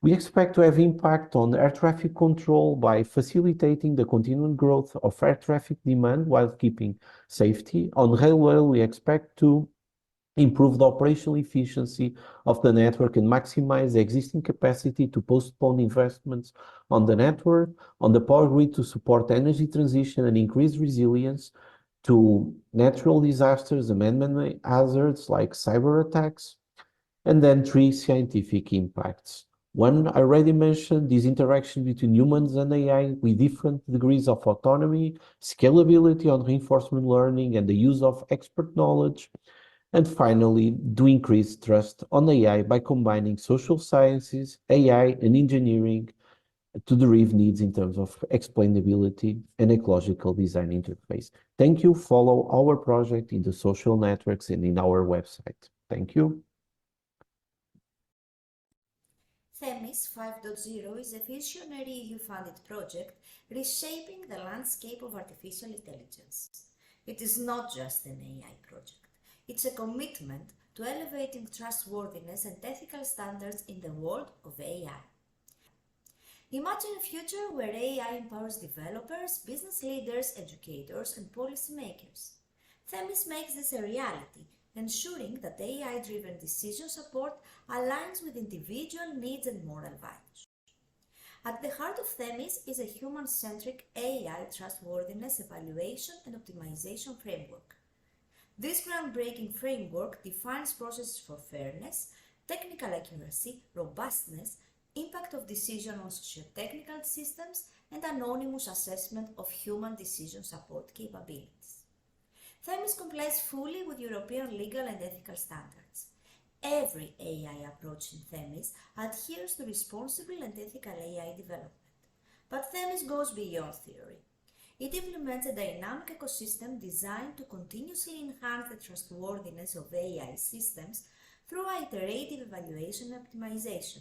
We expect to have impact on air traffic control by facilitating the continued growth of air traffic demand while keeping safety. On railway, we expect to improve the operational efficiency of the network and maximize the existing capacity to postpone investments on the network, on the power grid to support energy transition and increase resilience to natural disasters and man-made hazards like cyber attacks. And then 3 scientific impacts. One, I already mentioned, this interaction between humans and AI with different degrees of autonomy, scalability on reinforcement learning, and the use of expert knowledge. And finally, to increase trust on AI by combining social sciences, AI, and engineering to derive needs in terms of explainability and ecological design interface. Thank you. Follow our project in the social networks and in our website. Thank you. Themis 5.0 is a visionary EU-funded project reshaping the landscape of artificial intelligence. It is not just an AI project. It's a commitment to elevating trustworthiness and ethical standards in the world of AI. Imagine a future where AI empowers developers, business leaders, educators, and policymakers. Themis makes this a reality, ensuring that AI-driven decision support aligns with individual needs and moral values. At the heart of Themis is a human-centric AI trustworthiness evaluation and optimization framework. This groundbreaking framework defines processes for fairness, technical accuracy, robustness, impact of decision on socio-technical systems, and anonymous assessment of human decision support capabilities. Themis complies fully with European legal and ethical standards. Every AI approach in Themis adheres to responsible and ethical AI development. But Themis goes beyond theory. It implements a dynamic ecosystem designed to continuously enhance the trustworthiness of AI systems through iterative evaluation and optimization.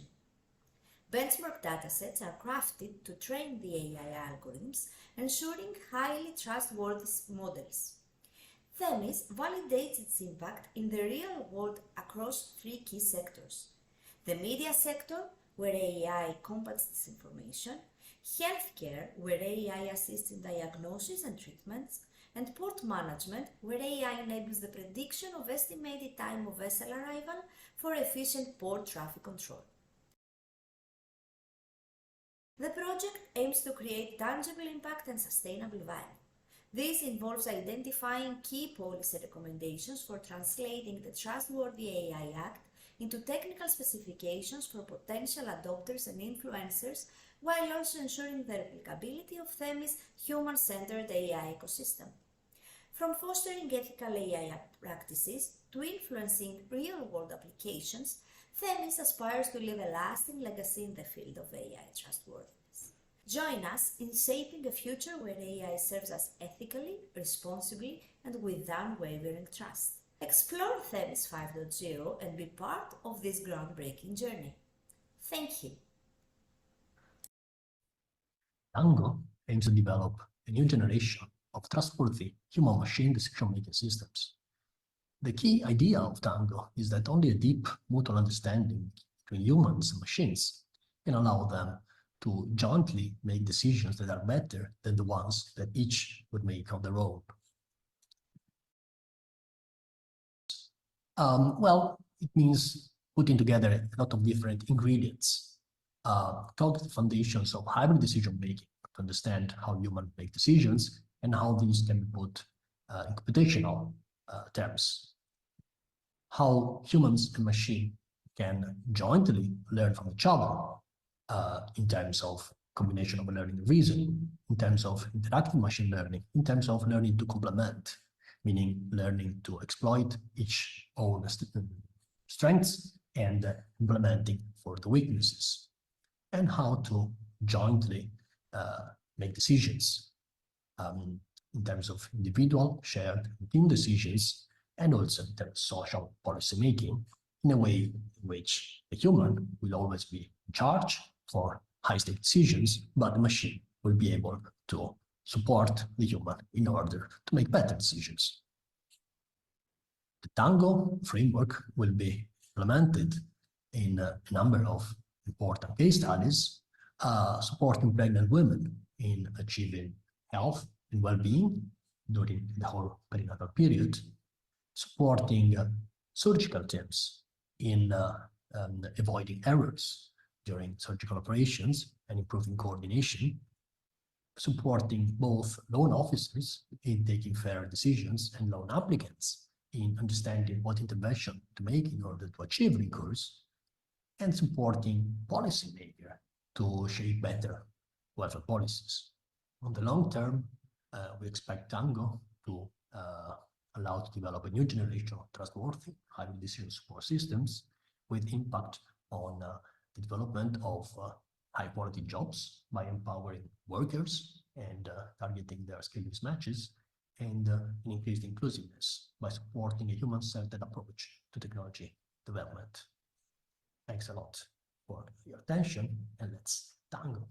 Benchmark datasets are crafted to train the AI algorithms, ensuring highly trustworthy models. Themis validates its impact in the real world across 3 key sectors: the media sector, where AI combats disinformation, healthcare, where AI assists in diagnosis and treatments, and port management, where AI enables the prediction of estimated time of vessel arrival for efficient port traffic control. The project aims to create tangible impact and sustainable value. This involves identifying key policy recommendations for translating the Trustworthy AI Act into technical specifications for potential adopters and influencers, while also ensuring the replicability of Themis' human-centered AI ecosystem. From fostering ethical AI practices to influencing real-world applications, Themis aspires to leave a lasting legacy in the field of AI trustworthiness. Join us in shaping a future where AI serves us ethically, responsibly, and with unwavering trust. Explore Themis 5.0 and be part of this groundbreaking journey. Thank you. Tango aims to develop a new generation of trustworthy human-machine decision-making systems. The key idea of Tango is that only a deep mutual understanding between humans and machines can allow them to jointly make decisions that are better than the ones that each would make on their own. Well, it means putting together a lot of different ingredients, cognitive foundations of hybrid decision-making to understand how humans make decisions and how these can be put in computational terms. How humans and machine can jointly learn from each other in terms of combination of learning and reasoning, in terms of interactive machine learning, in terms of learning to complement, meaning learning to exploit each own strengths and implementing for the weaknesses, and how to jointly make decisions in terms of individual, shared, and team decisions, and also in terms of social policy making, in a way in which the human will always be in charge for high-stake decisions, but the machine will be able to support the human in order to make better decisions. The Tango framework will be implemented in a number of important case studies, supporting pregnant women in achieving health and well-being during the whole perinatal period, supporting surgical teams in avoiding errors during surgical operations and improving coordination, supporting both loan officers in taking fair decisions and loan applicants in understanding what intervention to make in order to achieve recourse, and supporting policymakers to shape better welfare policies. On the long term, we expect Tango to allow to develop a new generation of trustworthy hybrid decision support systems with impact on the development of high-quality jobs by empowering workers and targeting their skill mismatches, and an increased inclusiveness by supporting a human-centered approach to technology development. Thanks a lot for your attention, and let's Tango.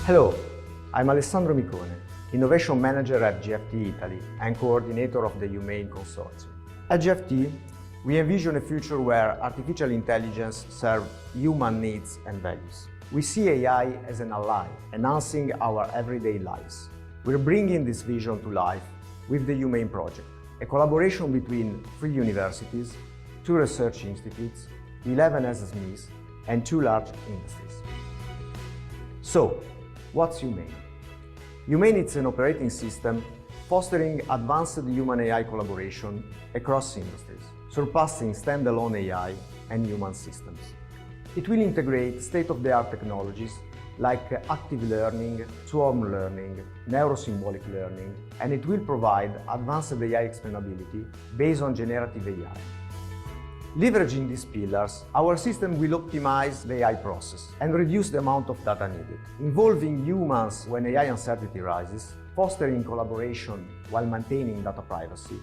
Hello, I'm Alessandro Micone, Innovation Manager at GFT Italy and Coordinator of the UMain Consortium. At GFT, we envision a future where artificial intelligence serves human needs and values. We see AI as an ally, enhancing our everyday lives. We're bringing this vision to life with the UMain project, a collaboration between 3 universities, 2 research institutes, 11 SMEs, and 2 large industries. So, what's UMain? UMain is an operating system fostering advanced human-AI collaboration across industries, surpassing standalone AI and human systems. It will integrate state-of-the-art technologies like active learning, swarm learning, neurosymbolic learning, and it will provide advanced AI explainability based on generative AI. Leveraging these pillars, our system will optimize the AI process and reduce the amount of data needed, involving humans when AI uncertainty rises, fostering collaboration while maintaining data privacy,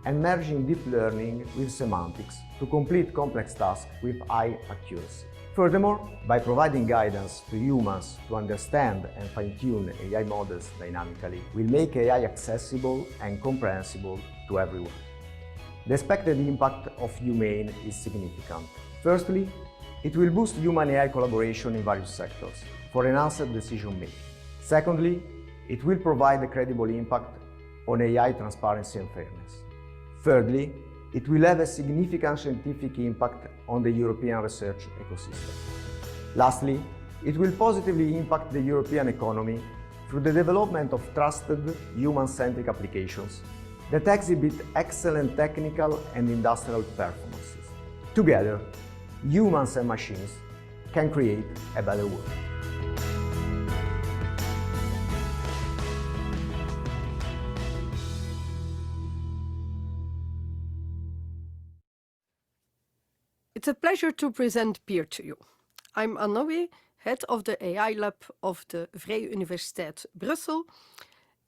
and merging deep learning with semantics to complete complex tasks with high accuracy. Furthermore, by providing guidance to humans to understand and fine-tune AI models dynamically, we'll make AI accessible and comprehensible to everyone. The expected impact of UMain is significant. Firstly, it will boost human-AI collaboration in various sectors for enhanced decision-making. Secondly, it will provide a credible impact on AI transparency and fairness. Thirdly, it will have a significant scientific impact on the European research ecosystem. Lastly, it will positively impact the European economy through the development of trusted, human-centric applications that exhibit excellent technical and industrial performances. Together, humans and machines can create a better world. It's a pleasure to present PEER to you. I'm Anne, head of the AI lab of the Vrije Universiteit Brussels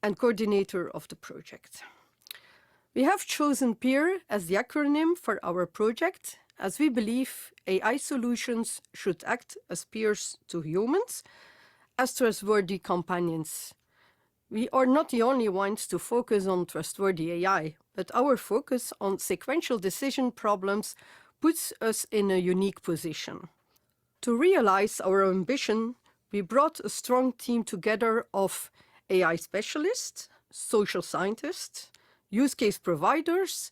and coordinator of the project. We have chosen PEER as the acronym for our project, as we believe AI solutions should act as peers to humans, as trustworthy companions. We are not the only ones to focus on trustworthy AI, but our focus on sequential decision problems puts us in a unique position. To realize our ambition, we brought a strong team together of AI specialists, social scientists, use case providers,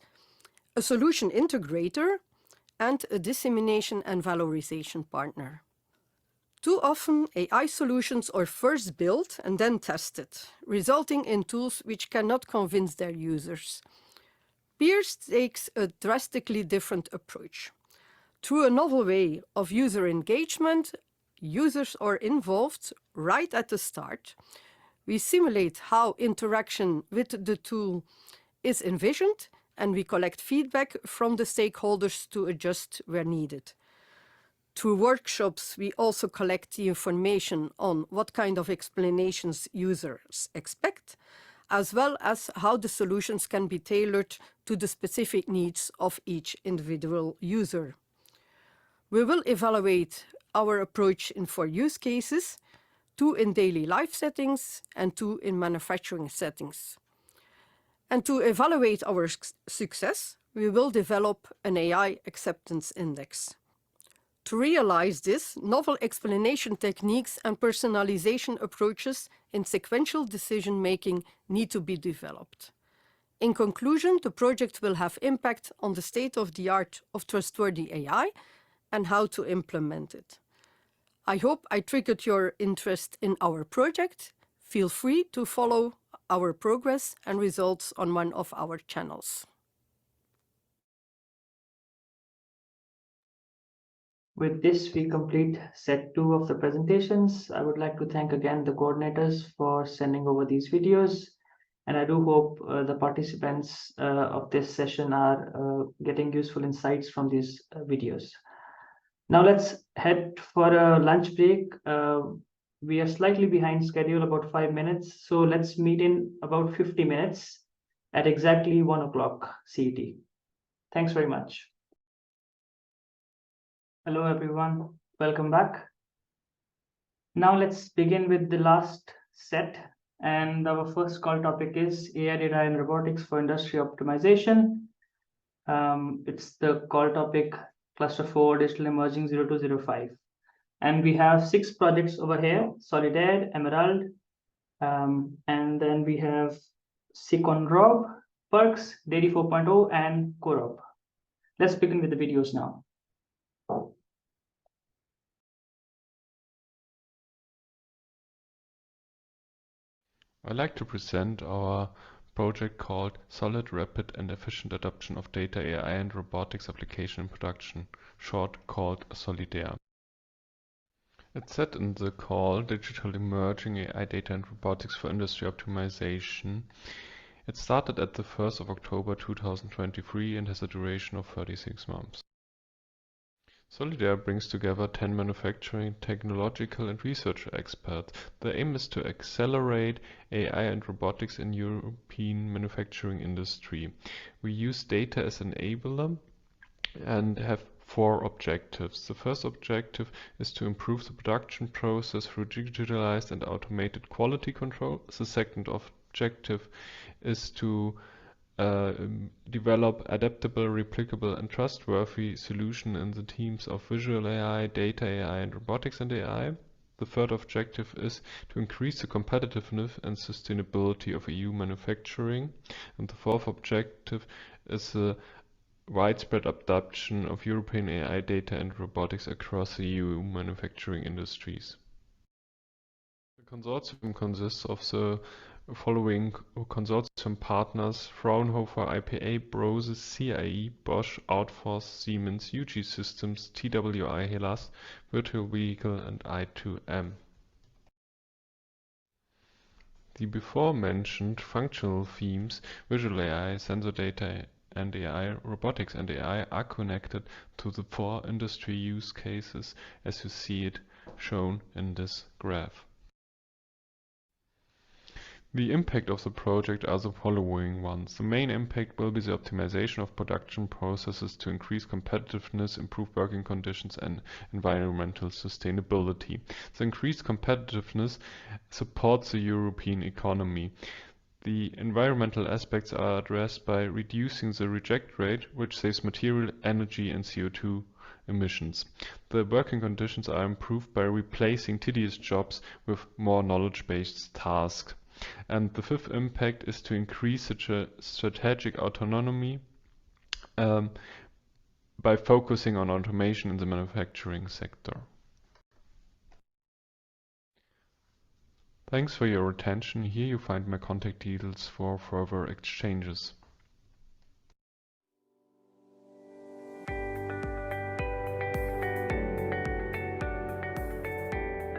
a solution integrator, and a dissemination and valorization partner. Too often, AI solutions are first built and then tested, resulting in tools which cannot convince their users. PEER takes a drastically different approach. Through a novel way of user engagement, users are involved right at the start. We simulate how interaction with the tool is envisioned, and we collect feedback from the stakeholders to adjust where needed. Through workshops, we also collect the information on what kind of explanations users expect, as well as how the solutions can be tailored to the specific needs of each individual user. We will evaluate our approach in 4 use cases, 2 in daily life settings and 2 in manufacturing settings. And to evaluate our success, we will develop an AI acceptance index. To realize this, novel explanation techniques and personalization approaches in sequential decision-making need to be developed. In conclusion, the project will have impact on the state-of-the-art of trustworthy AI and how to implement it. I hope I triggered your interest in our project. Feel free to follow our progress and results on one of our channels. With this, we complete set 2 of the presentations. I would like to thank again the coordinators for sending over these videos. And I do hope the participants of this session are getting useful insights from these videos. Now let's head for a lunch break. We are slightly behind schedule, about 5 minutes. So let's meet in about 50 minutes at exactly 1 o'clock CET. Thanks very much. Hello, everyone. Welcome back. Now let's begin with the last set. And our first call topic is AI, Data and Robotics for Industry Optimization. It's the call topic Cluster 4 Digital Emerging 0205. And we have 6 projects over here: Solidaire, Emerald, and then we have Siconrob, Perks, Dairy 4.0, and Corop. Let's begin with the videos now. I'd like to present our project called Solid, Rapid and Efficient Adoption of Data, AI and Robotics Application in Production, short called Solidaire. It's set in the call Digital Emerging AI Data and Robotics for Industry Optimization. It started at the 1st of October 2023 and has a duration of 36 months. Solidaire brings together 10 manufacturing, technological and research experts. The aim is to accelerate AI and robotics in European manufacturing industry. We use data as an enabler and have 4 objectives. The first objective is to improve the production process through digitalized and automated quality control. The second objective is to develop adaptable, replicable and trustworthy solution in the teams of visual AI, data AI and robotics and AI. The third objective is to increase the competitiveness and sustainability of EU manufacturing. And the fourth objective is the widespread adoption of European AI data and robotics across the EU manufacturing industries. The consortium consists of the following consortium partners Fraunhofer, IPA, Brose, CAE, Bosch, Outforce, Siemens, UG Systems, TWI, Hellas, Virtual Vehicle, and I2M. The before-mentioned functional themes, visual AI, sensor data and AI, robotics and AI, are connected to the 4 industry use cases as you see it shown in this graph. The impact of the project are the following ones. The main impact will be the optimization of production processes to increase competitiveness, improve working conditions, and environmental sustainability. The increased competitiveness supports the European economy. The environmental aspects are addressed by reducing the reject rate, which saves material, energy, and CO2 emissions. The working conditions are improved by replacing tedious jobs with more knowledge-based tasks. And the fifth impact is to increase strategic autonomy by focusing on automation in the manufacturing sector. Thanks for your attention. Here you find my contact details for further exchanges.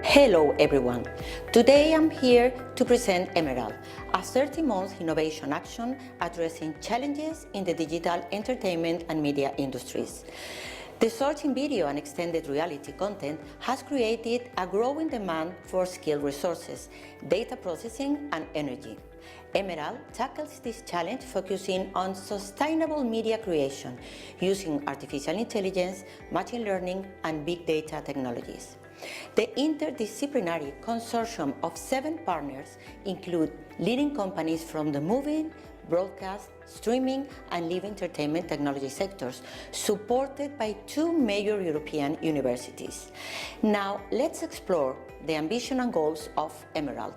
Hello everyone. Today I'm here to present Emerald, a 30-month innovation action addressing challenges in the digital entertainment and media industries. The surge in video and extended reality content has created a growing demand for skilled resources, data processing, and energy. Emerald tackles this challenge focusing on sustainable media creation using artificial intelligence, machine learning, and big data technologies. The interdisciplinary consortium of 7 partners include leading companies from the movie, broadcast, streaming, and live entertainment technology sectors, supported by 2 major European universities. Now, let's explore the ambition and goals of Emerald.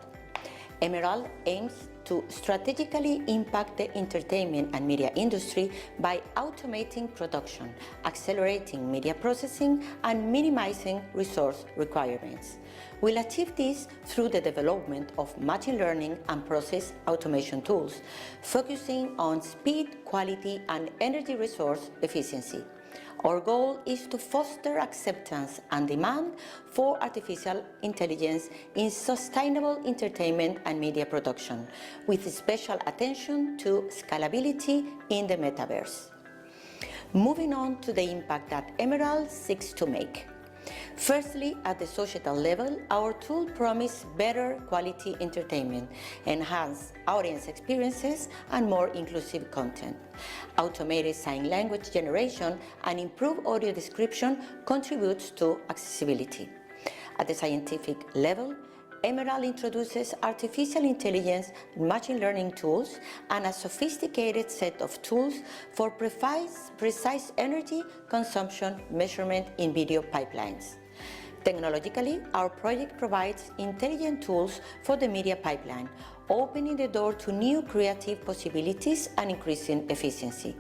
Emerald aims to strategically impact the entertainment and media industry by automating production, accelerating media processing, and minimizing resource requirements. We'll achieve this through the development of machine learning and process automation tools, focusing on speed, quality, and energy resource efficiency. Our goal is to foster acceptance and demand for artificial intelligence in sustainable entertainment and media production, with special attention to scalability in the metaverse. Moving on to the impact that Emerald seeks to make. Firstly, at the societal level, our tool promises better quality entertainment, enhanced audience experiences, and more inclusive content. Automated sign language generation and improved audio description contributes to accessibility. At the scientific level, Emerald introduces artificial intelligence, machine learning tools, and a sophisticated set of tools for precise energy consumption measurement in video pipelines. Technologically, our project provides intelligent tools for the media pipeline, opening the door to new creative possibilities and increasing efficiency.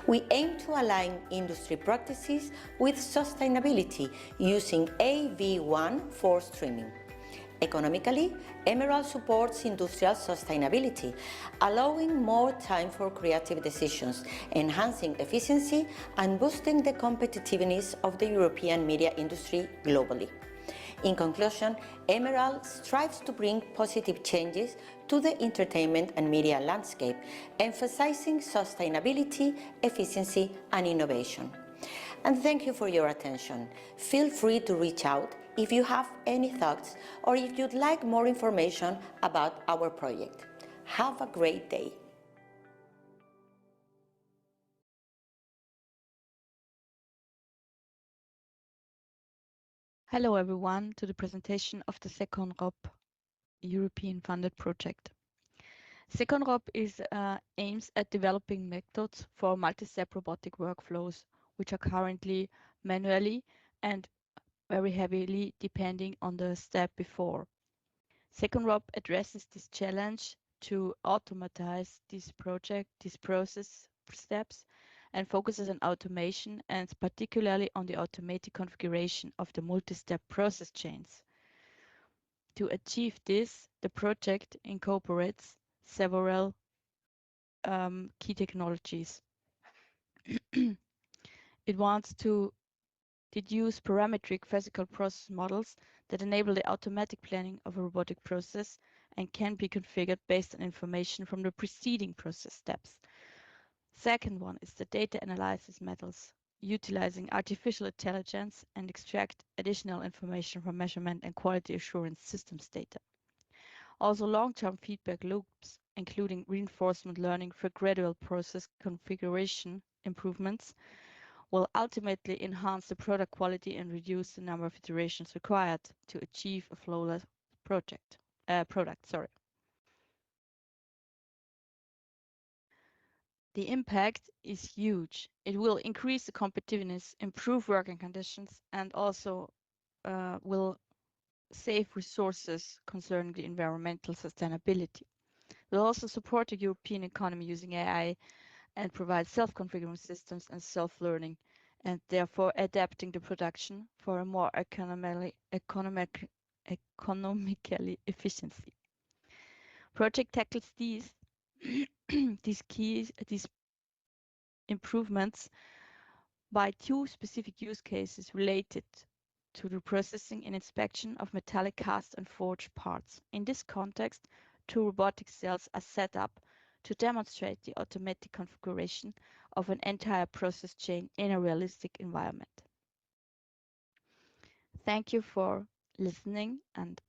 We aim to align industry practices with sustainability using AV1 for streaming. Economically, Emerald supports industrial sustainability, allowing more time for creative decisions, enhancing efficiency, and boosting the competitiveness of the European media industry globally. In conclusion, Emerald strives to bring positive changes to the entertainment and media landscape, emphasizing sustainability, efficiency, and innovation. And thank you for your attention. Feel free to reach out if you have any thoughts or if you'd like more information about our project. Have a great day. Hello everyone to the presentation of the second ROP European funded project. Second ROP aims at developing methods for multi-step robotic workflows, which are currently manually and very heavily depending on the step before. Second ROP addresses this challenge to automatize these process steps and focuses on automation and particularly on the automated configuration of the multi-step process chains. To achieve this, the project incorporates several key technologies. It wants to deduce parametric physical process models that enable the automatic planning of a robotic process and can be configured based on information from the preceding process steps. Second one is the data analysis methods, utilizing artificial intelligence and extract additional information from measurement and quality assurance systems data. Also long-term feedback loops, including reinforcement learning for gradual process configuration improvements, will ultimately enhance the product quality and reduce the number of iterations required to achieve a flawless product. The impact is huge. It will increase the competitiveness, improve working conditions, and also will save resources concerning the environmental sustainability. It will also support the European economy using AI and provide self-configuring systems and self-learning, and therefore adapting the production for a more economically efficiency. Project tackles these improvements by two specific use cases related to the processing and inspection of metallic cast and forged parts. In this context, two robotic cells are set up to demonstrate the automatic configuration of an entire process chain in a realistic environment. Thank you for listening, and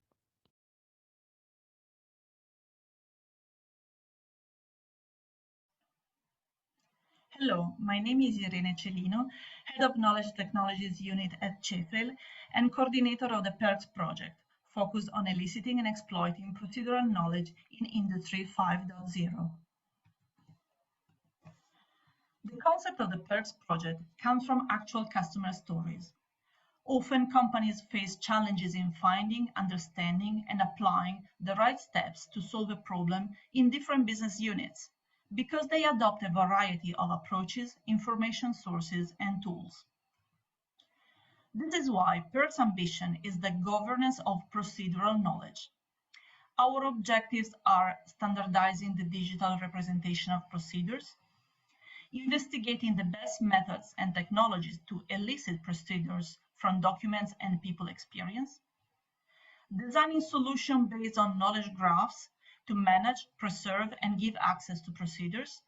Hello, my name is Irene Celino, Head of Knowledge Technologies Unit at Cecile and Coordinator of the PERTS project, focused on eliciting and exploiting procedural knowledge in Industry 5.0. The concept of the PERTS project comes from actual customer stories. Often companies face challenges in finding, understanding, and applying the right steps to solve a problem in different business units, because they adopt a variety of approaches, information sources, and tools. This is why PERT's ambition is the governance of procedural knowledge. Our objectives are standardizing the digital representation of procedures, investigating the best methods and technologies to elicit procedures from documents and people experience, designing solutions based on knowledge graphs to manage, preserve, and give access to procedures,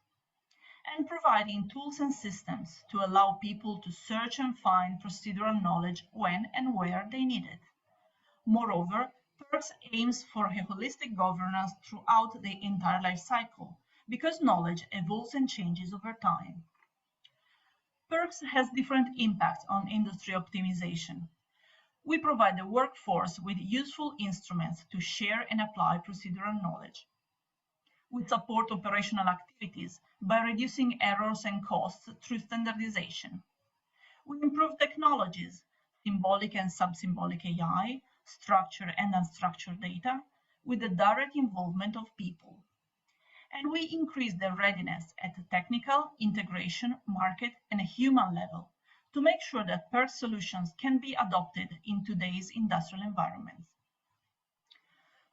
and providing tools and systems to allow people to search and find procedural knowledge when and where they need it. Moreover, PERTS aims for a holistic governance throughout the entire life cycle, because knowledge evolves and changes over time. PERTS has different impacts on industry optimization. We provide the workforce with useful instruments to share and apply procedural knowledge. We support operational activities by reducing errors and costs through standardization. We improve technologies, symbolic and sub-symbolic AI, structured and unstructured data, with the direct involvement of people. And we increase the readiness at the technical, integration, market, and human level to make sure that PERT solutions can be adopted in today's industrial environments.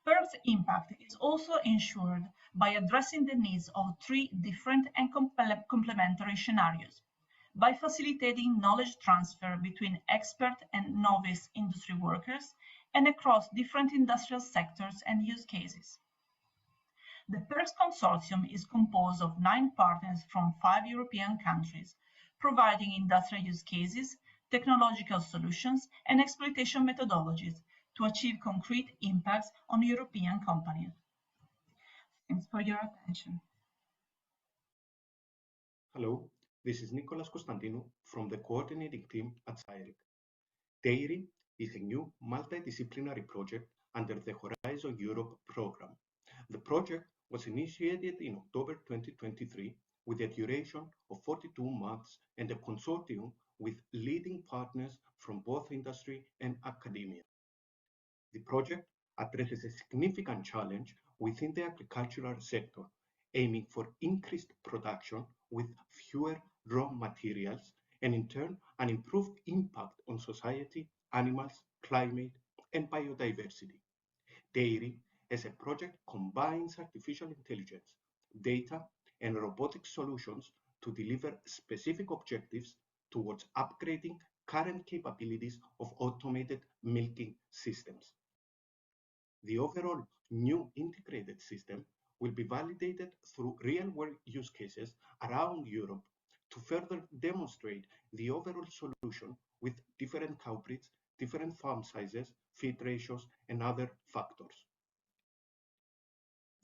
PERT's impact is also ensured by addressing the needs of three different and complementary scenarios, by facilitating knowledge transfer between expert and novice industry workers and across different industrial sectors and use cases. The PERTS consortium is composed of 9 partners from 5 European countries, providing industrial use cases, technological solutions, and exploitation methodologies to achieve concrete impacts on European companies. Thanks for your attention. Hello, this is Nicolas Constantinou from the coordinating team at CIRIC. DAIRY is a new multidisciplinary project under the Horizon Europe program. The project was initiated in October 2023 with a duration of 42 months and a consortium with leading partners from both industry and academia. The project addresses a significant challenge within the agricultural sector, aiming for increased production with fewer raw materials and in turn an improved impact on society, animals, climate, and biodiversity. DAIRY as a project combines artificial intelligence, data, and robotic solutions to deliver specific objectives towards upgrading current capabilities of automated milking systems. The overall new integrated system will be validated through real-world use cases around Europe to further demonstrate the overall solution with different cow breeds, different farm sizes, feed ratios, and other factors.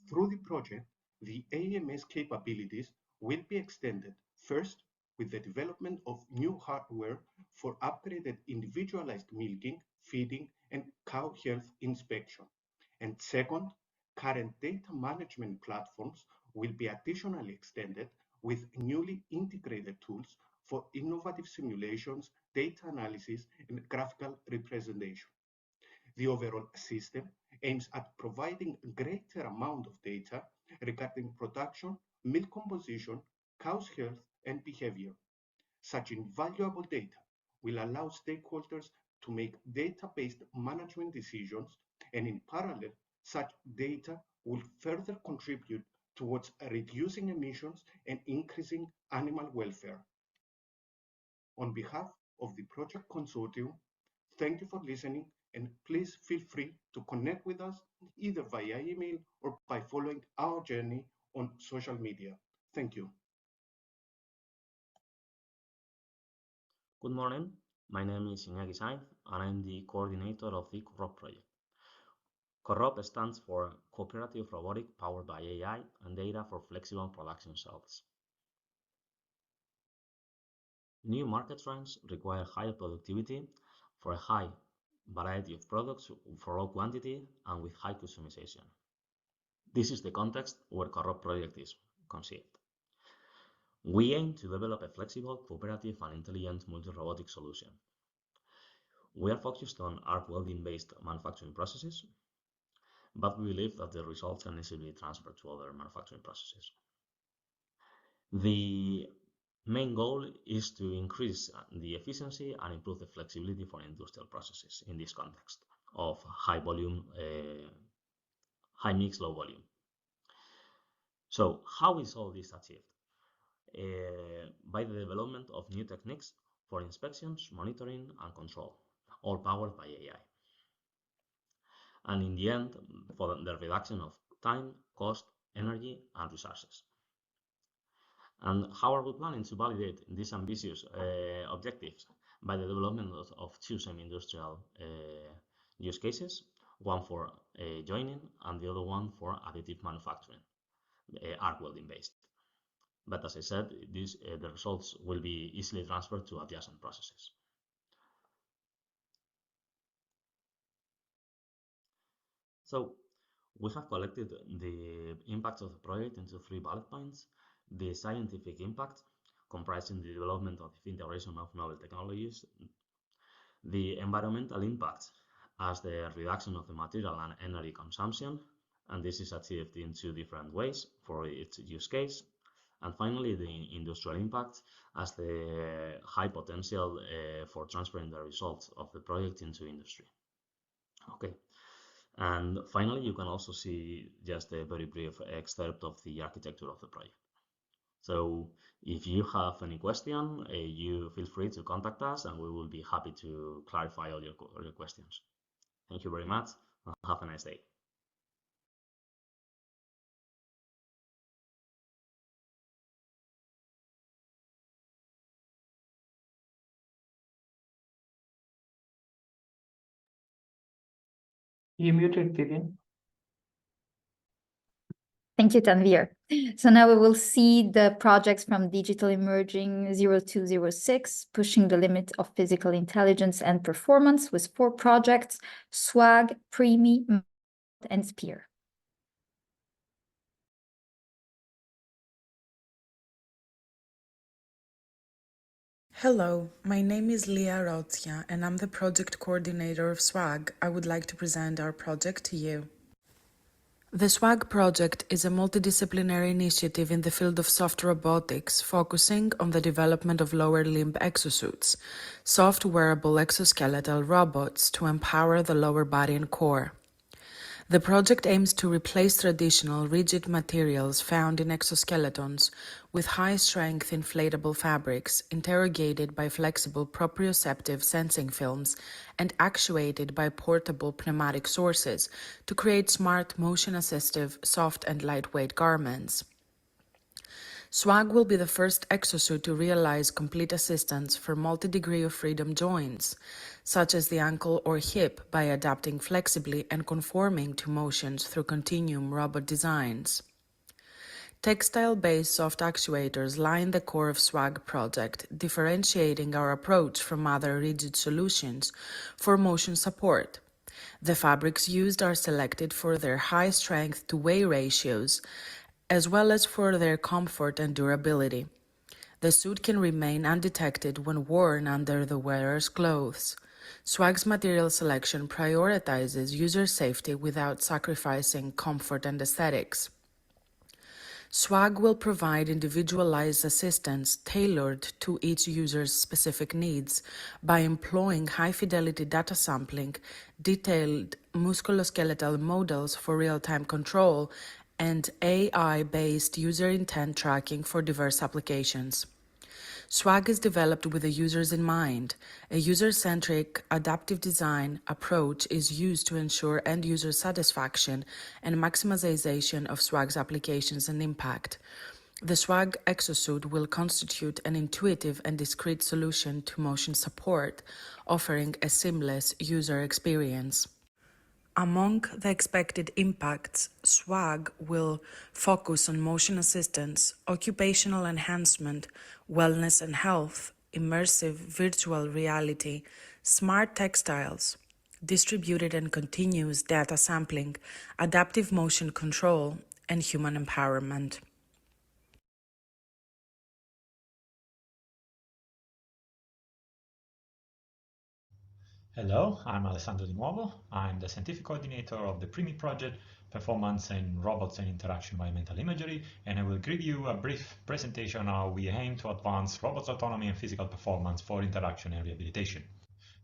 Through the project, the AMS capabilities will be extended first with the development of new hardware for upgraded individualized milking, feeding, and cow health inspection. And second, current data management platforms will be additionally extended with newly integrated tools for innovative simulations, data analysis, and graphical representation. The overall system aims at providing a greater amount of data regarding production, milk composition, cow's health, and behavior. Such invaluable data will allow stakeholders to make data-based management decisions, and in parallel, such data will further contribute towards reducing emissions and increasing animal welfare. On behalf of the project consortium, thank you for listening, and please feel free to connect with us either via email or by following our journey on social media. Thank you. Good morning. My name is Inria, and I'm the coordinator of the COROP project. COROP stands for Cooperative Robotic Powered by AI and Data for Flexible Production Cells. New market trends require higher productivity for a high variety of products for low quantity and with high customization. This is the context where COROP project is conceived. We aim to develop a flexible, cooperative, and intelligent multi-robotic solution. We are focused on arc welding-based manufacturing processes, but we believe that the results can easily be transferred to other manufacturing processes. The main goal is to increase the efficiency and improve the flexibility for industrial processes in this context of high volume, high mix, low volume. So how is all this achieved? By the development of new techniques for inspections, monitoring, and control, all powered by AI. And in the end, for the reduction of time, cost, energy, and resources. And how are we planning to validate these ambitious objectives? By the development of two semi-industrial use cases, one for joining and the other one for additive manufacturing, arc welding based. But as I said, the results will be easily transferred to adjacent processes. So we have collected the impact of the project into 3 bullet points. The scientific impact, comprising the development of the integration of novel technologies. The environmental impact, as the reduction of the material and energy consumption, and this is achieved in 2 different ways for its use case. And finally, the industrial impact, as the high potential for transferring the results of the project into industry. Okay. And finally, you can also see just a very brief excerpt of the architecture of the project. So if you have any question, you feel free to contact us and we will be happy to clarify all your questions. Thank you very much and have a nice day. You muted, Viviane. Thank you, Tanvir. So now we will see the projects from Digital Emerging 0206, pushing the limit of physical intelligence and performance with 4 projects, SWAG, Preemie, and Spear. Hello, my name is Lia Rotzia and I'm the project coordinator of SWAG. I would like to present our project to you. The SWAG project is a multidisciplinary initiative in the field of soft robotics, focusing on the development of lower limb exosuits, soft wearable exoskeletal robots to empower the lower body and core. The project aims to replace traditional rigid materials found in exoskeletons with high-strength inflatable fabrics interrogated by flexible proprioceptive sensing films and actuated by portable pneumatic sources to create smart, motion-assistive, soft and lightweight garments. SWAG will be the first exosuit to realize complete assistance for multi-degree of freedom joints, such as the ankle or hip, by adapting flexibly and conforming to motions through continuum robot designs. Textile-based soft actuators line the core of SWAG project, differentiating our approach from other rigid solutions for motion support. The fabrics used are selected for their high strength to weight ratios, as well as for their comfort and durability. The suit can remain undetected when worn under the wearer's clothes. SWAG's material selection prioritizes user safety without sacrificing comfort and aesthetics. SWAG will provide individualized assistance tailored to each user's specific needs by employing high-fidelity data sampling, detailed musculoskeletal models for real-time control, and AI-based user intent tracking for diverse applications. SWAG is developed with the users in mind. A user-centric, adaptive design approach is used to ensure end-user satisfaction and maximization of SWAG's applications and impact. The SWAG exosuit will constitute an intuitive and discrete solution to motion support, offering a seamless user experience. Among the expected impacts, SWAG will focus on motion assistance, occupational enhancement, wellness and health, immersive virtual reality, smart textiles, distributed and continuous data sampling, adaptive motion control, and human empowerment. Hello, I'm Alessandro Di Nuovo. I'm the scientific coordinator of the PRIMI project, Performance in Robots and Interaction by Mental Imagery, and I will give you a brief presentation on how we aim to advance robots' autonomy and physical performance for interaction and rehabilitation.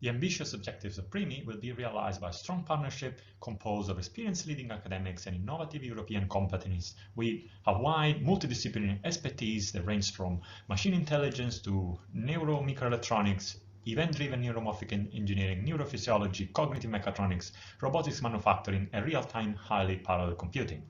The ambitious objectives of PRIMI will be realized by a strong partnership composed of experienced leading academics and innovative European companies with a wide multidisciplinary expertise that ranges from machine intelligence to neuromicroelectronics, event-driven neuromorphic engineering, neurophysiology, cognitive mechatronics, robotics manufacturing, and real-time highly parallel computing.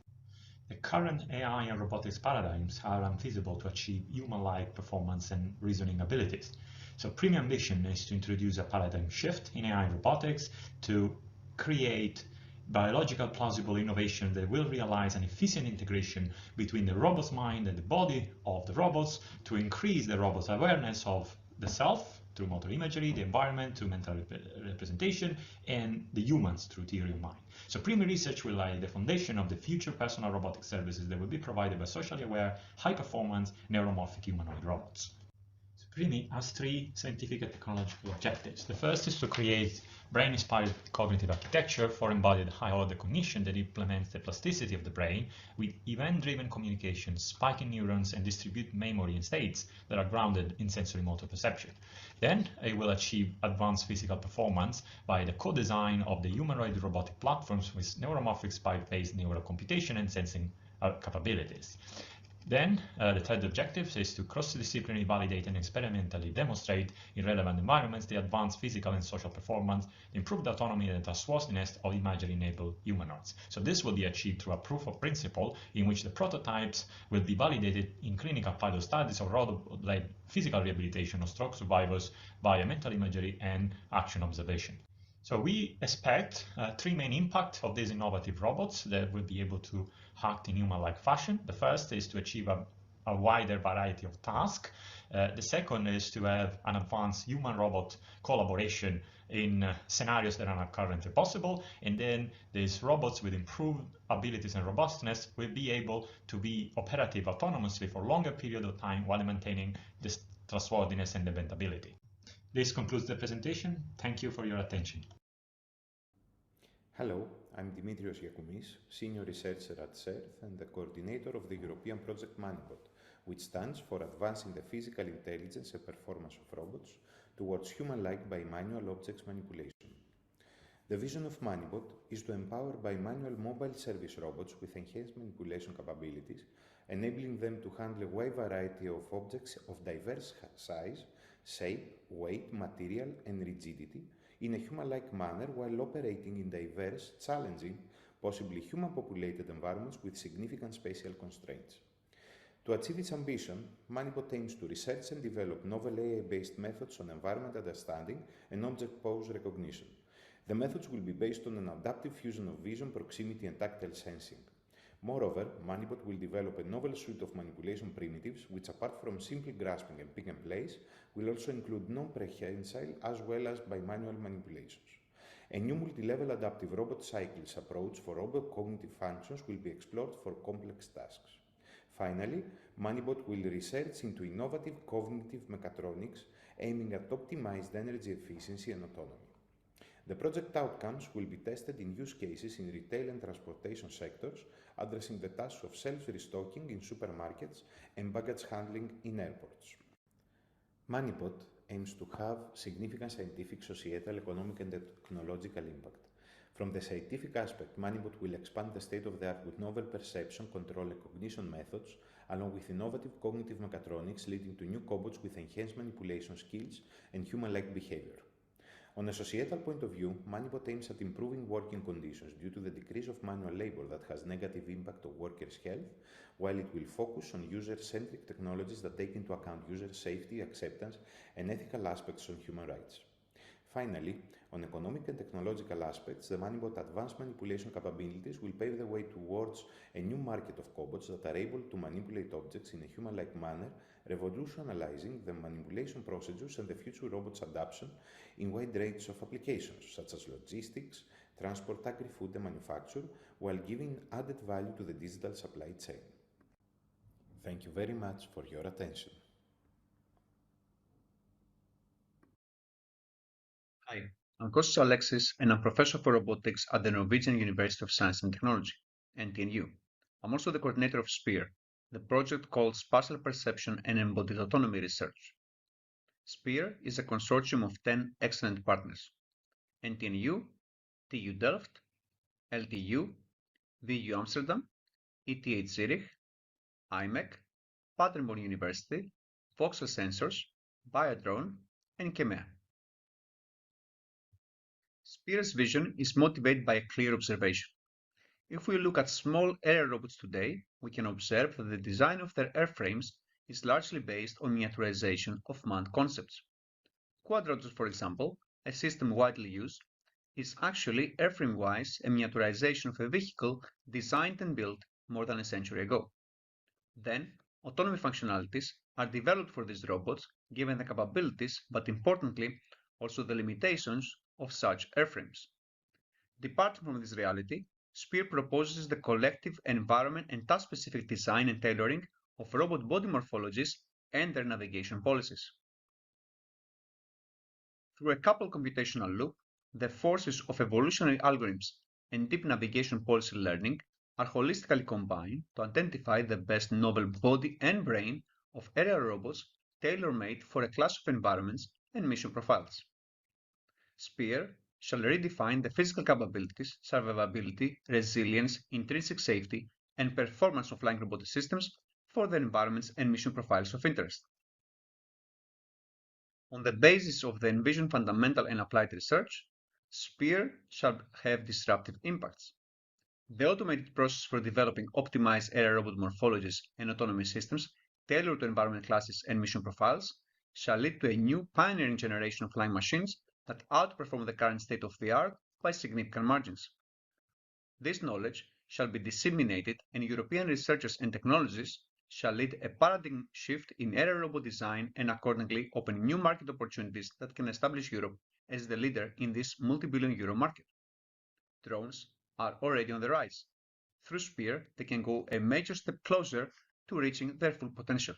The current AI and robotics paradigms are unfeasible to achieve human-like performance and reasoning abilities. So PRIMI ambition is to introduce a paradigm shift in AI and robotics to create biological plausible innovation that will realize an efficient integration between the robot's mind and the body of the robots to increase the robot's awareness of the self through motor imagery, the environment through mental representation, and the humans through theory of mind. So PRIMI research will lay the foundation of the future personal robotic services that will be provided by socially aware, high-performance, neuromorphic humanoid robots. So PRIMI has three scientific and technological objectives. The first is to create brain-inspired cognitive architecture for embodied high-order cognition that implements the plasticity of the brain with event-driven communication, spiking neurons, and distribute memory in states that are grounded in sensory motor perception. Then it will achieve advanced physical performance by the co-design of the humanoid robotic platforms with neuromorphic spike-based neural computation and sensing capabilities. Then the third objective is to cross-disciplinarily validate and experimentally demonstrate in relevant environments the advanced physical and social performance, improved autonomy and trustworthiness of imagery-enabled humanoids. So this will be achieved through a proof of principle in which the prototypes will be validated in clinical pilot studies of robot-led physical rehabilitation of stroke survivors via mental imagery and action observation. So we expect three main impacts of these innovative robots that will be able to act in human-like fashion. The first is to achieve a wider variety of tasks. The second is to have an advanced human-robot collaboration in scenarios that are not currently possible. And then these robots with improved abilities and robustness will be able to be operative autonomously for a longer period of time while maintaining this trustworthiness and dependability. This concludes the presentation. Thank you for your attention. Hello, I'm Dimitrios Giakoumis, Senior Researcher at CERT and the Coordinator of the European Project Manibot, which stands for Advancing the Physical Intelligence and Performance of Robots towards Human-like by Manual Objects Manipulation. The vision of Manibot is to empower bimanual mobile service robots with enhanced manipulation capabilities, enabling them to handle a wide variety of objects of diverse size, shape, weight, material, and rigidity in a human-like manner while operating in diverse, challenging, possibly human-populated environments with significant spatial constraints. To achieve its ambition, Manibot aims to research and develop novel AI-based methods on environment understanding and object pose recognition. The methods will be based on an adaptive fusion of vision, proximity, and tactile sensing. Moreover, Manibot will develop a novel suite of manipulation primitives, which apart from simple grasping and pick and place, will also include non-prehensile as well as bimanual manipulations. A new multi-level adaptive robot cycles approach for robot cognitive functions will be explored for complex tasks. Finally, Manibot will research into innovative cognitive mechatronics aiming at optimized energy efficiency and autonomy. The project outcomes will be tested in use cases in retail and transportation sectors, addressing the tasks of self-restocking in supermarkets and baggage handling in airports. Manibot aims to have significant scientific, societal, economic, and technological impact. From the scientific aspect, Manibot will expand the state-of-the-art with novel perception, control, and cognition methods, along with innovative cognitive mechatronics leading to new cobots with enhanced manipulation skills and human-like behavior. On a societal point of view, Manibot aims at improving working conditions due to the decrease of manual labor that has negative impact on workers' health, while it will focus on user-centric technologies that take into account user safety, acceptance, and ethical aspects on human rights. Finally, on economic and technological aspects, the Manibot advanced manipulation capabilities will pave the way towards a new market of cobots that are able to manipulate objects in a human-like manner, revolutionizing the manipulation procedures and the future robots' adoption in wide range of applications, such as logistics, transport, agri-food, and manufacture, while giving added value to the digital supply chain. Thank you very much for your attention. Hi, I'm Kostas Alexis, and I'm Professor for Robotics at the Norwegian University of Science and Technology, NTNU. I'm also the coordinator of SPEAR, the project called Spatial Perception and Embodied Autonomy Research. SPEAR is a consortium of 10 excellent partners: NTNU, TU Delft, LTU, VU Amsterdam, ETH Zurich, IMEC, Paderborn University, Voxel Sensors, Biodrone, and Kemea. SPEAR's vision is motivated by a clear observation. If we look at small air robots today, we can observe that the design of their airframes is largely based on miniaturization of manned concepts. Quadrotus, for example, a system widely used, is actually airframe-wise a miniaturization of a vehicle designed and built more than a century ago. Then, autonomy functionalities are developed for these robots, given the capabilities, but importantly, also the limitations of such airframes. Departing from this reality, SPEAR proposes the collective environment and task-specific design and tailoring of robot body morphologies and their navigation policies. Through a coupled computational loop, the forces of evolutionary algorithms and deep navigation policy learning are holistically combined to identify the best novel body and brain of aerial robots tailor-made for a class of environments and mission profiles. SPEAR shall redefine the physical capabilities, survivability, resilience, intrinsic safety, and performance of flying robotic systems for the environments and mission profiles of interest. On the basis of the envisioned fundamental and applied research, SPEAR shall have disruptive impacts. The automated process for developing optimized air robot morphologies and autonomous systems tailored to environment classes and mission profiles shall lead to a new pioneering generation of flying machines that outperform the current state-of-the-art by significant margins. This knowledge shall be disseminated, and European researchers and technologists shall lead a paradigm shift in aerial robot design and accordingly open new market opportunities that can establish Europe as the leader in this multi-billion euro market. Drones are already on the rise. Through SPEAR, they can go a major step closer to reaching their full potential.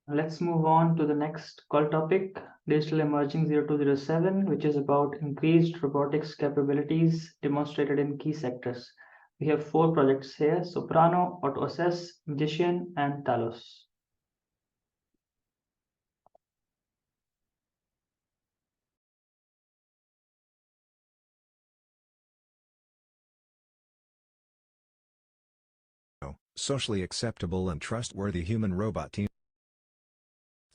Let's move on to the next call topic, Digital Emerging 0207, which is about increased robotics capabilities demonstrated in key sectors. We have 4 projects here: Soprano, AutoAssess, Magician, and Talos. Socially acceptable and trustworthy human-robot team.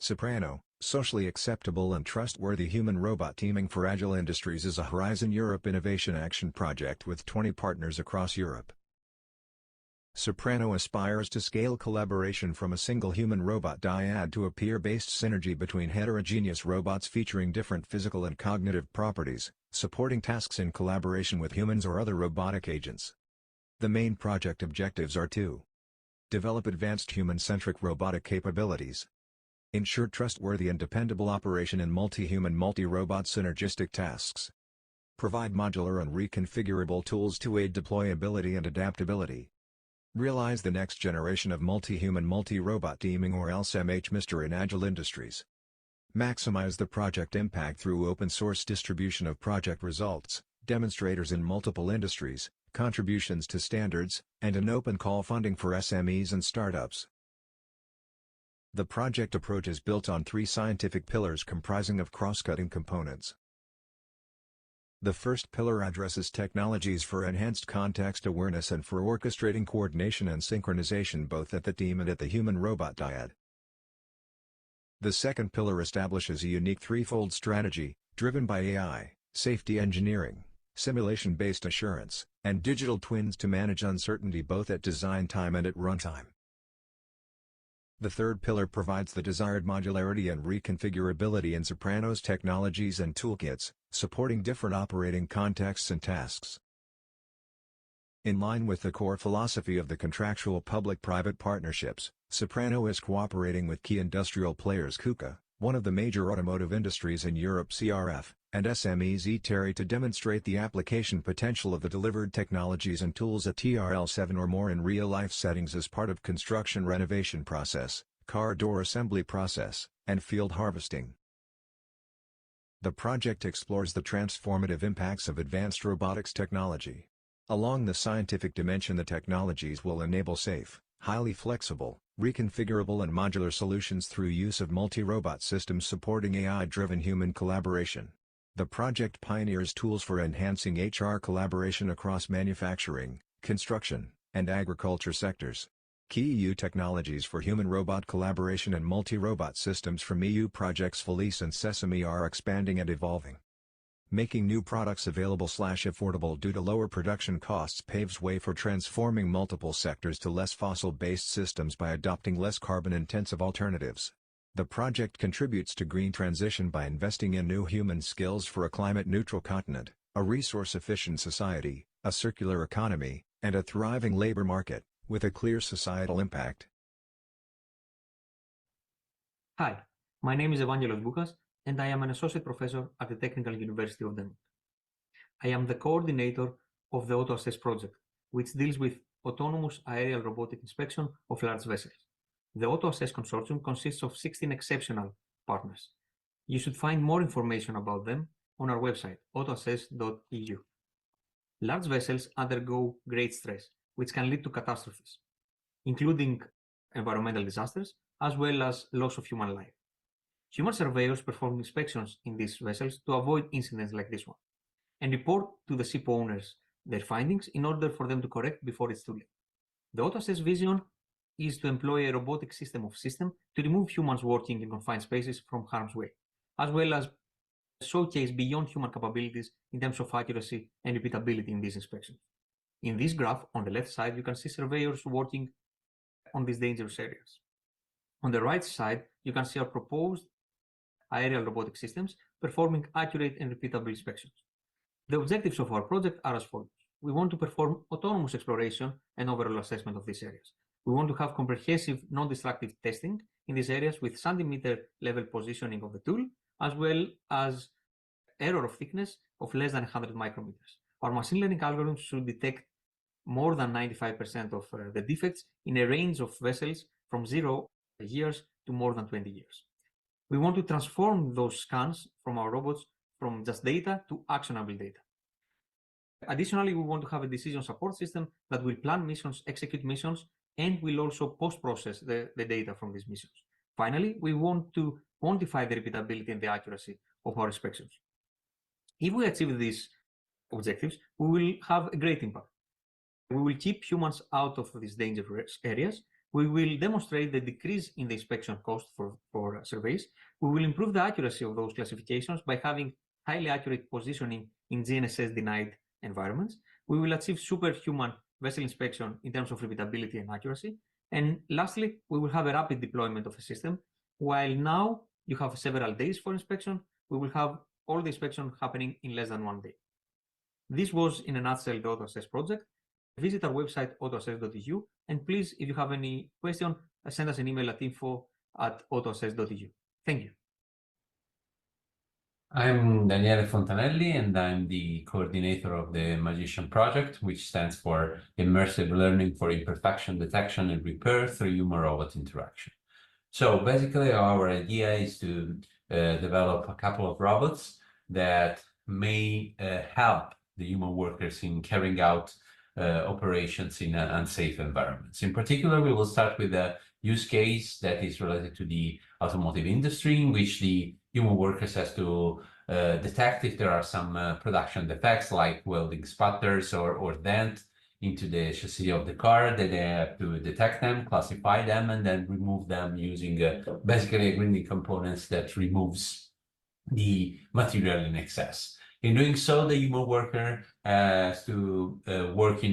Soprano, socially acceptable and trustworthy human-robot teaming for agile industries is a Horizon Europe Innovation Action project with 20 partners across Europe. Soprano aspires to scale collaboration from a single human-robot dyad to a peer-based synergy between heterogeneous robots featuring different physical and cognitive properties, supporting tasks in collaboration with humans or other robotic agents. The main project objectives are to develop advanced human-centric robotic capabilities, ensure trustworthy and dependable operation in multi-human multi-robot synergistic tasks, provide modular and reconfigurable tools to aid deployability and adaptability, realize the next generation of multi-human multi-robot teaming or LSMH MR in agile industries, maximize the project impact through open-source distribution of project results, demonstrators in multiple industries, contributions to standards, and an open call funding for SMEs and startups. The project approach is built on 3 scientific pillars comprising of cross-cutting components. The first pillar addresses technologies for enhanced context awareness and for orchestrating coordination and synchronization both at the team and at the human-robot dyad. The second pillar establishes a unique threefold strategy, driven by AI, safety engineering, simulation-based assurance, and digital twins to manage uncertainty both at design time and at runtime. The third pillar provides the desired modularity and reconfigurability in Soprano's technologies and toolkits, supporting different operating contexts and tasks. In line with the core philosophy of the contractual public-private partnerships, Soprano is cooperating with key industrial players KUKA, one of the major automotive industries in Europe CRF, and SMEs eTerry to demonstrate the application potential of the delivered technologies and tools at TRL7 or more in real-life settings as part of construction renovation process, car door assembly process, and field harvesting. The project explores the transformative impacts of advanced robotics technology. Along the scientific dimension, the technologies will enable safe, highly flexible, reconfigurable and modular solutions through use of multi-robot systems supporting AI-driven human collaboration. The project pioneers tools for enhancing HR collaboration across manufacturing, construction, and agriculture sectors. Key EU technologies for human-robot collaboration and multi-robot systems from EU projects Felice and Sesame are expanding and evolving. Making new products available/affordable due to lower production costs paves way for transforming multiple sectors to less fossil-based systems by adopting less carbon-intensive alternatives. The project contributes to green transition by investing in new human skills for a climate-neutral continent, a resource-efficient society, a circular economy, and a thriving labor market, with a clear societal impact. Hi, my name is Evangelos Boukas, and I am an associate professor at the Technical University of Denmark. I am the coordinator of the AutoAssess project, which deals with autonomous aerial robotic inspection of large vessels. The AutoAssess consortium consists of 16 exceptional partners. You should find more information about them on our website, autoassess.eu. Large vessels undergo great stress, which can lead to catastrophes, including environmental disasters, as well as loss of human life. Human surveyors perform inspections in these vessels to avoid incidents like this one, and report to the ship owners their findings in order for them to correct before it's too late. The AutoAssess vision is to employ a robotic system of systems to remove humans working in confined spaces from harm's way, as well as showcase beyond human capabilities in terms of accuracy and repeatability in these inspections. In this graph, on the left side, you can see surveyors working on these dangerous areas. On the right side, you can see our proposed aerial robotic systems performing accurate and repeatable inspections. The objectives of our project are as follows. We want to perform autonomous exploration and overall assessment of these areas. We want to have comprehensive non-destructive testing in these areas with centimeter level positioning of the tool, as well as error of thickness of less than 100 micrometers. Our machine learning algorithms should detect more than 95% of the defects in a range of vessels from 0 years to more than 20 years. We want to transform those scans from our robots from just data to actionable data. Additionally, we want to have a decision support system that will plan missions, execute missions, and will also post-process the data from these missions. Finally, we want to quantify the repeatability and the accuracy of our inspections. If we achieve these objectives, we will have a great impact. We will keep humans out of these dangerous areas. We will demonstrate the decrease in the inspection cost for surveys. We will improve the accuracy of those classifications by having highly accurate positioning in GNSS-denied environments. We will achieve superhuman vessel inspection in terms of repeatability and accuracy. And lastly, we will have a rapid deployment of a system. While now you have several days for inspection, we will have all the inspection happening in less than 1 day. This was, in a nutshell, the AutoAssess project. Visit our website, autoassess.eu, and please, if you have any question, send us an email at info@autoassess.eu. Thank you. I'm Daniele Fontanelli, and I'm the coordinator of the Magician project, which stands for Immersive Learning for Imperfection Detection and Repair through Human-Robot Interaction. So basically, our idea is to develop a couple of robots that may help the human workers in carrying out operations in unsafe environments. In particular, we will start with a use case that is related to the automotive industry, in which the human workers has to detect if there are some production defects like welding sputters or dent into the chassis of the car, that they have to detect them, classify them, and then remove them using basically a grinding components that removes the material in excess. In doing so, the human worker has to work in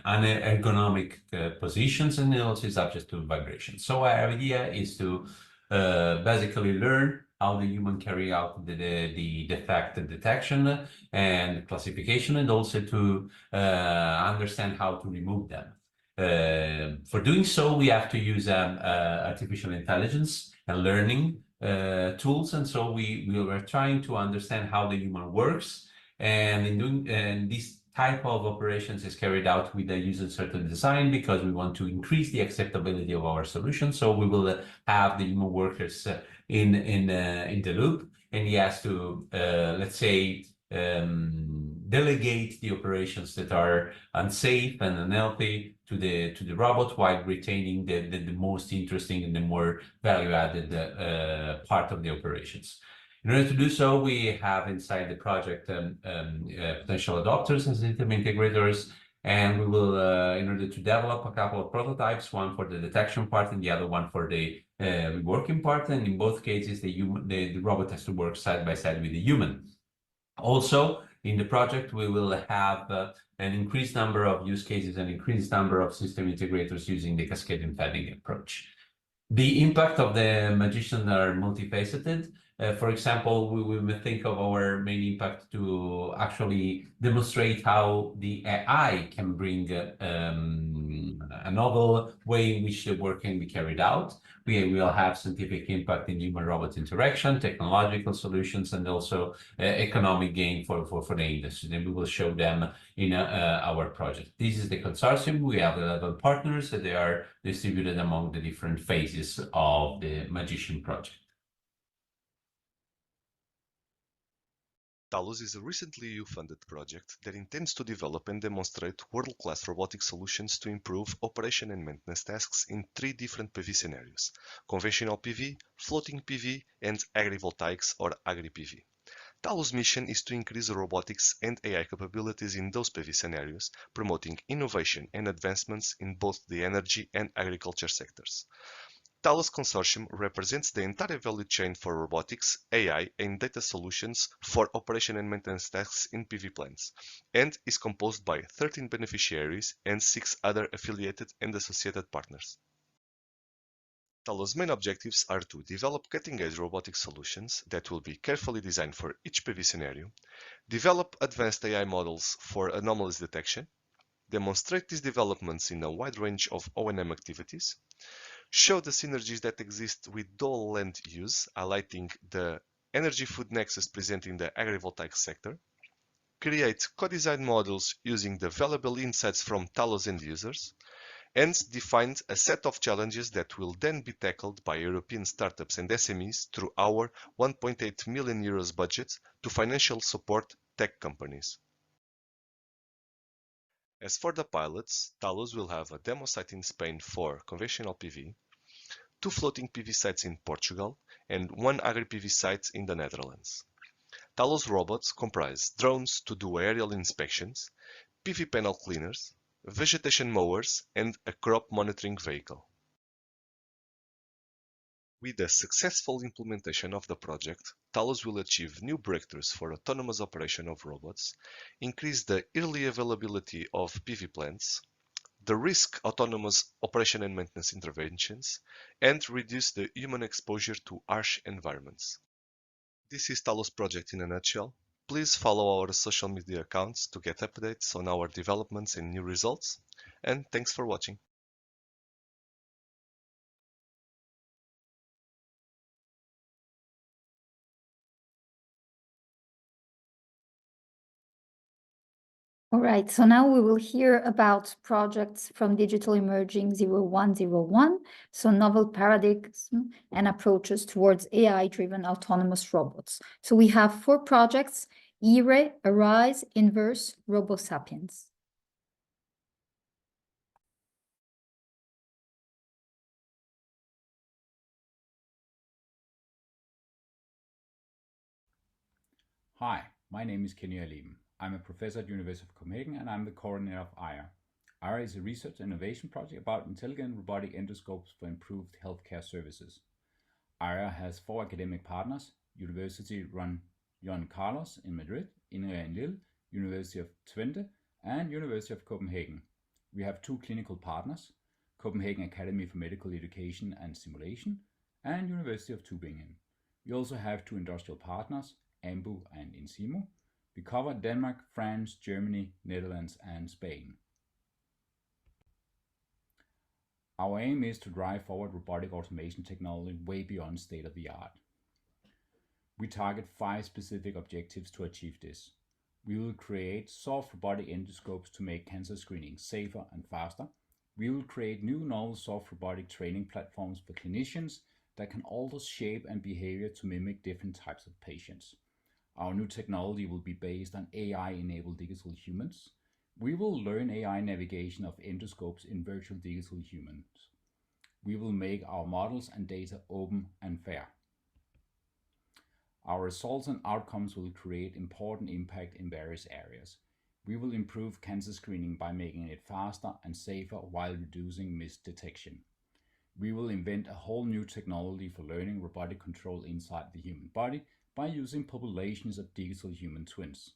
unergonomic positions, and also is subject to vibration. So our idea is to basically learn how the human carry out the defect detection and classification, and also to understand how to remove them. For doing so, we have to use artificial intelligence and learning tools, and so we were trying to understand how the human works, and in doing this type of operations is carried out with a user-centered design, because we want to increase the acceptability of our solution. So we will have the human workers in the loop, and he has to let's say delegate the operations that are unsafe and unhealthy to the robot, while retaining the most interesting and the more value-added part of the operations. In order to do so, we have inside the project potential adopters and system integrators, and we will, in order to develop a couple of prototypes, one for the detection part and the other one for the reworking part. And in both cases, the robot has to work side by side with the human. Also, in the project, we will have an increased number of use cases and increased number of system integrators using the cascade embedding approach. The impact of the Magician are multifaceted. For example, we may think of our main impact to actually demonstrate how the AI can bring a novel way in which the work can be carried out. We will have scientific impact in human-robot interaction, technological solutions, and also economic gain for the industry. And we will show them in our project. This is the consortium. We have 11 partners, and they are distributed among the different phases of the Magician project. Talos is a recently EU-funded project that intends to develop and demonstrate world-class robotic solutions to improve operation and maintenance tasks in 3 different PV scenarios: conventional PV, floating PV, and agrivoltaics or agri-PV. Talos' mission is to increase robotics and AI capabilities in those PV scenarios, promoting innovation and advancements in both the energy and agriculture sectors. Talos Consortium represents the entire value chain for robotics, AI, and data solutions for operation and maintenance tasks in PV plants, and is composed by 13 beneficiaries and 6 other affiliated and associated partners. Talos' main objectives are to develop cutting-edge robotic solutions that will be carefully designed for each PV scenario, develop advanced AI models for anomalous detection, demonstrate these developments in a wide range of O&M activities, show the synergies that exist with dual land use, highlighting the energy food nexus present in the agrivoltaic sector, create co-design models using the valuable insights from Talos end users, and define a set of challenges that will then be tackled by European startups and SMEs through our 1.8 million euros budget to financial support tech companies. As for the pilots, Talos will have a demo site in Spain for conventional PV, 2 floating PV sites in Portugal, and 1 agri-PV site in the Netherlands. Talos robots comprise drones to do aerial inspections, PV panel cleaners, vegetation mowers, and a crop monitoring vehicle. With the successful implementation of the project, Talos will achieve new breakthroughs for autonomous operation of robots, increase the early availability of PV plants, the risk autonomous operation and maintenance interventions, and reduce the human exposure to harsh environments. This is Talos project in a nutshell. Please follow our social media accounts to get updates on our developments and new results, and thanks for watching. All right, so now we will hear about projects from Digital Emerging 0101, so novel paradigms and approaches towards AI-driven autonomous robots. So we have 4 projects: Inria, Arise, Inverse, RoboSapiens. Hi, my name is Kenny Alim. I'm a professor at University of Copenhagen and I'm the coordinator of IAR. IAR is a research and innovation project about intelligent robotic endoscopes for improved healthcare services. IAR has 4 academic partners: University Ron Carlos in Madrid, Inria in Lille, University of Twente, and University of Copenhagen. We have 2 clinical partners: Copenhagen Academy for Medical Education and Simulation and University of Tübingen. We also have 2 industrial partners, Ambu and Insimo. We cover Denmark, France, Germany, Netherlands, and Spain. Our aim is to drive forward robotic automation technology way beyond state of the art. We target 5 specific objectives to achieve this. We will create soft robotic endoscopes to make cancer screening safer and faster. We will create new novel soft robotic training platforms for clinicians that can alter shape and behavior to mimic different types of patients. Our new technology will be based on AI-enabled digital humans. We will learn AI navigation of endoscopes in virtual digital humans. We will make our models and data open and fair. Our results and outcomes will create important impact in various areas. We will improve cancer screening by making it faster and safer while reducing misdetection. We will invent a whole new technology for learning robotic control inside the human body by using populations of digital human twins.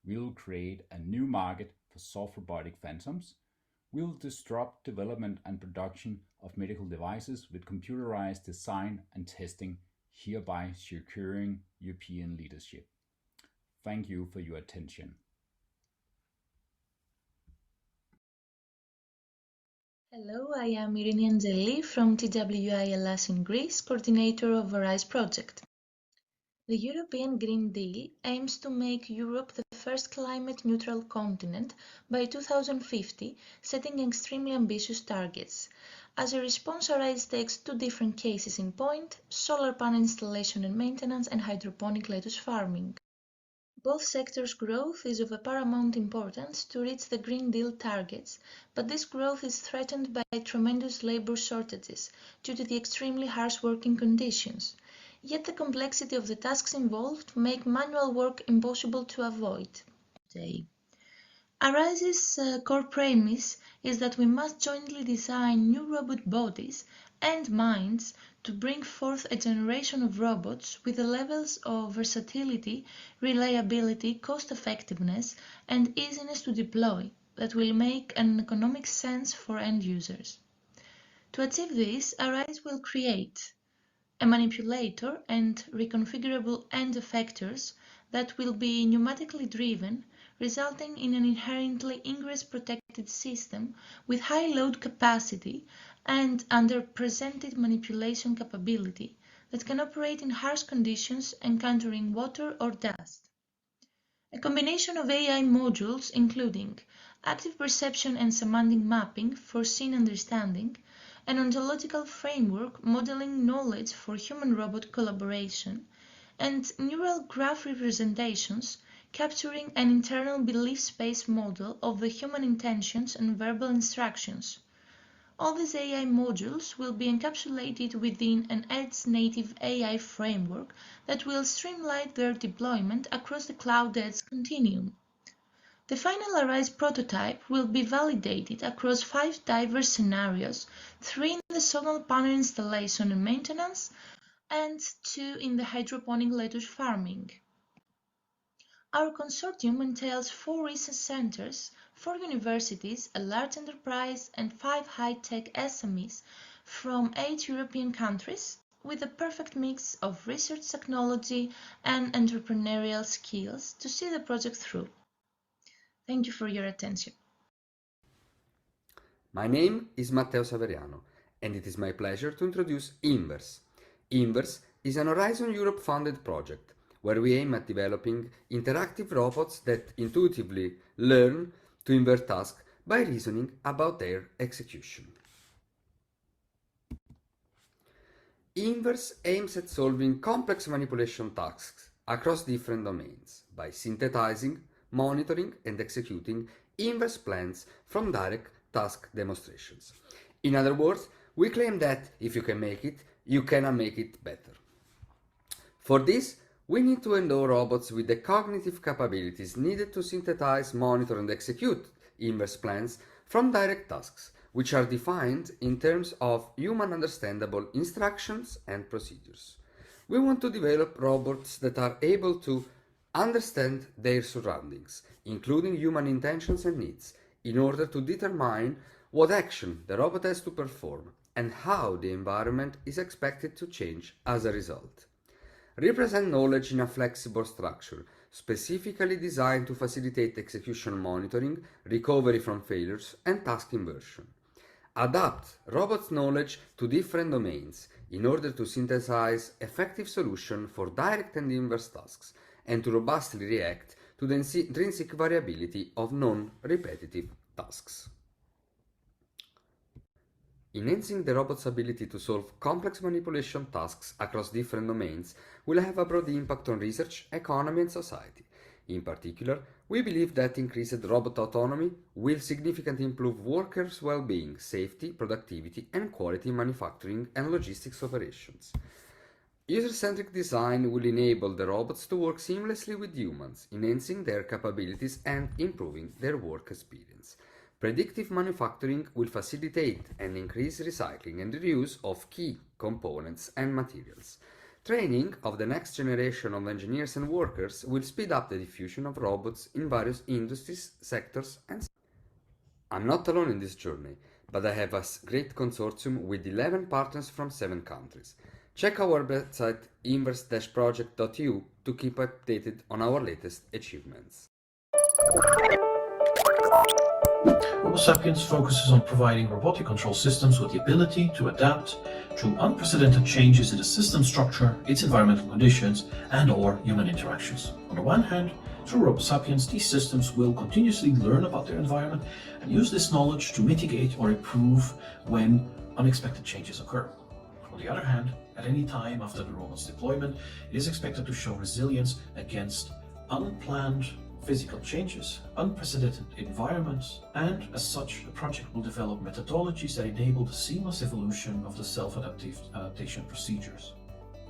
We will create a new market for soft robotic phantoms. We will disrupt development and production of medical devices with computerized design and testing, hereby securing European leadership. Thank you for your attention. Hello, I am Irini Angeli from TWI-LS in Greece, coordinator of Arise project. The European Green Deal aims to make Europe the first climate-neutral continent by 2050, setting extremely ambitious targets. As a response, Arise takes 2 different cases in point: solar panel installation and maintenance and hydroponic lettuce farming. Both sectors' growth is of a paramount importance to reach the Green Deal targets, but this growth is threatened by tremendous labor shortages due to the extremely harsh working conditions. Yet the complexity of the tasks involved make manual work impossible to avoid. Arise's core premise is that we must jointly design new robot bodies and minds to bring forth a generation of robots with the levels of versatility, reliability, cost-effectiveness, and easiness to deploy that will make an economic sense for end users. To achieve this, Arise will create a manipulator and reconfigurable end effectors that will be pneumatically driven, resulting in an inherently ingress-protected system with high load capacity and underrepresented manipulation capability that can operate in harsh conditions encountering water or dust. A combination of AI modules including active perception and semantic mapping for scene understanding, an ontological framework modeling knowledge for human-robot collaboration, and neural graph representations capturing an internal belief space model of the human intentions and verbal instructions. All these AI modules will be encapsulated within an edge native AI framework that will streamline their deployment across the cloud edge continuum. The final ARISE prototype will be validated across 5 diverse scenarios, 3 in the solar panel installation and maintenance, and 2 in the hydroponic lettuce farming. Our consortium entails 4 research centers, 4 universities, a large enterprise, and 5 high-tech SMEs from 8 European countries, with a perfect mix of research technology and entrepreneurial skills to see the project through. Thank you for your attention. My name is Matteo Saveriano, and it is my pleasure to introduce Inverse. Inverse is an Horizon Europe funded project where we aim at developing interactive robots that intuitively learn to invert tasks by reasoning about their execution. Inverse aims at solving complex manipulation tasks across different domains by synthesizing, monitoring and executing inverse plans from direct task demonstrations. In other words, we claim that if you can make it, you cannot make it better. For this, we need to endow robots with the cognitive capabilities needed to synthesize, monitor and execute inverse plans from direct tasks, which are defined in terms of human understandable instructions and procedures. We want to develop robots that are able to understand their surroundings, including human intentions and needs, in order to determine what action the robot has to perform and how the environment is expected to change as a result. Represent knowledge in a flexible structure, specifically designed to facilitate execution monitoring, recovery from failures, and task inversion. Adapt robots' knowledge to different domains in order to synthesize effective solutions for direct and inverse tasks, and to robustly react to the intrinsic variability of non-repetitive tasks. Enhancing the robot's ability to solve complex manipulation tasks across different domains will have a broad impact on research, economy and society. In particular, we believe that increased robot autonomy will significantly improve workers' well-being, safety, productivity and quality in manufacturing and logistics operations. User-centric design will enable the robots to work seamlessly with humans, enhancing their capabilities and improving their work experience. Predictive manufacturing will facilitate and increase recycling and reuse of key components and materials. Training of the next generation of engineers and workers will speed up the diffusion of robots in various industries, sectors and... I'm not alone in this journey, but I have a great consortium with 11 partners from 7 countries. Check our website inverse-project.eu to keep updated on our latest achievements. RoboSapiens focuses on providing robotic control systems with the ability to adapt to unprecedented changes in the system structure, its environmental conditions, and/or human interactions. On the one hand, through RoboSapiens, these systems will continuously learn about their environment and use this knowledge to mitigate or improve when unexpected changes occur. On the other hand, at any time after the robot's deployment, it is expected to show resilience against unplanned physical changes, unprecedented environments, and as such, the project will develop methodologies that enable the seamless evolution of the self-adaptation procedures.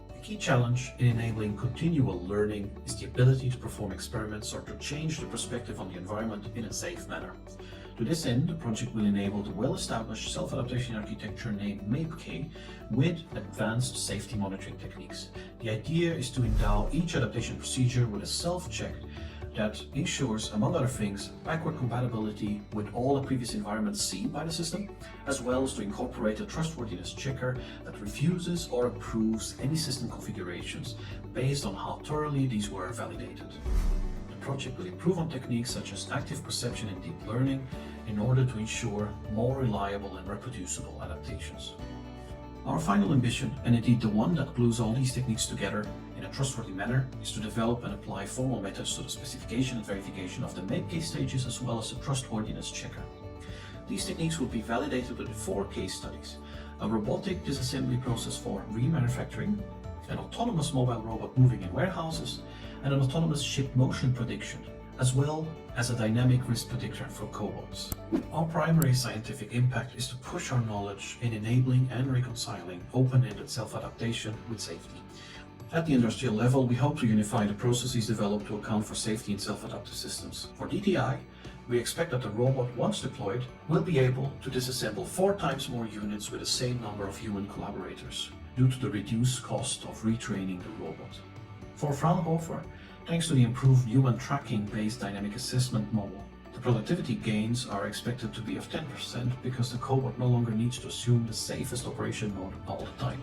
The key challenge in enabling continual learning is the ability to perform experiments or to change the perspective on the environment in a safe manner. To this end, the project will enable the well-established self-adaptation architecture named MAPE-K with advanced safety monitoring techniques. The idea is to endow each adaptation procedure with a self-check that ensures, among other things, backward compatibility with all the previous environments seen by the system, as well as to incorporate a trustworthiness checker that refuses or approves any system configurations based on how thoroughly these were validated. The project will improve on techniques such as active perception and deep learning in order to ensure more reliable and reproducible adaptations. Our final ambition, and indeed the one that glues all these techniques together in a trustworthy manner, is to develop and apply formal methods to the specification and verification of the MAPE case stages as well as the trustworthiness checker. These techniques will be validated with 4 case studies: a robotic disassembly process for remanufacturing, an autonomous mobile robot moving in warehouses, and an autonomous ship motion prediction, as well as a dynamic risk predictor for cobots. Our primary scientific impact is to push our knowledge in enabling and reconciling open-ended self-adaptation with safety. At the industrial level, we hope to unify the processes developed to account for safety in self-adaptive systems. For DTI, we expect that the robot, once deployed, will be able to disassemble 4 times more units with the same number of human collaborators, due to the reduced cost of retraining the robot. For Fraunhofer, thanks to the improved human tracking-based dynamic assessment model, the productivity gains are expected to be of 10% because the cobot no longer needs to assume the safest operation mode all the time.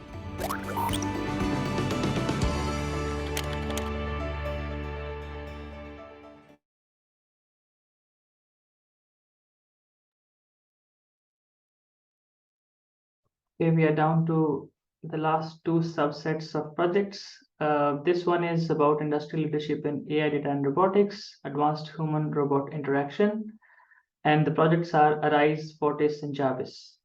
Okay, we are down to the last 2 subsets of projects. This one is about industrial leadership in AI, data and robotics, advanced human-robot interaction, and the projects are ARISE, Fortis, and Jarvis.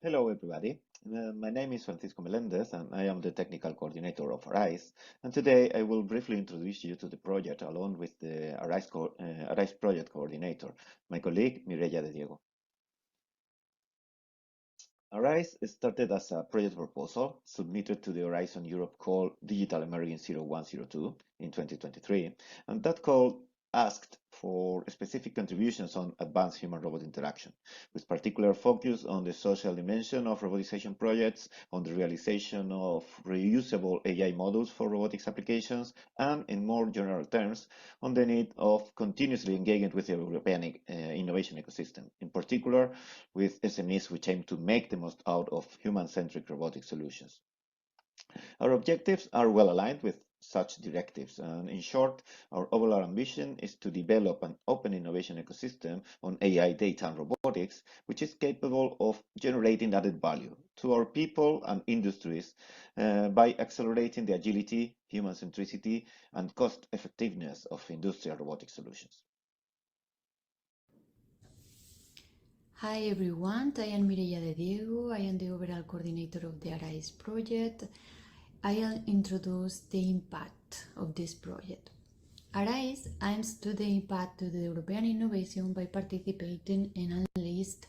Hello, everybody. My name is Francisco Melendez, and I am the technical coordinator of ARISE. And today I will briefly introduce you to the project along with the ARISE project coordinator, my colleague Mireia de Diego. ARISE started as a project proposal submitted to the Horizon Europe call Digital Emerging 0102 in 2023, and that call asked for specific contributions on advanced human-robot interaction, with particular focus on the social dimension of robotization projects, on the realization of reusable AI models for robotics applications, and in more general terms, on the need of continuously engaging with the European innovation ecosystem, in particular with SMEs which aim to make the most out of human-centric robotic solutions. Our objectives are well aligned with such directives, and in short, our overall ambition is to develop an open innovation ecosystem on AI, data, and robotics, which is capable of generating added value to our people and industries by accelerating the agility, human centricity, and cost effectiveness of industrial robotic solutions. Hi everyone, I am Mireia de Diego. I am the overall coordinator of the ARISE project. I'll introduce the impact of this project. ARISE aims to the impact to the European innovation by participating in at least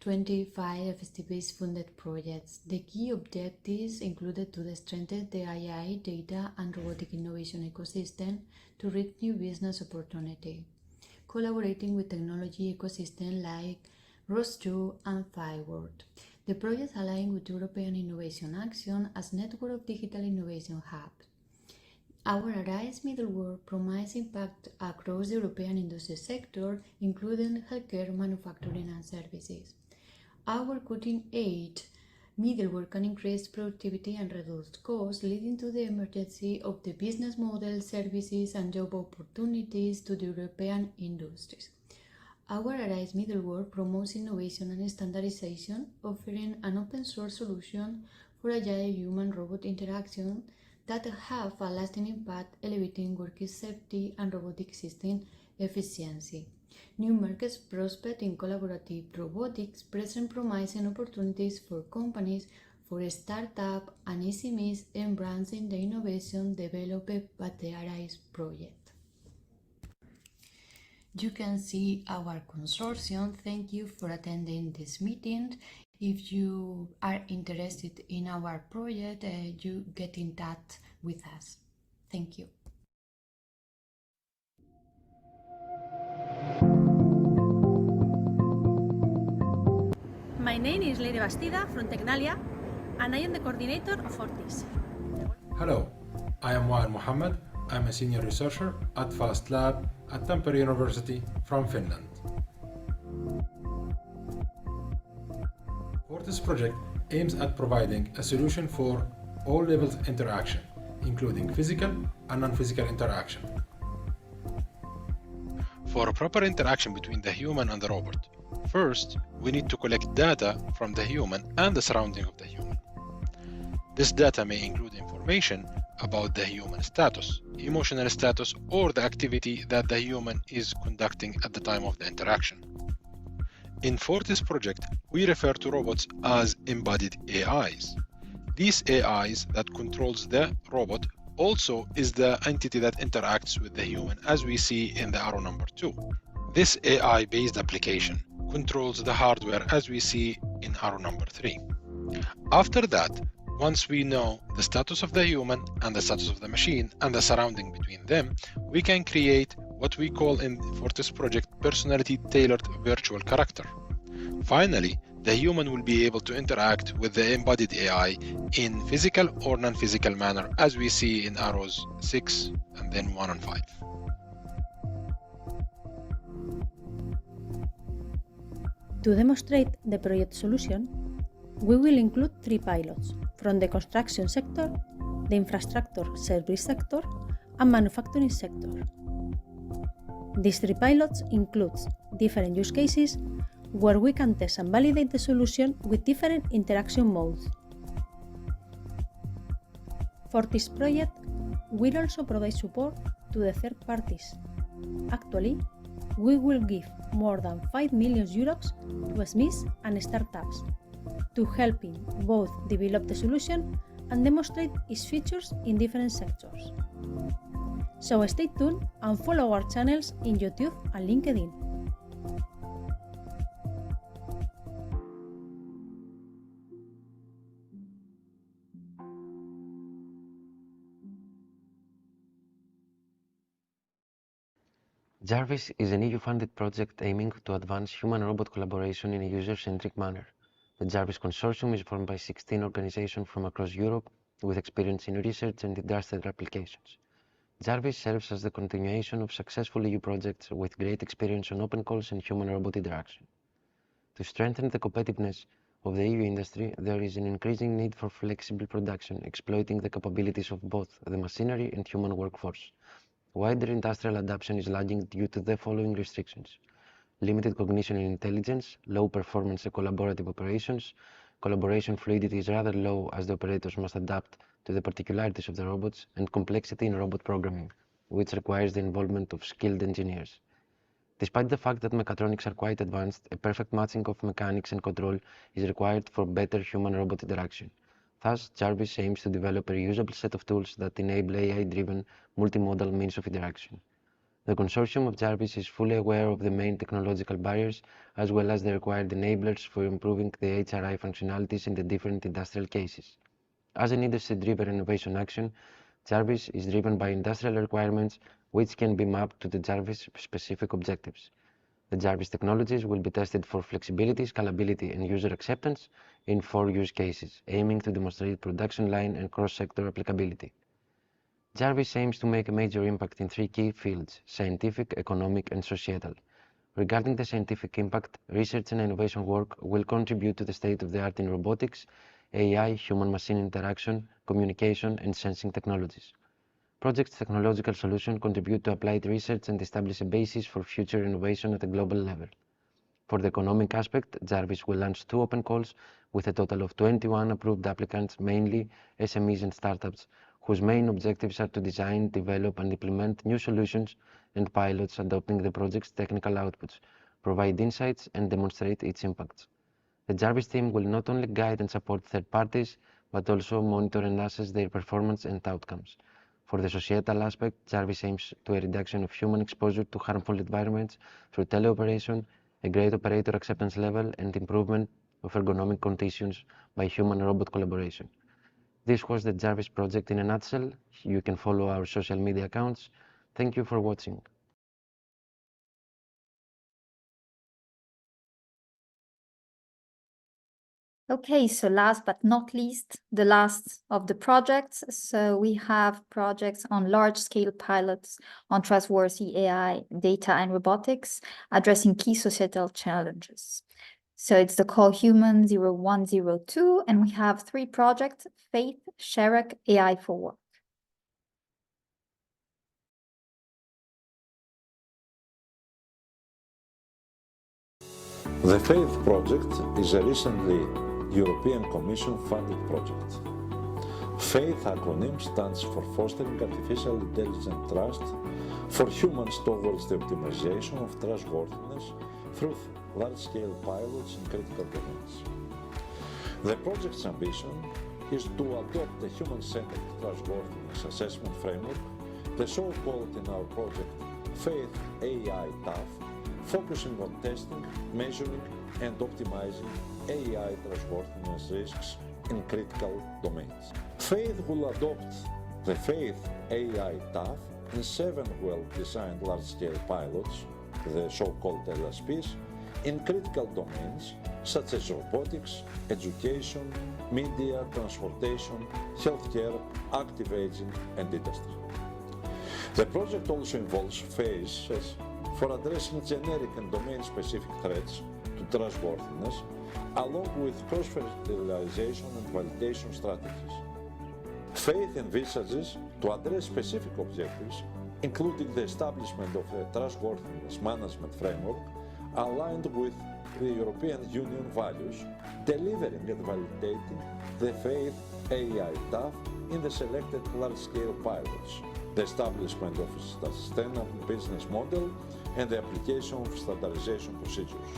25 FST-based funded projects. The key objectives included to strengthen the AI, data, and robotic innovation ecosystem to reach new business opportunity, collaborating with technology ecosystem like ROS2 and Fireword. The project aligns with European Innovation Action as network of digital innovation hubs. Our ARISE middleware provides impact across the European industry sector, including healthcare, manufacturing, and services. Our cutting-edge middleware can increase productivity and reduce costs, leading to the emergence of the business model, services, and job opportunities to the European industries. Our ARISE middleware promotes innovation and standardization, offering an open-source solution for agile human-robot interaction that have a lasting impact, elevating worker safety and robotic system efficiency. New markets prospect in collaborative robotics present promising opportunities for companies, for startups and SMEs embracing the innovation developed by the ARISE project. You can see our consortium. Thank you for attending this meeting. If you are interested in our project, you get in touch with us. Thank you. My name is Leire Bastida from Tecnalia, and I am the coordinator of Fortis. Hello, I am Wael Mohammed. I'm a senior researcher at FAST Lab at Tampere University from Finland. Fortis project aims at providing a solution for all levels of interaction, including physical and non-physical interaction. For a proper interaction between the human and the robot, first, we need to collect data from the human and the surrounding of the human. This data may include information about the human status, emotional status, or the activity that the human is conducting at the time of the interaction. In Fortis project, we refer to robots as embodied AIs. These AIs that controls the robot also is the entity that interacts with the human, as we see in the arrow number 2. This AI-based application controls the hardware, as we see in arrow number 3. After that, once we know the status of the human and the status of the machine and the surrounding between them, we can create what we call in Fortis project personality-tailored virtual character. Finally, the human will be able to interact with the embodied AI in physical or non-physical manner, as we see in arrows 6 and then 1 and 5. To demonstrate the project solution, we will include 3 pilots from the construction sector, the infrastructure service sector, and manufacturing sector. These 3 pilots include different use cases where we can test and validate the solution with different interaction modes. For this project, we'll also provide support to the third parties. Actually, we will give more than 5 million euros to SMEs and startups to helping both develop the solution and demonstrate its features in different sectors. So stay tuned and follow our channels in YouTube and LinkedIn. JARVIS is an EU-funded project aiming to advance human-robot collaboration in a user-centric manner. The JARVIS consortium is formed by 16 organizations from across Europe with experience in research and industrial applications. JARVIS serves as the continuation of successful EU projects with great experience on open calls and human-robot interaction. To strengthen the competitiveness of the EU industry, there is an increasing need for flexible production, exploiting the capabilities of both the machinery and human workforce. Wider industrial adoption is lagging due to the following restrictions: limited cognition and intelligence, low performance and collaborative operations, collaboration fluidity is rather low as the operators must adapt to the particularities of the robots, and complexity in robot programming, which requires the involvement of skilled engineers. Despite the fact that mechatronics are quite advanced, a perfect matching of mechanics and control is required for better human-robot interaction. Thus, JARVIS aims to develop a reusable set of tools that enable AI-driven, multimodal means of interaction. The consortium of JARVIS is fully aware of the main technological barriers, as well as the required enablers for improving the HRI functionalities in the different industrial cases. As an industry-driven innovation action, JARVIS is driven by industrial requirements which can be mapped to the JARVIS-specific objectives. The JARVIS technologies will be tested for flexibility, scalability, and user acceptance in 4 use cases, aiming to demonstrate production line and cross-sector applicability. JARVIS aims to make a major impact in 3 key fields: scientific, economic, and societal. Regarding the scientific impact, research and innovation work will contribute to the state-of-the-art in robotics, AI, human-machine interaction, communication, and sensing technologies. Project's technological solutions contribute to applied research and establish a basis for future innovation at a global level. For the economic aspect, JARVIS will launch 2 open calls with a total of 21 approved applicants, mainly SMEs and startups, whose main objectives are to design, develop, and implement new solutions and pilots adopting the project's technical outputs, provide insights, and demonstrate its impacts. The JARVIS team will not only guide and support third parties, but also monitor and assess their performance and outcomes. For the societal aspect, JARVIS aims to a reduction of human exposure to harmful environments through teleoperation, a great operator acceptance level, and improvement of ergonomic conditions by human-robot collaboration. This was the JARVIS project in a nutshell. You can follow our social media accounts. Thank you for watching. Okay, so last but not least, the last of the projects. So we have projects on large-scale pilots on trustworthy AI, data and robotics, addressing key societal challenges. So it's the call Human 0102, and we have 3 projects: Faith, Sherek, AI4. The Faith project is a recently European Commission funded project. FAITH acronym stands for Fostering Artificial Intelligent Trust for Humans Towards the Optimization of Trustworthiness through large-scale pilots in critical domains. The project's ambition is to adopt a human-centered trustworthiness assessment framework, the so-called in our project FAITH AI TAF, focusing on testing, measuring, and optimizing AI trustworthiness risks in critical domains. FAITH will adopt the FAITH AI TAF in 7 well-designed large-scale pilots, the so-called LSPs, in critical domains such as robotics, education, media, transportation, healthcare, active aging, and industry. The project also involves phases for addressing generic and domain-specific threats to trustworthiness, along with cross-fertilization and validation strategies. FAITH envisages to address specific objectives, including the establishment of a trustworthiness management framework aligned with the European Union values, delivering and validating the FAITH AI TAF in the selected large-scale pilots, the establishment of a sustainable business model, and the application of standardization procedures.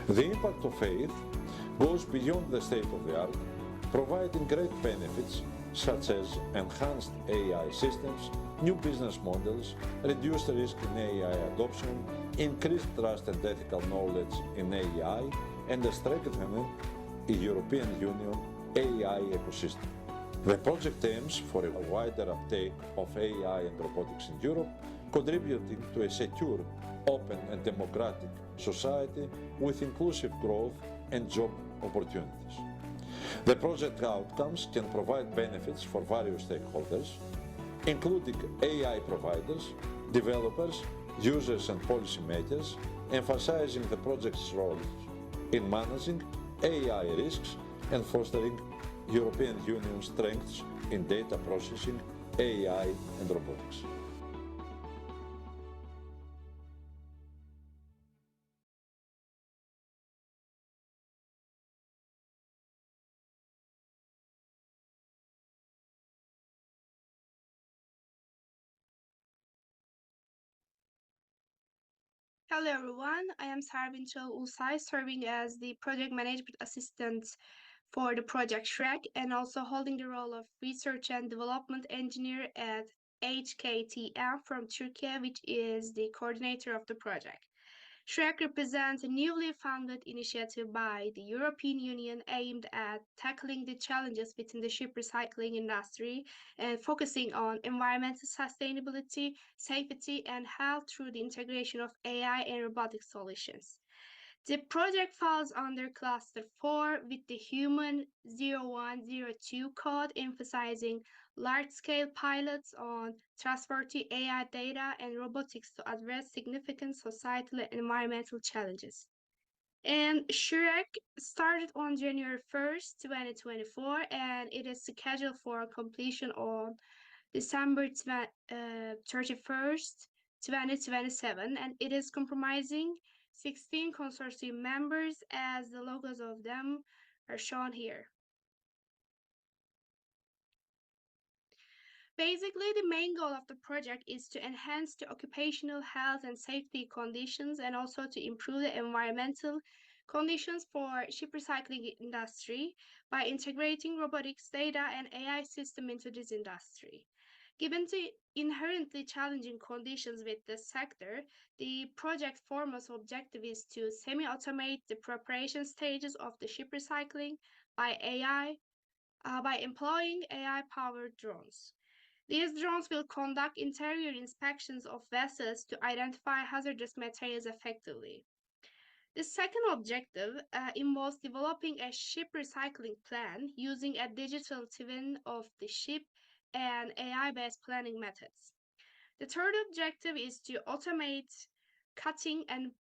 The impact of FAITH goes beyond the state of the art, providing great benefits such as enhanced AI systems, new business models, reduced risk in AI adoption, increased trust and ethical knowledge in AI, and a strengthened European Union AI ecosystem. The project aims for a wider uptake of AI and robotics in Europe, contributing to a secure, open and democratic society with inclusive growth and job opportunities. The project outcomes can provide benefits for various stakeholders, including AI providers, developers, users and policymakers, emphasizing the project's role in managing AI risks and fostering European Union strengths in data processing, AI and robotics. Hello everyone, I am Sarvinchal Ulsay, serving as the Project Management Assistant for the project SHREC and also holding the role of Research and Development Engineer at HKTM from Turkey, which is the coordinator of the project. SHREC represents a newly founded initiative by the European Union aimed at tackling the challenges within the ship recycling industry and focusing on environmental sustainability, safety, and health through the integration of AI and robotic solutions. The project falls under Cluster 4 with the Human 0102 code emphasizing large-scale pilots on trustworthy AI data and robotics to address significant societal and environmental challenges. And SHREC started on January 1st, 2024, and it is scheduled for completion on December 31st, 2027, and it is comprising 16 consortium members, as the logos of them are shown here. Basically, the main goal of the project is to enhance the occupational health and safety conditions and also to improve the environmental conditions for ship recycling industry by integrating robotics data and AI system into this industry. Given the inherently challenging conditions with this sector, the project's foremost objective is to semi-automate the preparation stages of the ship recycling by employing AI-powered drones. These drones will conduct interior inspections of vessels to identify hazardous materials effectively. The second objective involves developing a ship recycling plan using a digital twin of the ship and AI-based planning methods. The third objective is to automate cutting and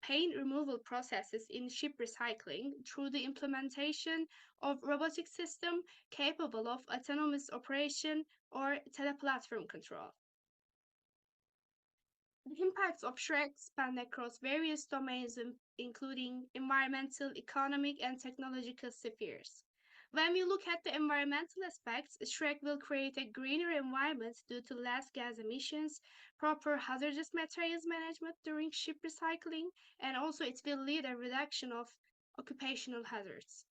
paint removal processes in ship recycling through the implementation of robotic system capable of autonomous operation or teleplatform control. The impacts of SHREC span across various domains, including environmental, economic, and technological spheres. When we look at the environmental aspects, SHREC will create a greener environment due to less gas emissions, proper hazardous materials management during ship recycling, and also it will lead a reduction of occupational hazards.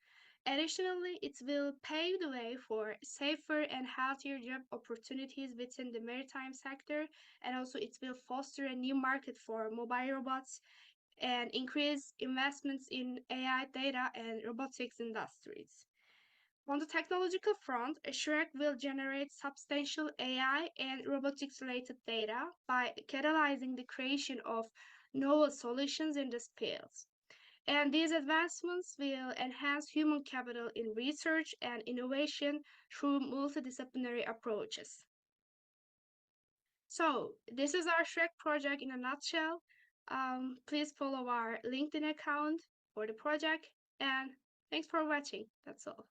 Additionally, it will pave the way for safer and healthier job opportunities within the maritime sector, and also it will foster a new market for mobile robots and increase investments in AI, data, and robotics industries. On the technological front, SHREC will generate substantial AI and robotics-related data by catalyzing the creation of novel solutions in this field. And these advancements will enhance human capital in research and innovation through multidisciplinary approaches. So this is our SHREC project in a nutshell. Please follow our LinkedIn account for the project, and thanks for watching. That's all.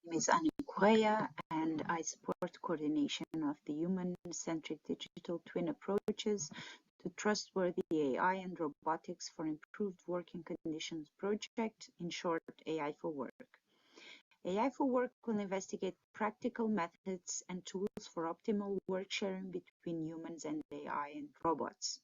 My name is Annie, and I support coordination of the human-centric digital twin approaches to trustworthy AI and robotics for improved working conditions project, in short, AI4Work. AI4Work will investigate practical methods and tools for optimal work sharing between humans and AI and robots.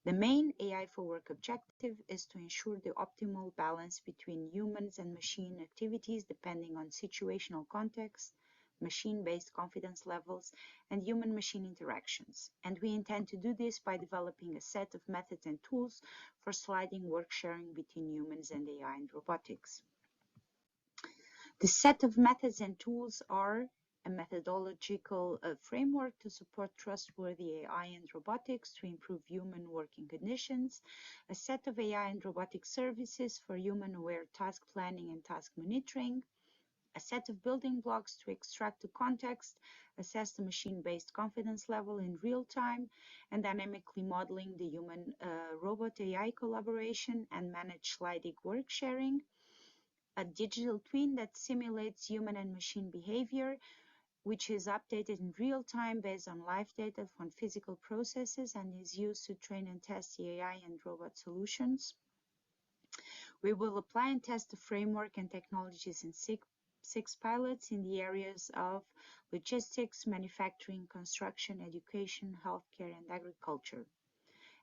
The main AI4Work objective is to ensure the optimal balance between humans and machine activities depending on situational context, machine-based confidence levels, and human-machine interactions. And we intend to do this by developing a set of methods and tools for sliding work sharing between humans and AI and robotics. The set of methods and tools are a methodological framework to support trustworthy AI and robotics to improve human working conditions, a set of AI and robotic services for human-aware task planning and task monitoring, a set of building blocks to extract the context, assess the machine-based confidence level in real time, and dynamically modeling the human-robot AI collaboration and manage sliding work sharing, a digital twin that simulates human and machine behavior, which is updated in real time based on live data from physical processes and is used to train and test the AI and robot solutions. We will apply and test the framework and technologies in six pilots in the areas of logistics, manufacturing, construction, education, healthcare, and agriculture.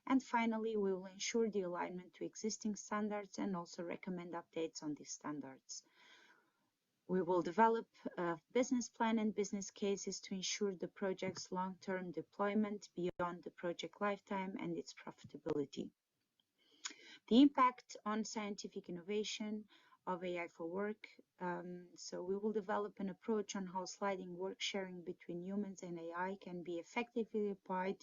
And finally, we will ensure the alignment to existing standards and also recommend updates on these standards. We will develop a business plan and business cases to ensure the project's long-term deployment beyond the project lifetime and its profitability. The impact on scientific innovation of AI4Work. So we will develop an approach on how sliding work sharing between humans and AI can be effectively applied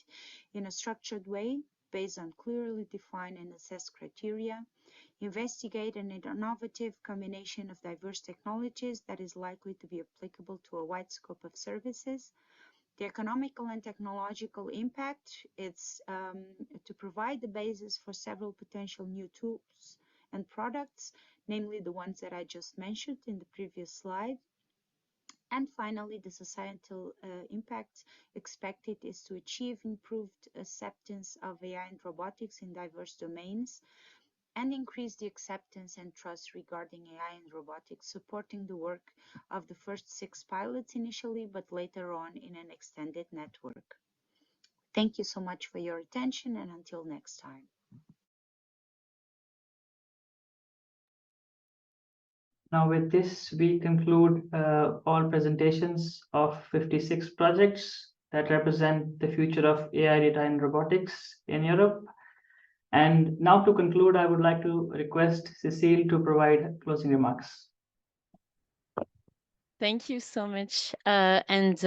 in a structured way based on clearly defined and assessed criteria. Investigate an innovative combination of diverse technologies that is likely to be applicable to a wide scope of services. The economical and technological impact is to provide the basis for several potential new tools and products, namely the ones that I just mentioned in the previous slide. And finally, the societal impact expected is to achieve improved acceptance of AI and robotics in diverse domains, and increase the acceptance and trust regarding AI and robotics, supporting the work of the first 6 pilots initially, but later on in an extended network. Thank you so much for your attention, and until next time. Now with this, we conclude all presentations of 56 projects that represent the future of AI, data, and robotics in Europe. And now to conclude, I would like to request Cecile to provide closing remarks. Thank you so much, and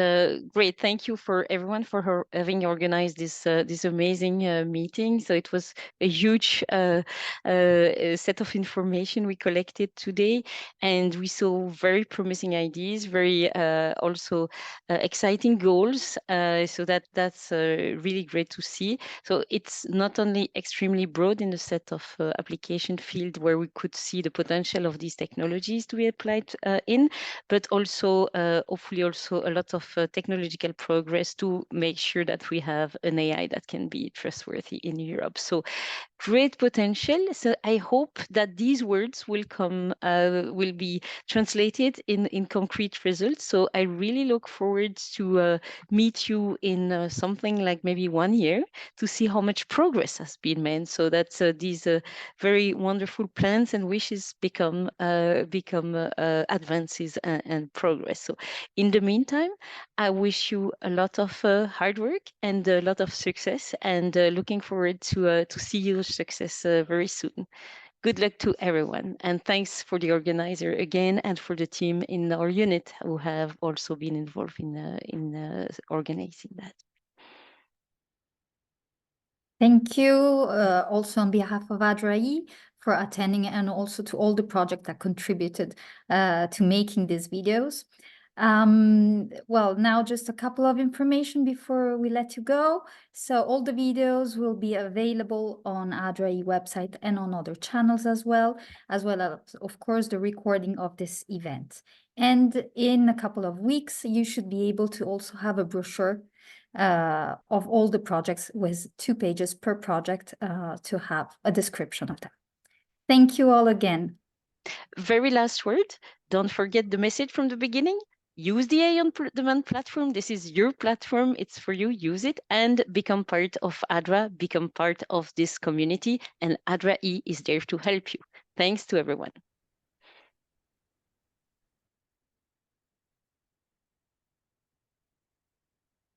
great. Thank you for everyone for having organized this amazing meeting. So it was a huge set of information we collected today, and we saw very promising ideas, very also exciting goals. So that's really great to see. So it's not only extremely broad in the set of application field where we could see the potential of these technologies to be applied in, but also also hopefully also a lot of technological progress to make sure that we have an AI that can be trustworthy in Europe. So great potential. So I hope that these words will will be translated in concrete results. So I really look forward to meet you in something like maybe 1 year to see how much progress has been made. So that these very wonderful plans and wishes become advances and progress. So in the meantime, I wish you a lot of hard work and a lot of success, and looking forward to see your success very soon. Good luck to everyone, and thanks for the organizer again and for the team in our unit who have also been involved in organizing that. Thank you also on behalf of Adra-e for attending, and also to all the projects that contributed to making these videos. Well, now just a couple of information before we let you go. So all the videos will be available on Adra-e website and on other channels as well as, of course, the recording of this event. And in a couple of weeks, you should be able to also have a brochure of all the projects with 2 pages per project to have a description of them. Thank you all again. Very last word, don't forget the message from the beginning. Use the AIonDemand platform. This is your platform. It's for you. Use it and become part of Adra, become part of this community, and Adra-e is there to help you. Thanks to everyone.